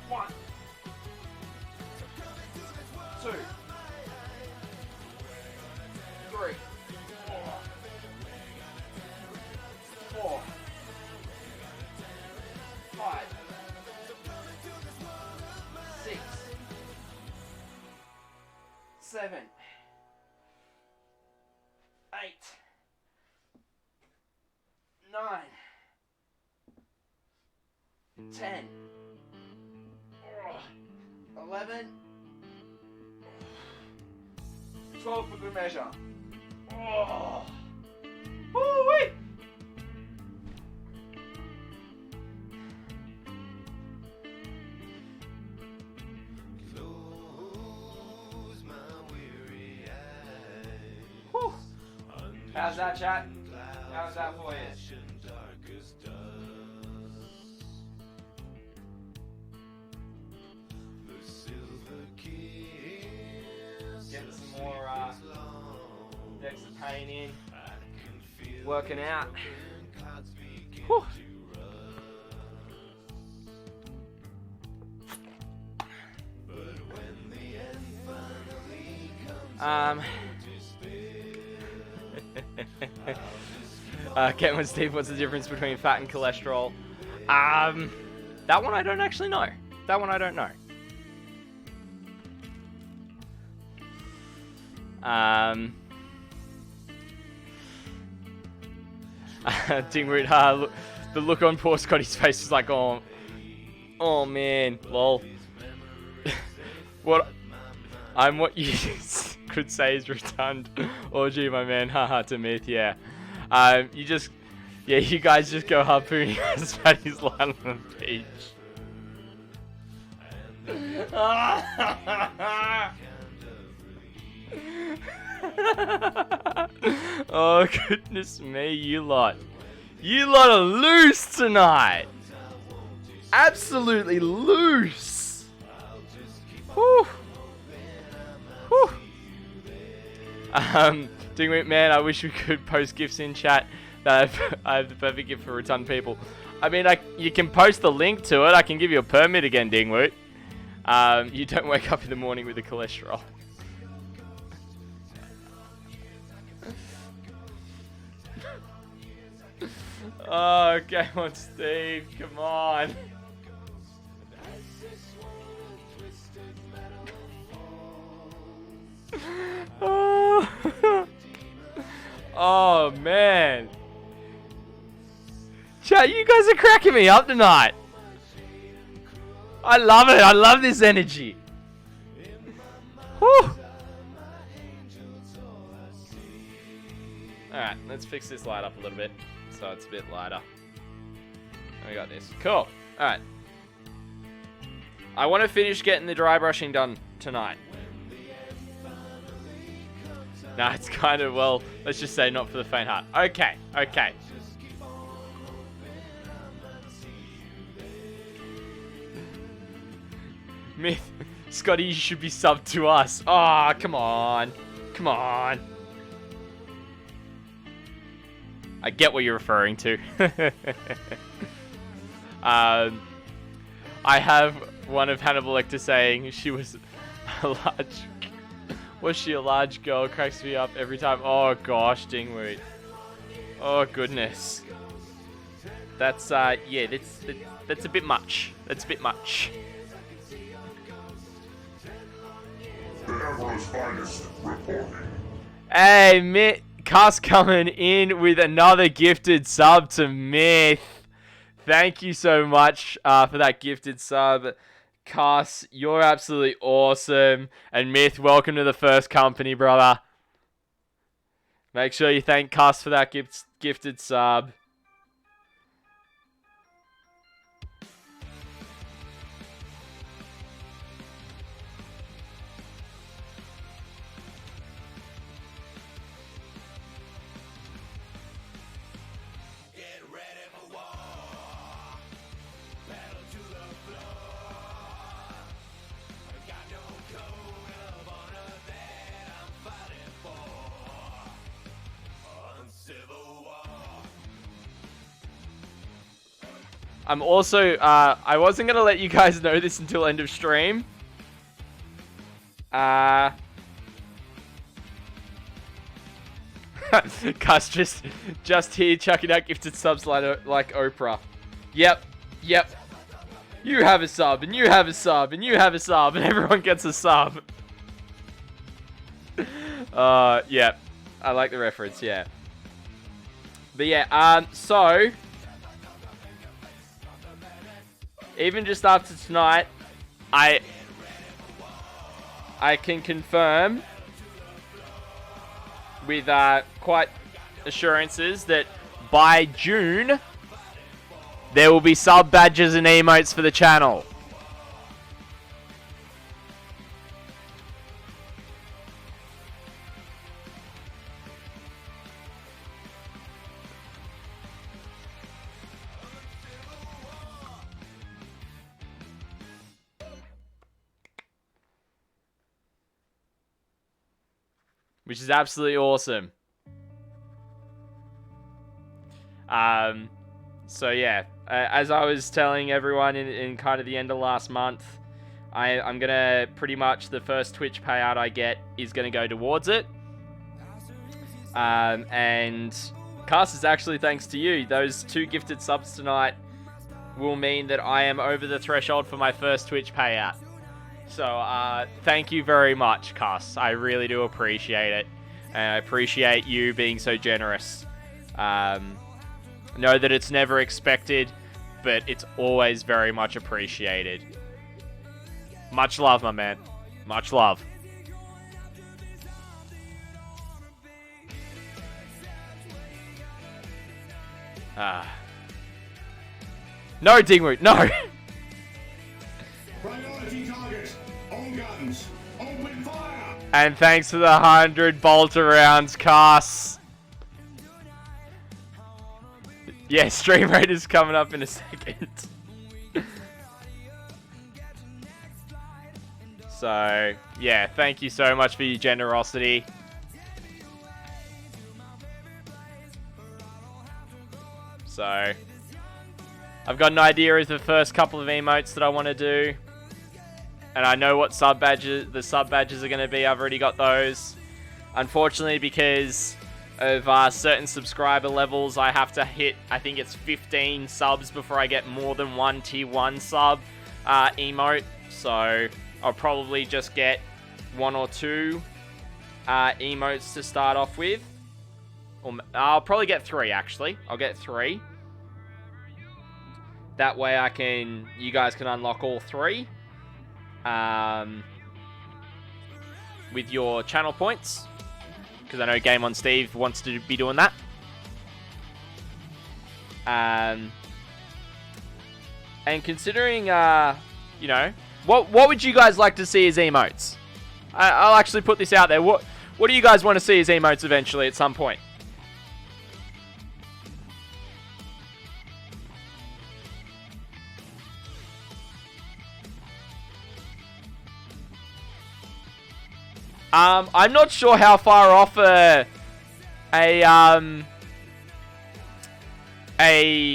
Speaker 2: 1, 2, 3, 4, 5, 6, 7, 8, 9, 10, 11, 12 for good measure. Oh. Woo-wee. How's that, chat? How's that for you? Getting some more decks of pain in. Working out. Whew. Kevin Steve, what's the difference between fat and cholesterol? That one I don't actually know. That one I don't know. Dingwood, look, the look on poor Scotty's face was like, oh man, lol. What you could say is returned. Oh gee, my man, haha, to myth, yeah. You guys just go harpooning as Fatty's lying on the beach. Oh goodness me, you lot are loose tonight. Absolutely loose. Whew. Whew. Dingwit, man, I wish we could post gifts in chat. I have the perfect gift for returned people. I mean, you can post the link to it. I can give you a permit again, Dingwoot. You don't wake up in the morning with the cholesterol. Oh, game on, Steve. Come on. Oh, man. Chat, you guys are cracking me up tonight. I love it. I love this energy. Whew. Alright, let's fix this light up a little bit so it's a bit lighter. We got this. Cool. Alright. I want to finish getting the dry brushing done tonight. Nah, it's kind of, well, let's just say not for the faint heart. Okay, okay. Myth. Scotty, you should be subbed to us. Ah, oh, come on. Come on. I get what you're referring to. I have one of Hannibal Lecter saying she was a large... Was she a large girl? Cracks me up every time. Oh gosh, Dingwood. Oh goodness. That's yeah, that's a bit much. That's a bit much.
Speaker 1: The Emperor's finest reporting.
Speaker 2: Hey, Myth, Cuss coming in with another gifted sub to Myth. Thank you so much for that gifted sub. Cuss, you're absolutely awesome. And Myth, welcome to the first company, brother. Make sure you thank Cuss for that gifted sub. I'm also, I wasn't going to let you guys know this until end of stream. Cuss just here chucking out gifted subs like Oprah. Yep. You have a sub, and you have a sub, and you have a sub, and everyone gets a sub. Yeah. I like the reference, yeah. But yeah, so... Even just after tonight, I can confirm with quite assurances that by June, there will be sub badges and emotes for the channel. which is absolutely awesome. So yeah, as I was telling everyone in kind of the end of last month, I'm gonna pretty much the first Twitch payout I get is gonna go towards it. And Cass, is actually thanks to you. Those 2 gifted subs tonight will mean that I am over the threshold for my first Twitch payout. So thank you very much, Cass. I really do appreciate it. And I appreciate you being so generous. Know that it's never expected, but it's always very much appreciated. Much love, my man. Much love. No, Dingwood, no!
Speaker 1: Priority target. On guns. Open fire.
Speaker 2: And thanks for the 100 bolter rounds, Cass. Yeah, stream rate is coming up in a second. So, yeah, thank you so much for your generosity. So, I've got an idea of the first couple of emotes that I want to do. And I know what the sub badges are going to be. I've already got those. Unfortunately, because of certain subscriber levels, I have to hit, I think it's 15 subs before I get more than 1 tier 1 sub emote. So I'll probably just get 1 or 2 emotes to start off with. Or I'll probably get 3, actually. I'll get 3. That way you guys can unlock all 3 with your channel points. Because I know Game on Steve wants to be doing that. And considering, you know, what would you guys like to see as emotes? I'll actually put this out there. What do you guys want to see as emotes eventually at some point? I'm not sure how far off a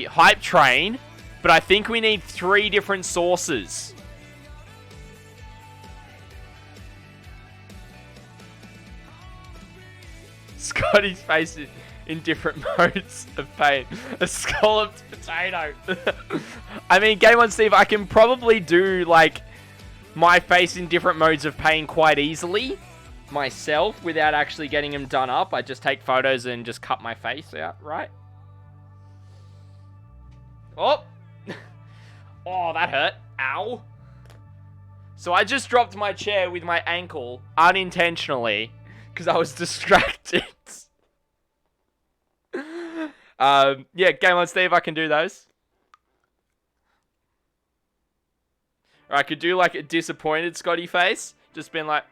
Speaker 2: hype train, but I think we need 3 different sources. Scotty's face in different modes of pain. A scalloped potato. I mean, Game on Steve, I can probably do, like, my face in different modes of pain quite easily myself without actually getting them done up. I just take photos and just cut my face out, right? Oh! Oh, that hurt. Ow. So I just dropped my chair with my ankle unintentionally because I was distracted. Yeah, Game on Steve, I can do those. Or I could do like a disappointed Scotty face. Just been like...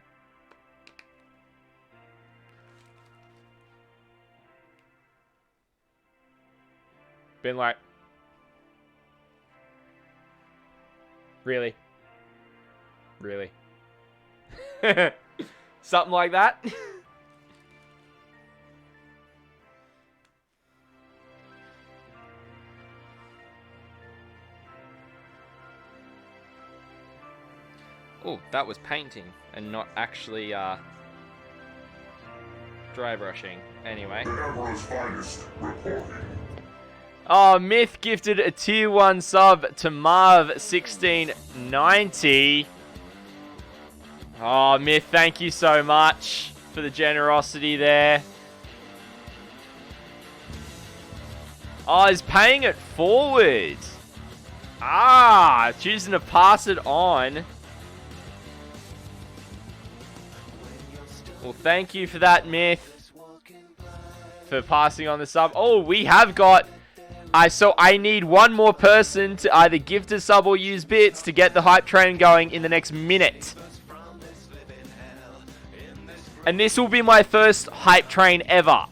Speaker 2: Been like... Really? Really? Something like that? Oh, that was painting and not actually dry brushing. Anyway.
Speaker 1: The Emperor's finest reporting.
Speaker 2: Oh, Myth gifted a tier 1 sub to Marv1690. Oh, Myth, thank you so much for the generosity there. Oh, he's paying it forward. Ah, choosing to pass it on. Well, thank you for that, Myth, for passing on the sub. Oh, we have got... so I need one more person to either gift a sub or use bits to get the hype train going in the next minute. And this will be my first hype train ever.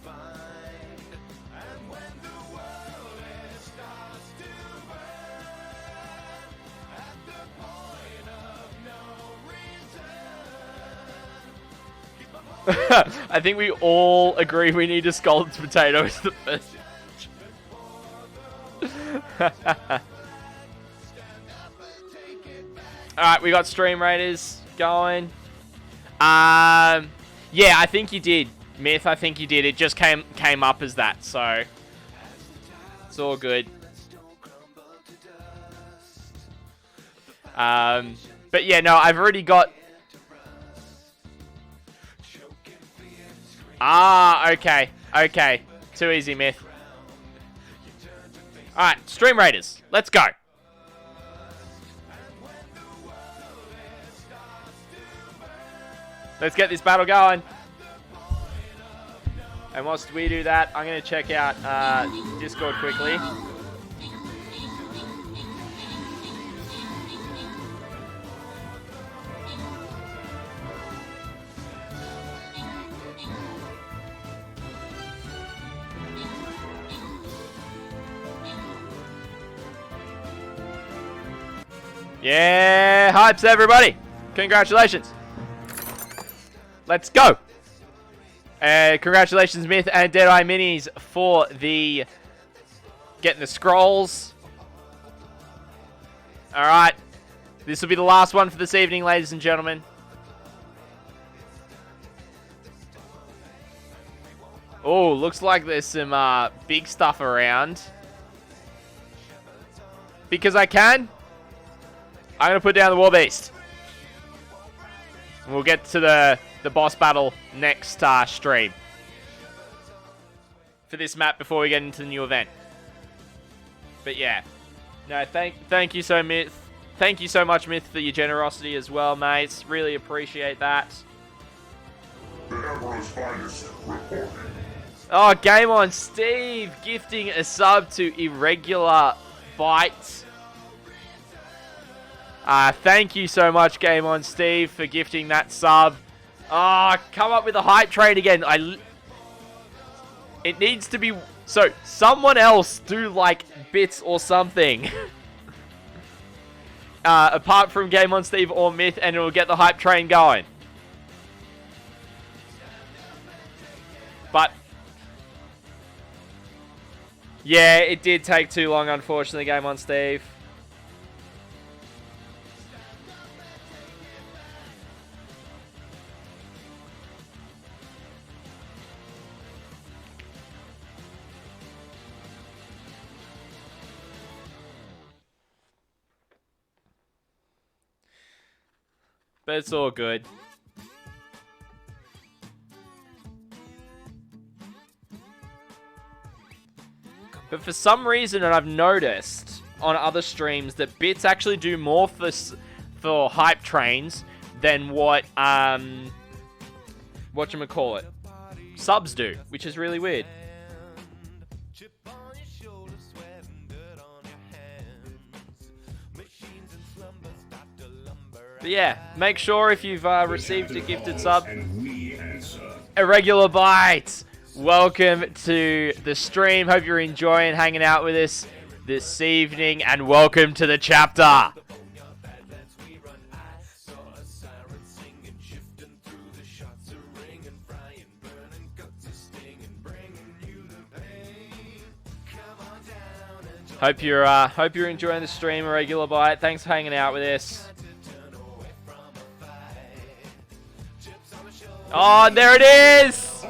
Speaker 2: I think we all agree we need a scalded potato as the first. Alright, we got Stream Raiders going. Yeah, I think you did. Myth, I think you did. It just came up as that, so it's all good. But yeah, no, I've already got... Ah, okay. Okay. Too easy, Myth. Alright, Stream Raiders. Let's go. Let's get this battle going. And whilst we do that, I'm going to check out Discord quickly. Yeah, hypes everybody. Congratulations. Let's go. Congratulations, Myth and Deadeye Minis, for the getting the scrolls. Alright. This will be the last one for this evening, ladies and gentlemen. Oh, looks like there's some big stuff around. Because I can, I'm going to put down the War Beast. And we'll get to the boss battle next stream. For this map before we get into the new event. But yeah. No, thank you so much. Thank you so much, Myth, for your generosity as well, mates. Really appreciate that.
Speaker 1: The Emperor's finest reporting.
Speaker 2: Oh, Game On Steve gifting a sub to Irregular Bite. Thank you so much, Game On Steve, for gifting that sub. Come up with a hype train again. It needs to be... So, someone else do, like, bits or something. Apart from Game On Steve or Myth, and it'll get the hype train going. But... yeah, it did take too long, unfortunately, Game On Steve. But it's all good. But for some reason, and I've noticed on other streams, that bits actually do more for hype trains than what whatchamacallit, subs do, which is really weird. But yeah, make sure if you've received a gifted sub. Irregular Bite, welcome to the stream. Hope you're enjoying hanging out with us this evening, and welcome to the chapter. Hope you're enjoying the stream, Irregular Bite. Thanks for hanging out with us. Oh, there it is!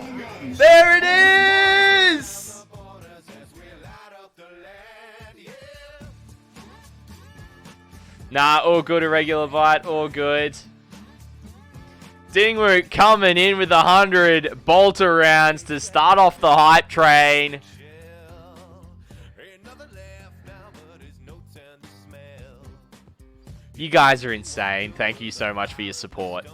Speaker 2: There it is! Nah, all good, Irregular Bite, all good. Dingwoot coming in with 100 bolter rounds to start off the hype train. You guys are insane. Thank you so much for your support.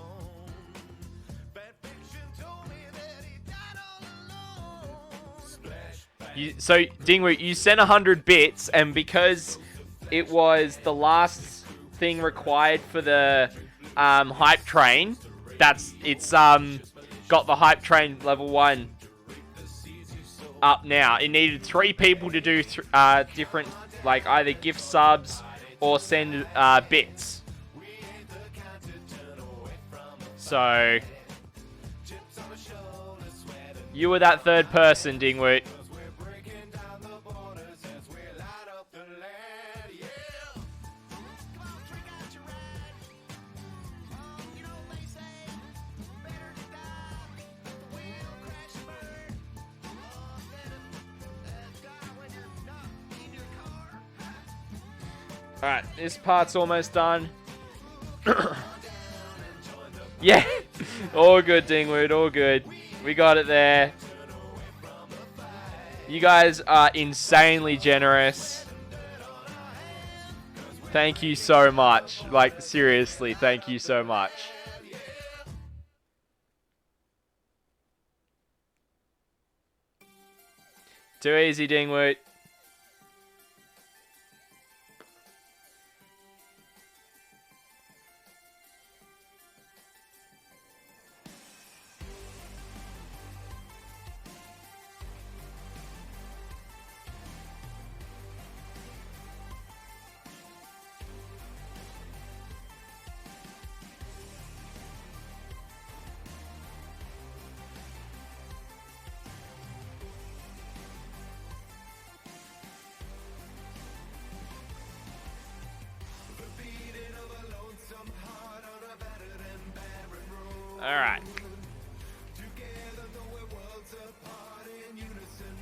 Speaker 2: So, Dingwoot, you sent 100 bits, and because it was the last thing required for the hype train, it's got the hype train level 1 up now. It needed 3 people to do different, like, either gift subs or send bits. You were that third person, Dingwoot. Alright, this part's almost done. Yeah! All good, Dingwood, all good. We got it there. You guys are insanely generous. Thank you so much. Like, seriously, thank you so much. Too easy, Dingwood. Alright.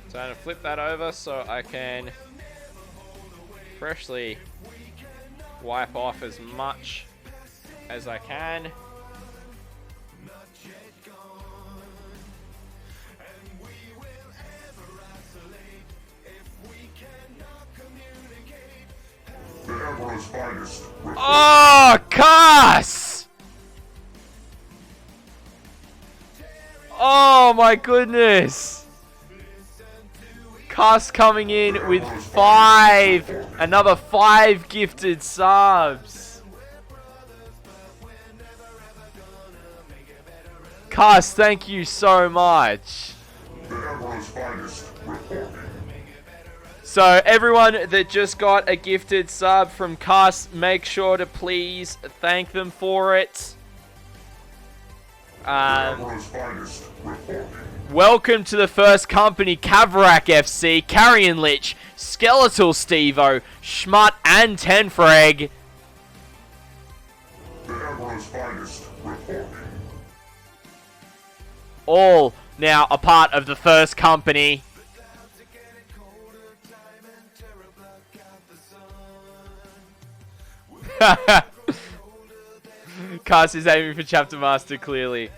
Speaker 2: So I'm going to flip that over so I can freshly wipe off as much as I can. Oh, Cass! Oh my goodness! Cass coming in with another 5 gifted subs. Cass, thank you so much. So everyone that just got a gifted sub from Cass, make sure to please thank them for it. Welcome to the first company, Kavrak FC, Carrion Lich, Skeletal Stevo, Schmut, and Tenfreg. All now a part of the first company. Cass is aiming for Chapter Master, clearly.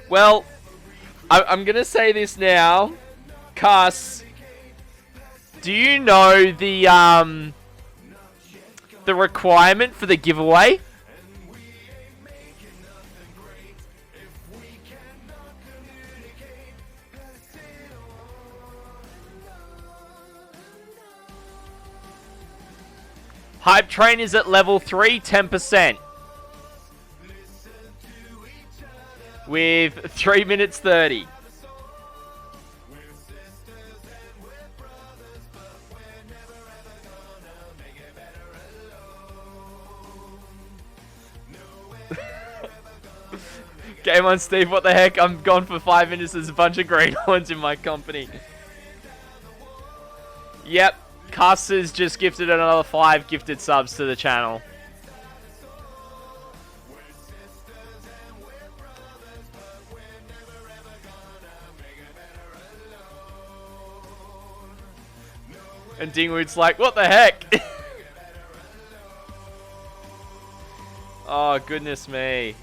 Speaker 2: Well, I'm going to say this now. Cass, do you know the requirement for the giveaway? Hype Train is at level 3, 10%. With 3 minutes 30. Game on, Steve, what the heck? I'm gone for 5 minutes. There's a bunch of greenhorns in my company. Yep. Cass has just gifted another 5 gifted subs to the channel. And Dingwood's like, what the heck? Oh, goodness me.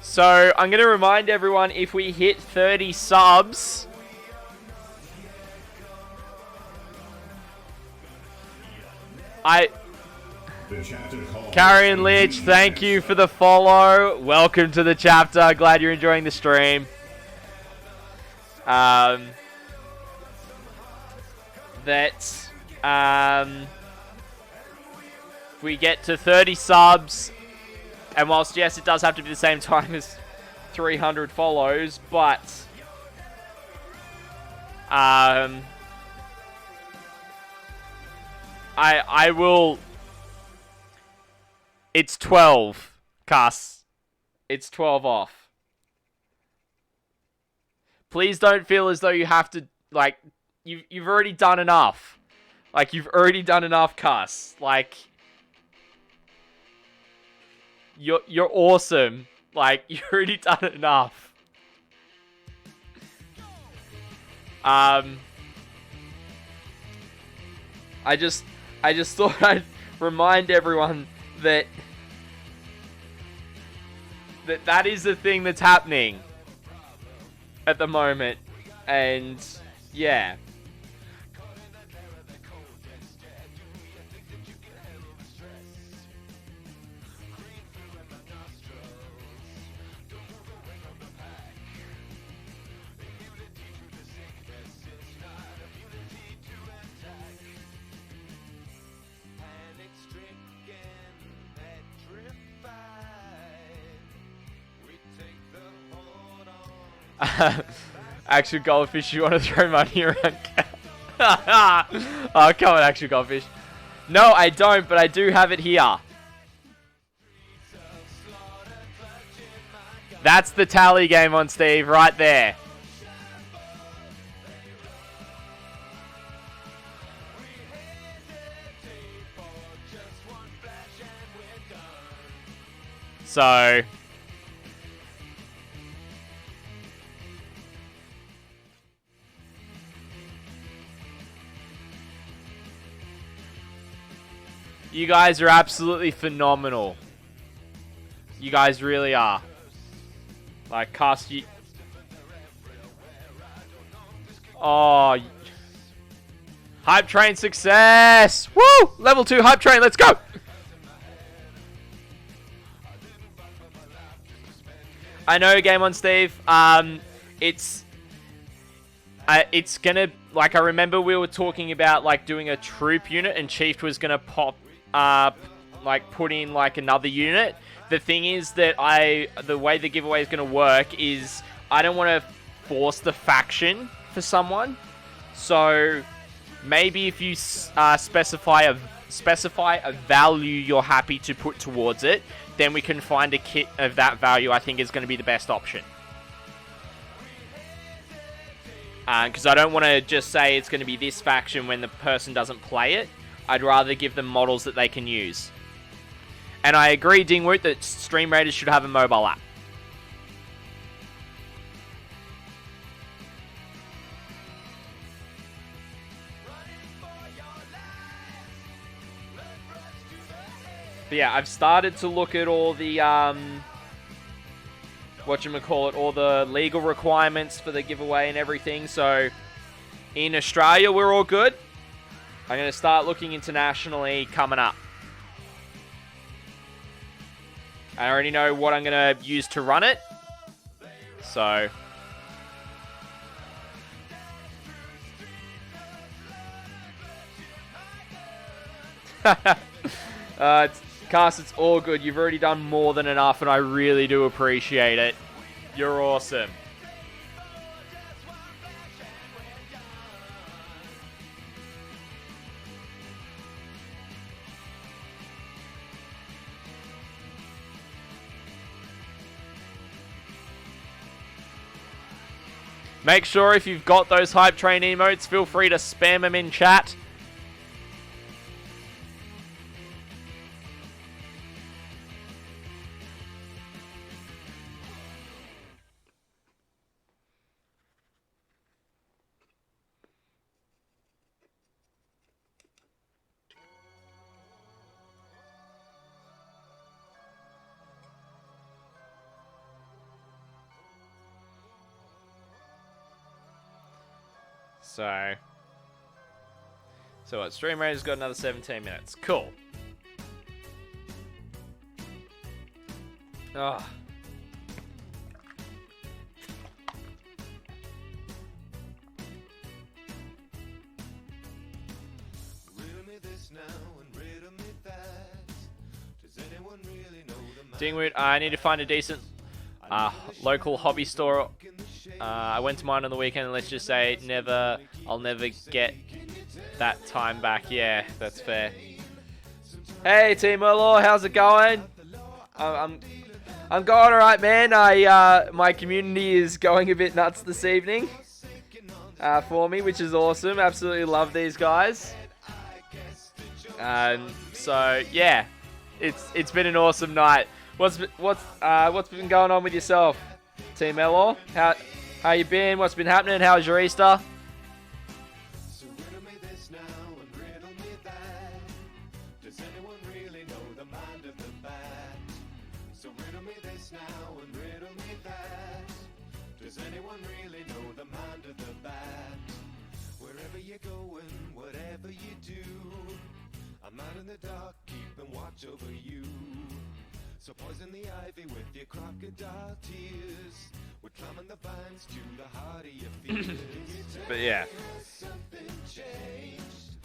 Speaker 2: So, I'm going to remind everyone, if we hit 30 subs, Carrion Lich, thank you for the follow. Welcome to the chapter. Glad you're enjoying the stream. If we get to 30 subs, and whilst, yes, it does have to be the same time as 300 follows, but I will It's 12, Cuss. It's 12 off. Please don't feel as though you have to, like, you've already done enough. Like, you've already done enough, Cuss. Like, you're awesome. Like, you've already done enough. I just thought I'd remind everyone that that is the thing that's happening at the moment, and yeah. Actual goldfish, you want to throw money around? Oh, come on, actual goldfish. No, I don't, but I do have it here. That's the tally game on Steve, right there. So... you guys are absolutely phenomenal. You guys really are. Like, cast you... oh. Hype train success! Woo! Level 2 hype train, let's go! I know, Game on Steve. It's gonna... like, I remember we were talking about, like, doing a troop unit, and Chief was gonna pop... like, put in, like, another unit. The thing is that the way the giveaway is going to work is I don't want to force the faction for someone. So maybe if you specify a value you're happy to put towards it, then we can find a kit of that value. I think is going to be the best option. Because I don't want to just say it's going to be this faction when the person doesn't play it. I'd rather give them models that they can use. And I agree, Dingwoot, that Stream Raiders should have a mobile app. But yeah, I've started to look at all the, whatchamacallit, all the legal requirements for the giveaway and everything. So, in Australia, we're all good. I'm going to start looking internationally coming up. I already know what I'm going to use to run it. So. Cast, it's all good. You've already done more than enough, and I really do appreciate it. You're awesome. Make sure if you've got those Hype Train emotes, feel free to spam them in chat. So what? Stream Raiders got another 17 minutes. Cool. Oh. Dingwood, I need to find a decent local hobby store. I went to mine on the weekend, and let's just say I'll never get that time back. Yeah, that's fair. Hey, Team Law, how's it going? I'm going alright, man. My community is going a bit nuts this evening for me, which is awesome. Absolutely love these guys. So yeah, it's been an awesome night. What's been going on with yourself, Team Law? How you been? What's been happening? How's your Easter?
Speaker 1: I'm out in the dark, keeping watch over you. So poison the ivy with your crocodile tears. We're climbing the vines to the heart of your fears.
Speaker 2: But yeah.
Speaker 1: Something changed.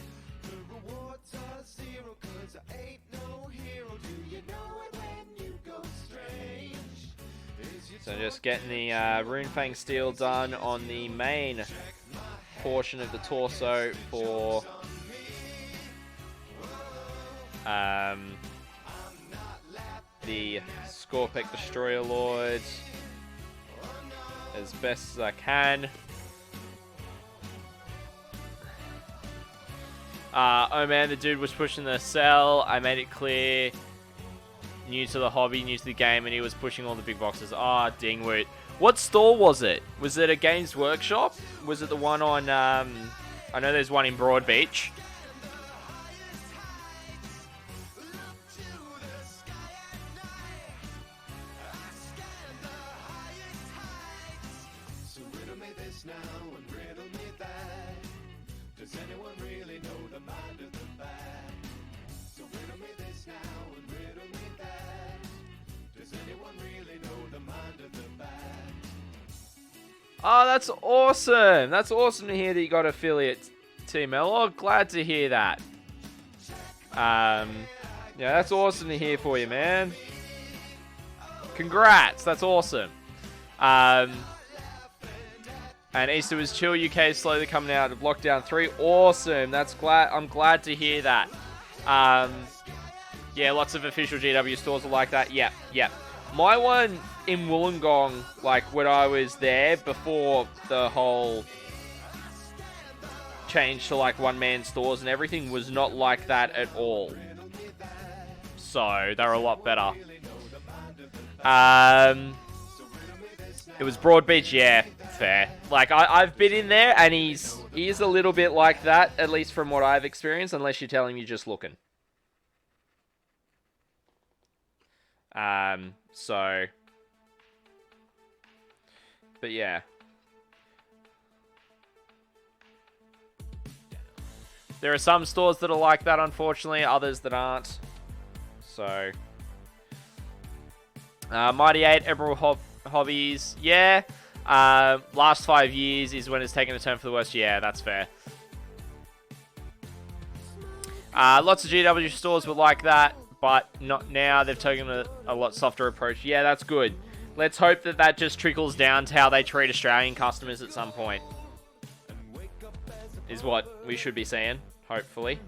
Speaker 1: The rewards are zero, 'cause I ain't no hero. Do you know it when you go strange?
Speaker 2: So just getting the Runefang Steel done on the main portion of the torso for the Skorpek Destroyer Lord as best as I can. Oh man, the dude was pushing the cell. I made it clear. New to the hobby, new to the game, and he was pushing all the big boxes. Ah, dingwoot. What store was it? Was it a Games Workshop? Was it the one on, I know there's one in Broadbeach. Oh, that's awesome. That's awesome to hear that you got affiliate, Team L. Oh, glad to hear that. Yeah, that's awesome to hear for you, man. Congrats. That's awesome. And Easter was chill. UK is slowly coming out of Lockdown 3. Awesome. I'm glad to hear that. Yeah, lots of official GW stores are like that. Yep. My one in Wollongong, like when I was there before the whole change to like one-man stores and everything, was not like that at all. So they're a lot better. It was Broadbeach, yeah, fair. Like I've been in there and he is a little bit like that, at least from what I've experienced, unless you're telling me just looking. So, but yeah. There are some stores that are like that, unfortunately, others that aren't. So, Mighty 8, Emerald Hobbies, yeah. Last 5 years is when it's taken a turn for the worst. Yeah, that's fair. Lots of GW stores were like that, but not now. They've taken a lot softer approach. Yeah, that's good. Let's hope that that just trickles down to how they treat Australian customers at some point. Is what we should be seeing, hopefully.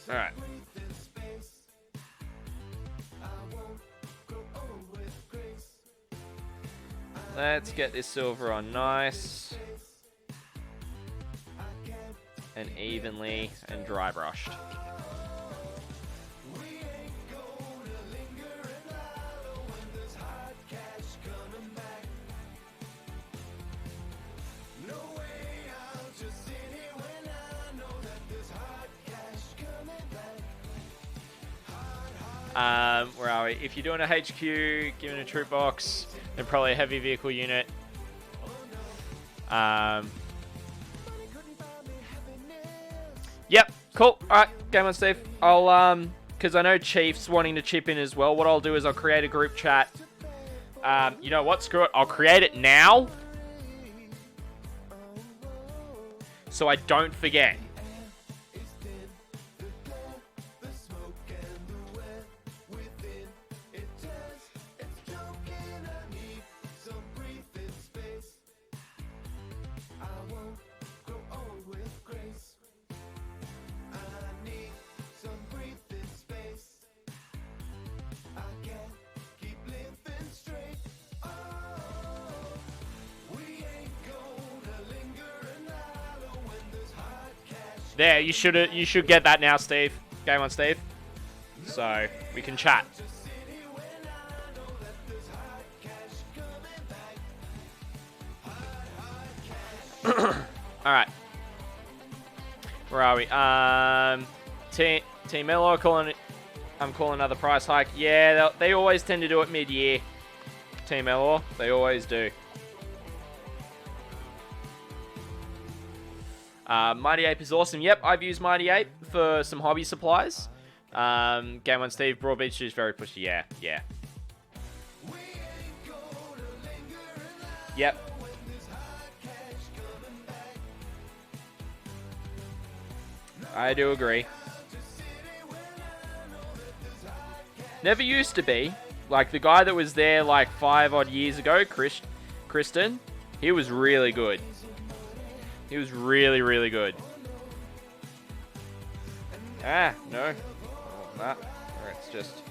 Speaker 2: Alright. Let's get this silver on nice and evenly and dry brushed. Where are we? If you're doing a HQ, given a troop box, then probably a heavy vehicle unit. Yep, cool. Alright, game on, Steve. I'll, because I know Chief's wanting to chip in as well. What I'll do is I'll create a group chat. You know what? Screw it. I'll create it now, so I don't forget. There, you should get that now, Steve. Game on, Steve. So we can chat. All right. Where are we? Team Mello calling. I'm calling another price hike. Yeah, they always tend to do it mid-year. Team Mello, they always do. Mighty Ape is awesome. Yep, I've used Mighty Ape for some hobby supplies. Game on, Steve. Broadbeach is very pushy. Yeah, yeah. Yep. I do agree. Never used to be. Like, the guy that was there, like, 5 odd years ago, Kristen, he was really good. He was really, really good. Ah, no. Oh, that. Or it's just...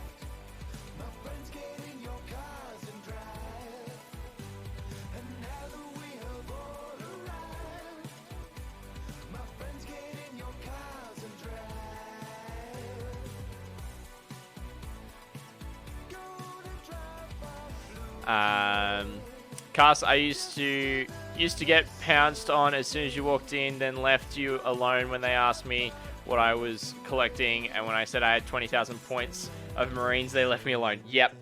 Speaker 2: Cass, I used to get pounced on as soon as you walked in, then left you alone when they asked me what I was collecting, and when I said I had 20,000 points of Marines, they left me alone. Yep.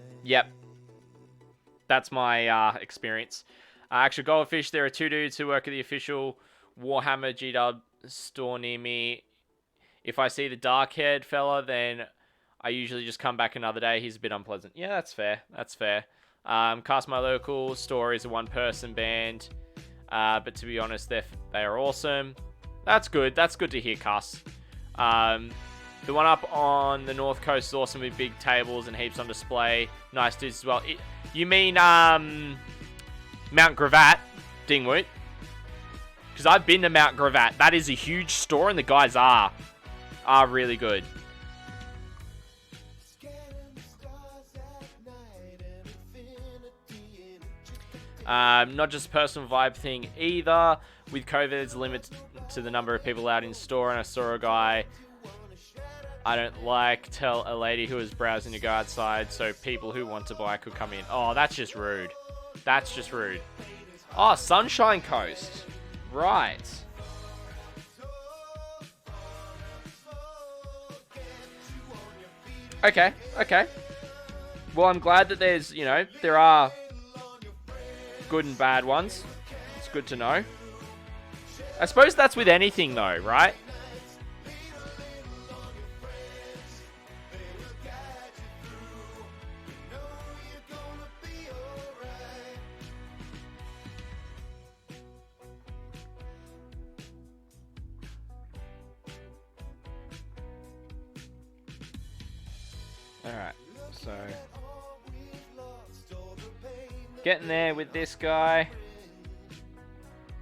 Speaker 2: That's my experience. Actual Goldfish, there are 2 dudes who work at the official Warhammer GW store near me. If I see the dark-haired fella, then I usually just come back another day. He's a bit unpleasant. Yeah, that's fair. That's fair. Cast My Local store is a 1-person band. But to be honest, they are awesome. That's good. That's good to hear, Cuss. The one up on the North Coast is awesome with big tables and heaps on display. Nice dudes as well. You mean Mount Gravatt, Dingwoot? Because I've been to Mount Gravatt. That is a huge store, and the guys are really good. Not just a personal vibe thing either. With COVID, there's a limit to the number of people out in store, and I saw a guy I don't like tell a lady who was browsing to go outside so people who want to buy could come in. Oh, that's just rude. That's just rude. Oh, Sunshine Coast. Right. Okay. Well, I'm glad that there's, there are good and bad ones. It's good to know. I suppose that's with anything though, right? Alright, so getting there with this guy.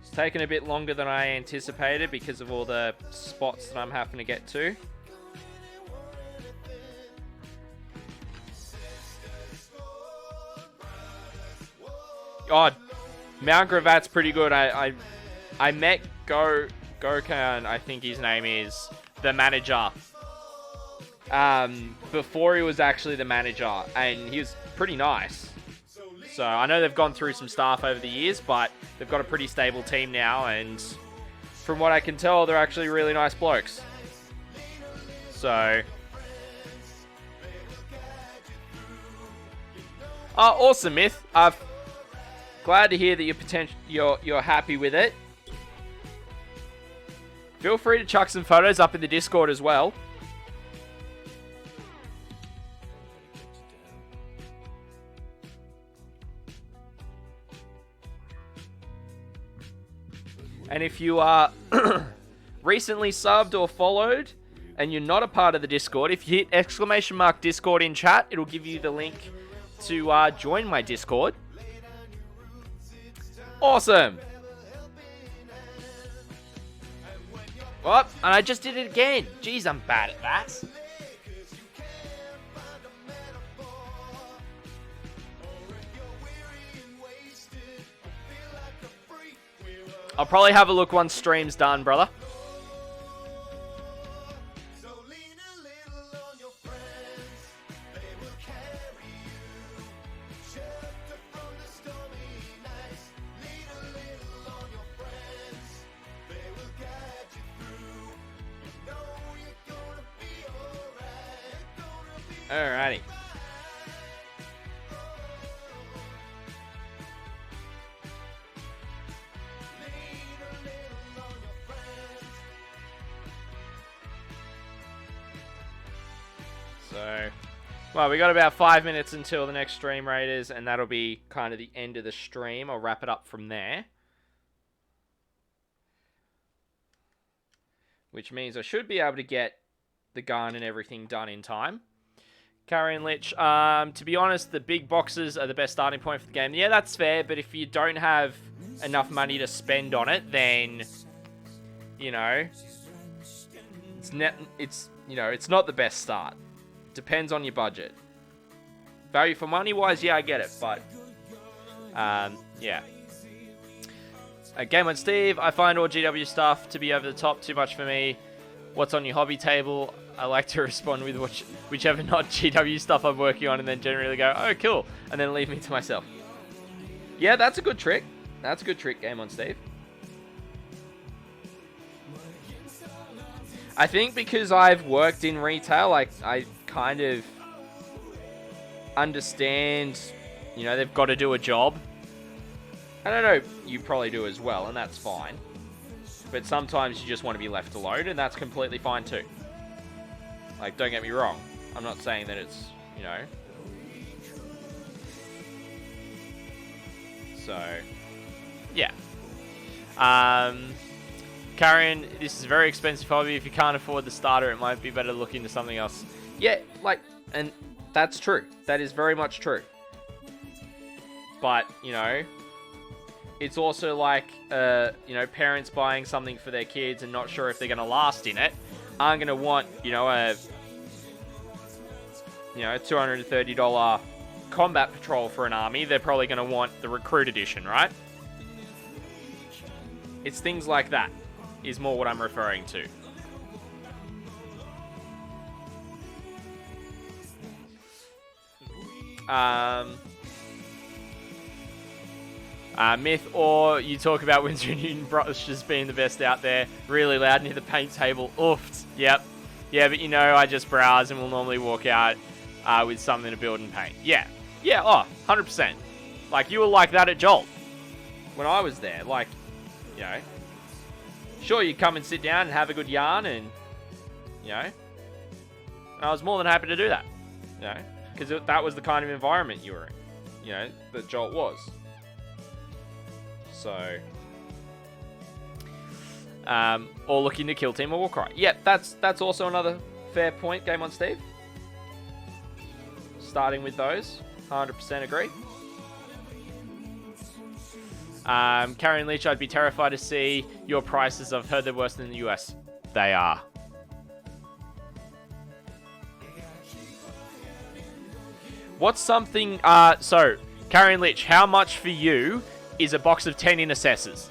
Speaker 2: It's taken a bit longer than I anticipated because of all the spots that I'm having to get to. Oh, Mount Gravatt's pretty good. I met Gokhan, I think his name is, the manager. Before he was actually the manager, and he was pretty nice. So I know they've gone through some stuff over the years, but they've got a pretty stable team now, and from what I can tell, they're actually really nice blokes. So, awesome, Myth. Glad to hear that you're happy with it. Feel free to chuck some photos up in the Discord as well. And if you are recently subbed or followed and you're not a part of the Discord, if you hit ! Discord in chat, it'll give you the link to join my Discord. Awesome. Oh, and I just did it again. Jeez, I'm bad at that. I'll probably have a look once stream's done, brother. Alrighty. So, well, we got about 5 minutes until the next stream raiders, and that'll be kind of the end of the stream. I'll wrap it up from there. Which means I should be able to get the gun and everything done in time. Carrion Lich, to be honest, the big boxes are the best starting point for the game. Yeah, that's fair, but if you don't have enough money to spend on it, then, you know, it's not the best start. Depends on your budget. Value for money wise, yeah, I get it, but yeah. Game on Steve, I find all GW stuff to be over the top, too much for me. What's on your hobby table? I like to respond with whichever not GW stuff I'm working on, and then generally go, oh, cool, and then leave me to myself. Yeah, that's a good trick. That's a good trick, Game on Steve. I think because I've worked in retail, I kind of understand, you know, they've got to do a job. I don't know, you probably do as well, and that's fine. But sometimes you just want to be left alone, and that's completely fine too. Like, don't get me wrong. I'm not saying that it's, you know. So, yeah. Karen, this is a very expensive hobby. If you can't afford the starter, it might be better to look into something else. Yeah, like, and that's true. That is very much true. But, you know, it's also like, you know, parents buying something for their kids and not sure if they're going to last in it aren't going to want, you know, a $230 combat patrol for an army. They're probably going to want the recruit edition, right? It's things like that is more what I'm referring to. Myth, or you talk about Windsor and Newton brushes being the best out there. Really loud near the paint table. Oofed. Yep. Yeah, but you know, I just browse and will normally walk out with something to build and paint. Yeah. Yeah, oh, 100%. Like, you were like that at Jolt when I was there. Like, you know, sure, you come and sit down and have a good yarn and, you know, I was more than happy to do that, you know, because that was the kind of environment you were in, you know, that Jolt was. So, or looking to kill Team or Warcry. Yep, that's also another fair point, Game on Steve. Starting with those, 100% agree. Carrion Leech, I'd be terrified to see your prices. I've heard they're worse than the US. They are. What's something, so, Carrion Leech, how much for you is a box of 10 intercessors?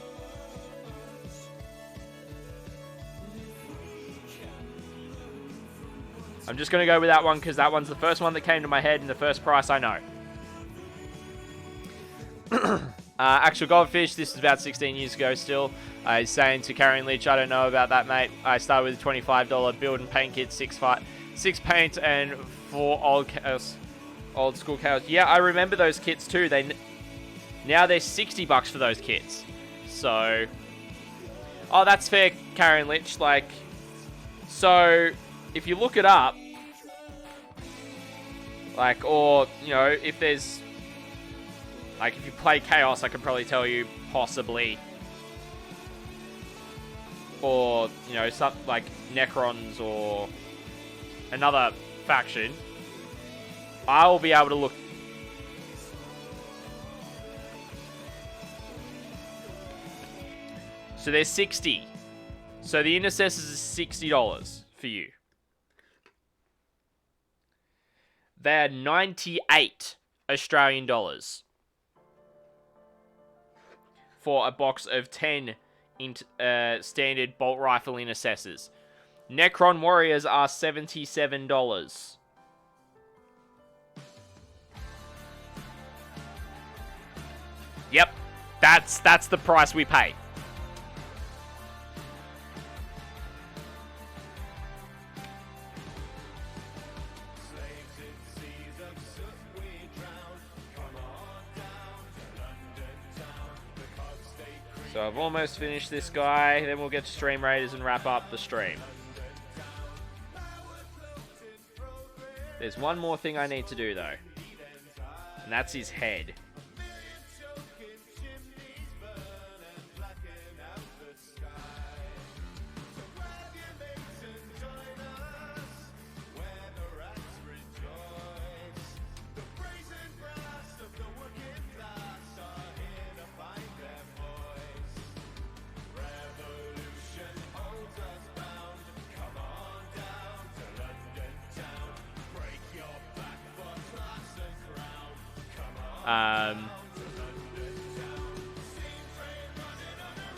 Speaker 2: I'm just going to go with that one because that one's the first one that came to my head and the first price I know. Actual Goldfish, this is about 16 years ago still. He's saying to Carrion Leech, I don't know about that, mate. I started with a $25 build and paint kit, 6 paint and 4 old school chaos. Yeah, I remember those kits too. Now they're $60 for those kits. So, oh, that's fair, Carrion Leech. Like, so if you look it up, like, or, you know, if there's, like, if you play Chaos, I could probably tell you, possibly. Or, you know, something like Necrons or another faction. I will be able to look. So they're 60. So the Intercessors is $60 for you. They're 98 Australian dollars for a box of 10 standard bolt rifle Intercessors. Necron Warriors are $77. Yep, that's the price we pay. So I've almost finished this guy. Then we'll get to Stream Raiders and wrap up the stream. There's one more thing I need to do, though. And that's his head.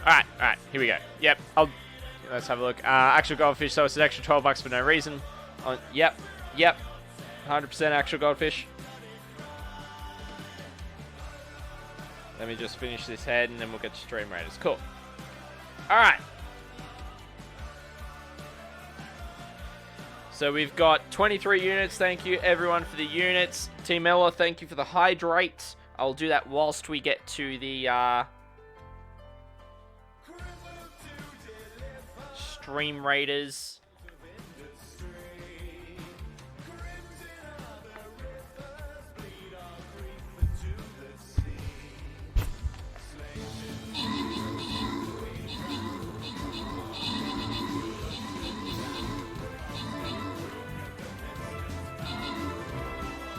Speaker 2: Alright, here we go. Yep, let's have a look. Actual goldfish, so it's an extra $12 for no reason. Yep, 100% actual goldfish. Let me just finish this head and then we'll get to Stream Raiders. Cool. Alright. So we've got 23 units. Thank you everyone for the units. Team Ella, thank you for the hydrate. I'll do that whilst we get to the Stream Raiders.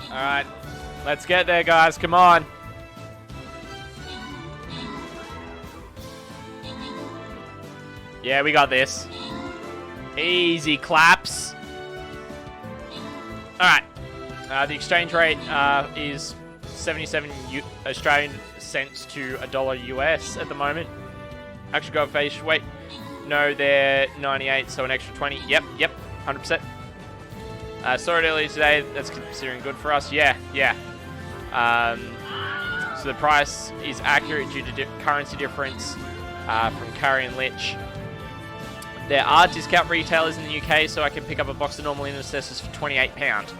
Speaker 2: Alright, let's get there, guys. Come on. Yeah, we got this. Easy claps. Alright. The exchange rate is 77 Australian cents to $1 US at the moment. Actual goldfish, wait. No, they're 98, so an extra 20. Yep, 100%. Saw it earlier today. That's considering good for us. Yeah. So the price is accurate due to currency difference from Curry and Lich. There are discount retailers in the UK, so I can pick up a box of normal intercessors for £28.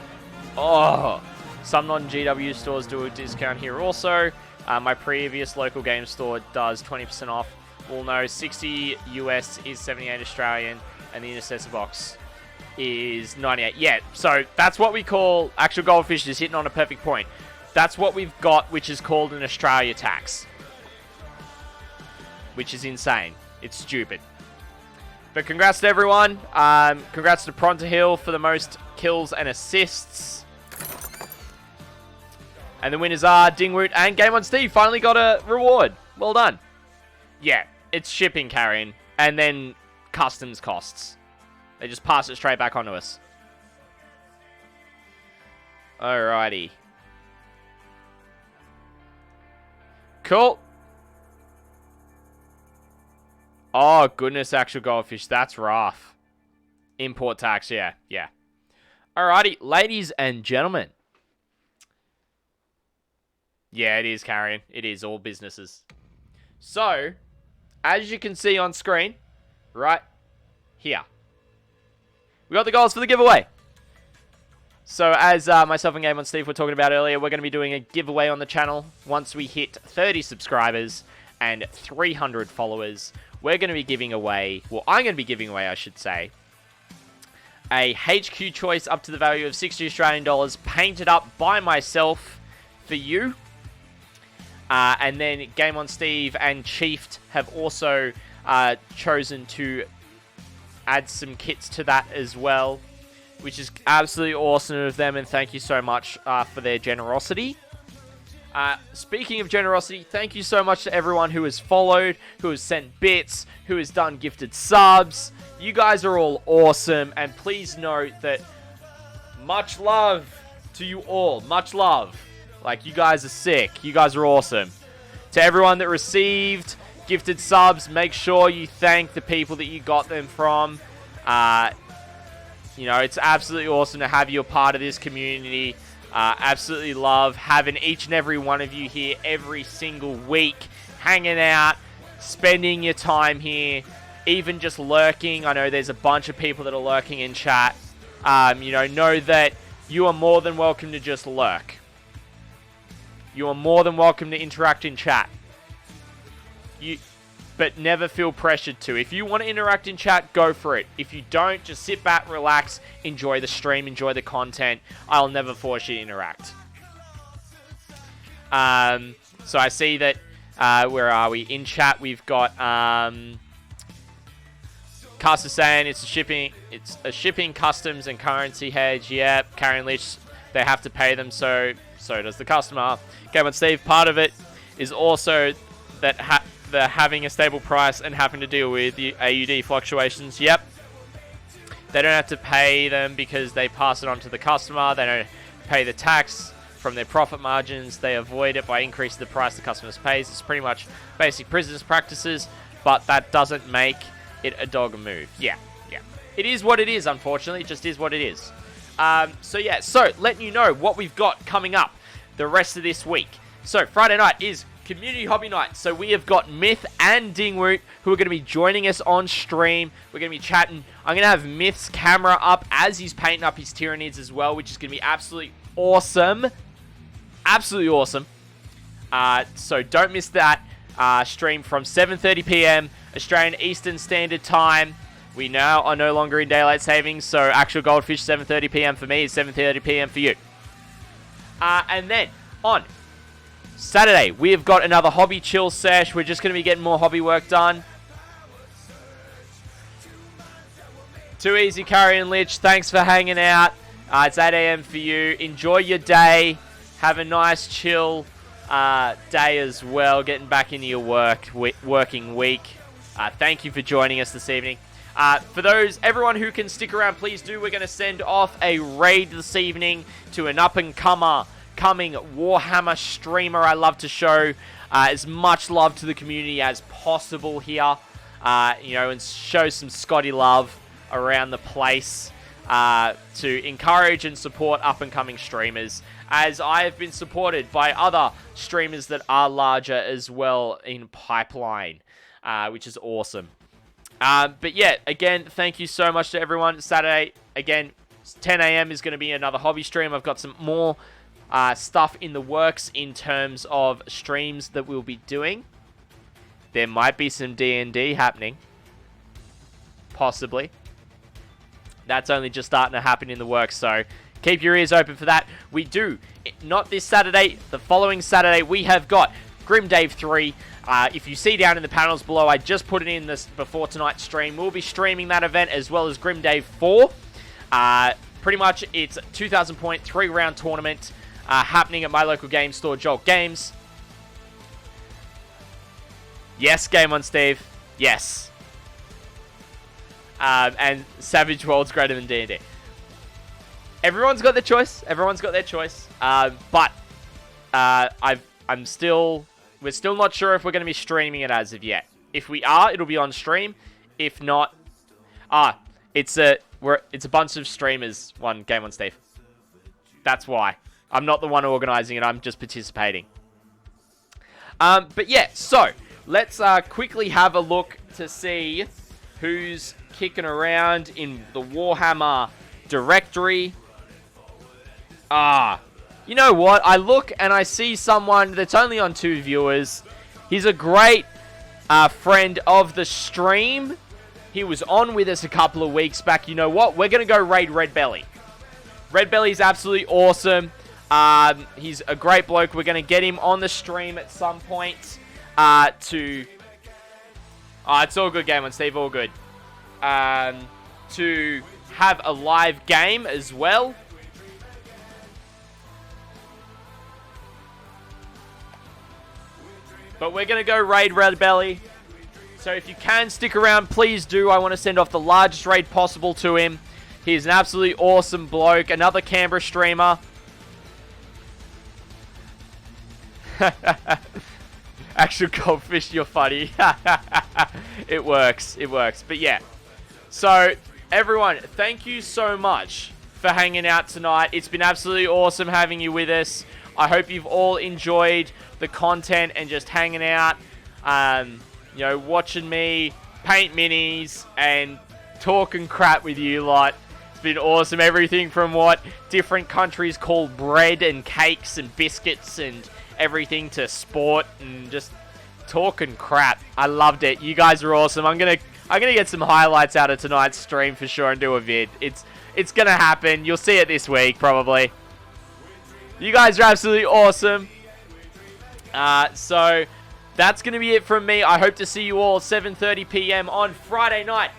Speaker 2: Oh, some non-GW stores do a discount here also. My previous local game store does 20% off. We'll know 60 US is 78 Australian, and the intercessor box is 98. Yeah, so that's what we call actual goldfish is hitting on a perfect point. That's what we've got, which is called an Australia tax. Which is insane. It's stupid. But congrats to everyone. Congrats to Prontahill for the most kills and assists. And the winners are Dingwoot and Game on Steve. Finally got a reward. Well done. Yeah, it's shipping, carrying, and then customs costs. They just pass it straight back onto us. Alrighty. Cool. Oh, goodness, actual goldfish. That's rough. Import tax, yeah. Alrighty, ladies and gentlemen. Yeah, it is, carrying. It is all businesses. So, as you can see on screen, right here, we got the goals for the giveaway. So, as myself and Game on Steve were talking about earlier, we're going to be doing a giveaway on the channel once we hit 30 subscribers and 300 followers. We're going to be giving away, well, I'm going to be giving away, I should say, a HQ choice up to the value of 60 Australian dollars, painted up by myself for you. And then Game on Steve and Chiefed have also chosen to add some kits to that as well, which is absolutely awesome of them, and thank you so much for their generosity. Speaking of generosity, thank you so much to everyone who has followed, who has sent bits, who has done gifted subs. You guys are all awesome, and please note that much love to you all. Much love. Like, you guys are sick. You guys are awesome. To everyone that received gifted subs, make sure you thank the people that you got them from. You know, it's absolutely awesome to have you a part of this community. Absolutely love having each and every one of you here every single week, hanging out, spending your time here, even just lurking. I know there's a bunch of people that are lurking in chat. You know that you are more than welcome to just lurk. You are more than welcome to interact in chat. but never feel pressured to. If you want to interact in chat, go for it. If you don't, just sit back, relax, enjoy the stream, enjoy the content. I'll never force you to interact. So I see that, where are we? In chat, we've got, Caster saying it's a shipping, customs, and currency hedge. Yep, carrying leech, they have to pay them, so does the customer. Okay, but Steve, part of it is also that they're having a stable price and having to deal with the AUD fluctuations. Yep. They don't have to pay them because they pass it on to the customer. They don't pay the tax from their profit margins. They avoid it by increasing the price the customer pays. It's pretty much basic business practices, but that doesn't make it a dog move. Yeah. It is what it is, unfortunately. It just is what it is. So letting you know what we've got coming up the rest of this week. So Friday night is Community Hobby Night. So we have got Myth and Dingwoot who are going to be joining us on stream. We're going to be chatting. I'm going to have Myth's camera up as he's painting up his Tyranids as well, which is going to be absolutely awesome. Absolutely awesome. So don't miss that stream from 7:30 p.m. Australian Eastern Standard Time. We now are no longer in daylight savings, so actual Goldfish 7:30 p.m. for me is 7:30 p.m. for you. And then on Saturday, we have got another hobby chill sesh. We're just going to be getting more hobby work done. Too easy, Carry and Lich. Thanks for hanging out. It's 8 a.m. for you. Enjoy your day. Have a nice chill day as well. Getting back into your working week. Thank you for joining us this evening. For everyone who can stick around, please do. We're going to send off a raid this evening to an up-and-coming Warhammer streamer. I love to show as much love to the community as possible here, and show some Scotty love around the place to encourage and support up-and-coming streamers, as I have been supported by other streamers that are larger as well in pipeline, which is awesome. But yeah, again, thank you so much to everyone. Saturday, again, 10 a.m. is going to be another hobby stream. I've got some more stuff in the works in terms of streams that we'll be doing. There might be some D&D happening. Possibly. That's only just starting to happen in the works, so keep your ears open for that. We do, not this Saturday, the following Saturday, we have got Grim Dave 3. If you see down in the panels below, I just put it in this before tonight's stream. We'll be streaming that event as well as Grim Dave 4. Pretty much, it's a 2,000 point 3-round tournament happening at my local game store, Jolt Games. Yes, Game On Steve. Yes. And Savage World's greater than D&D. Everyone's got their choice. But we're still not sure if we're going to be streaming it as of yet. If we are, it'll be on stream. If not, it's a bunch of streamers. One Game On Steve. That's why. I'm not the one organizing it. I'm just participating. But yeah, so let's quickly have a look to see who's kicking around in the Warhammer directory. You know what? I look and I see someone that's only on 2 viewers. He's a great friend of the stream. He was on with us a couple of weeks back. You know what? We're going to go raid Red Belly. Red Belly's absolutely awesome. He's a great bloke. We're going to get him on the stream at some point it's all good, Game On Steve. All good. To have a live game as well. But we're going to go raid Red Belly. So if you can stick around, please do. I want to send off the largest raid possible to him. He's an absolutely awesome bloke. Another Canberra streamer. Actual Goldfish, you're funny. It works. But yeah. So, everyone, thank you so much for hanging out tonight. It's been absolutely awesome having you with us. I hope you've all enjoyed the content and just hanging out, watching me paint minis and talking crap with you lot. It's been awesome. Everything from what different countries call bread and cakes and biscuits and everything to sport and just talking crap. I loved it. You guys are awesome. I'm gonna get some highlights out of tonight's stream for sure and do a vid. It's gonna happen. You'll see it this week probably. You guys are absolutely awesome. So that's gonna be it from me. I hope to see you all 7:30 p.m. on Friday night,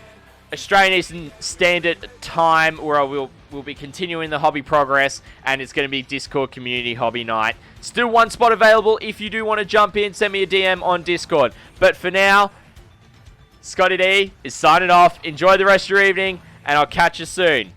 Speaker 2: Australian Eastern Standard Time, where we'll be continuing the hobby progress, and it's going to be Discord Community Hobby Night. Still one spot available. If you do want to jump in, send me a DM on Discord. But for now, Scotty D is signing off. Enjoy the rest of your evening, and I'll catch you soon.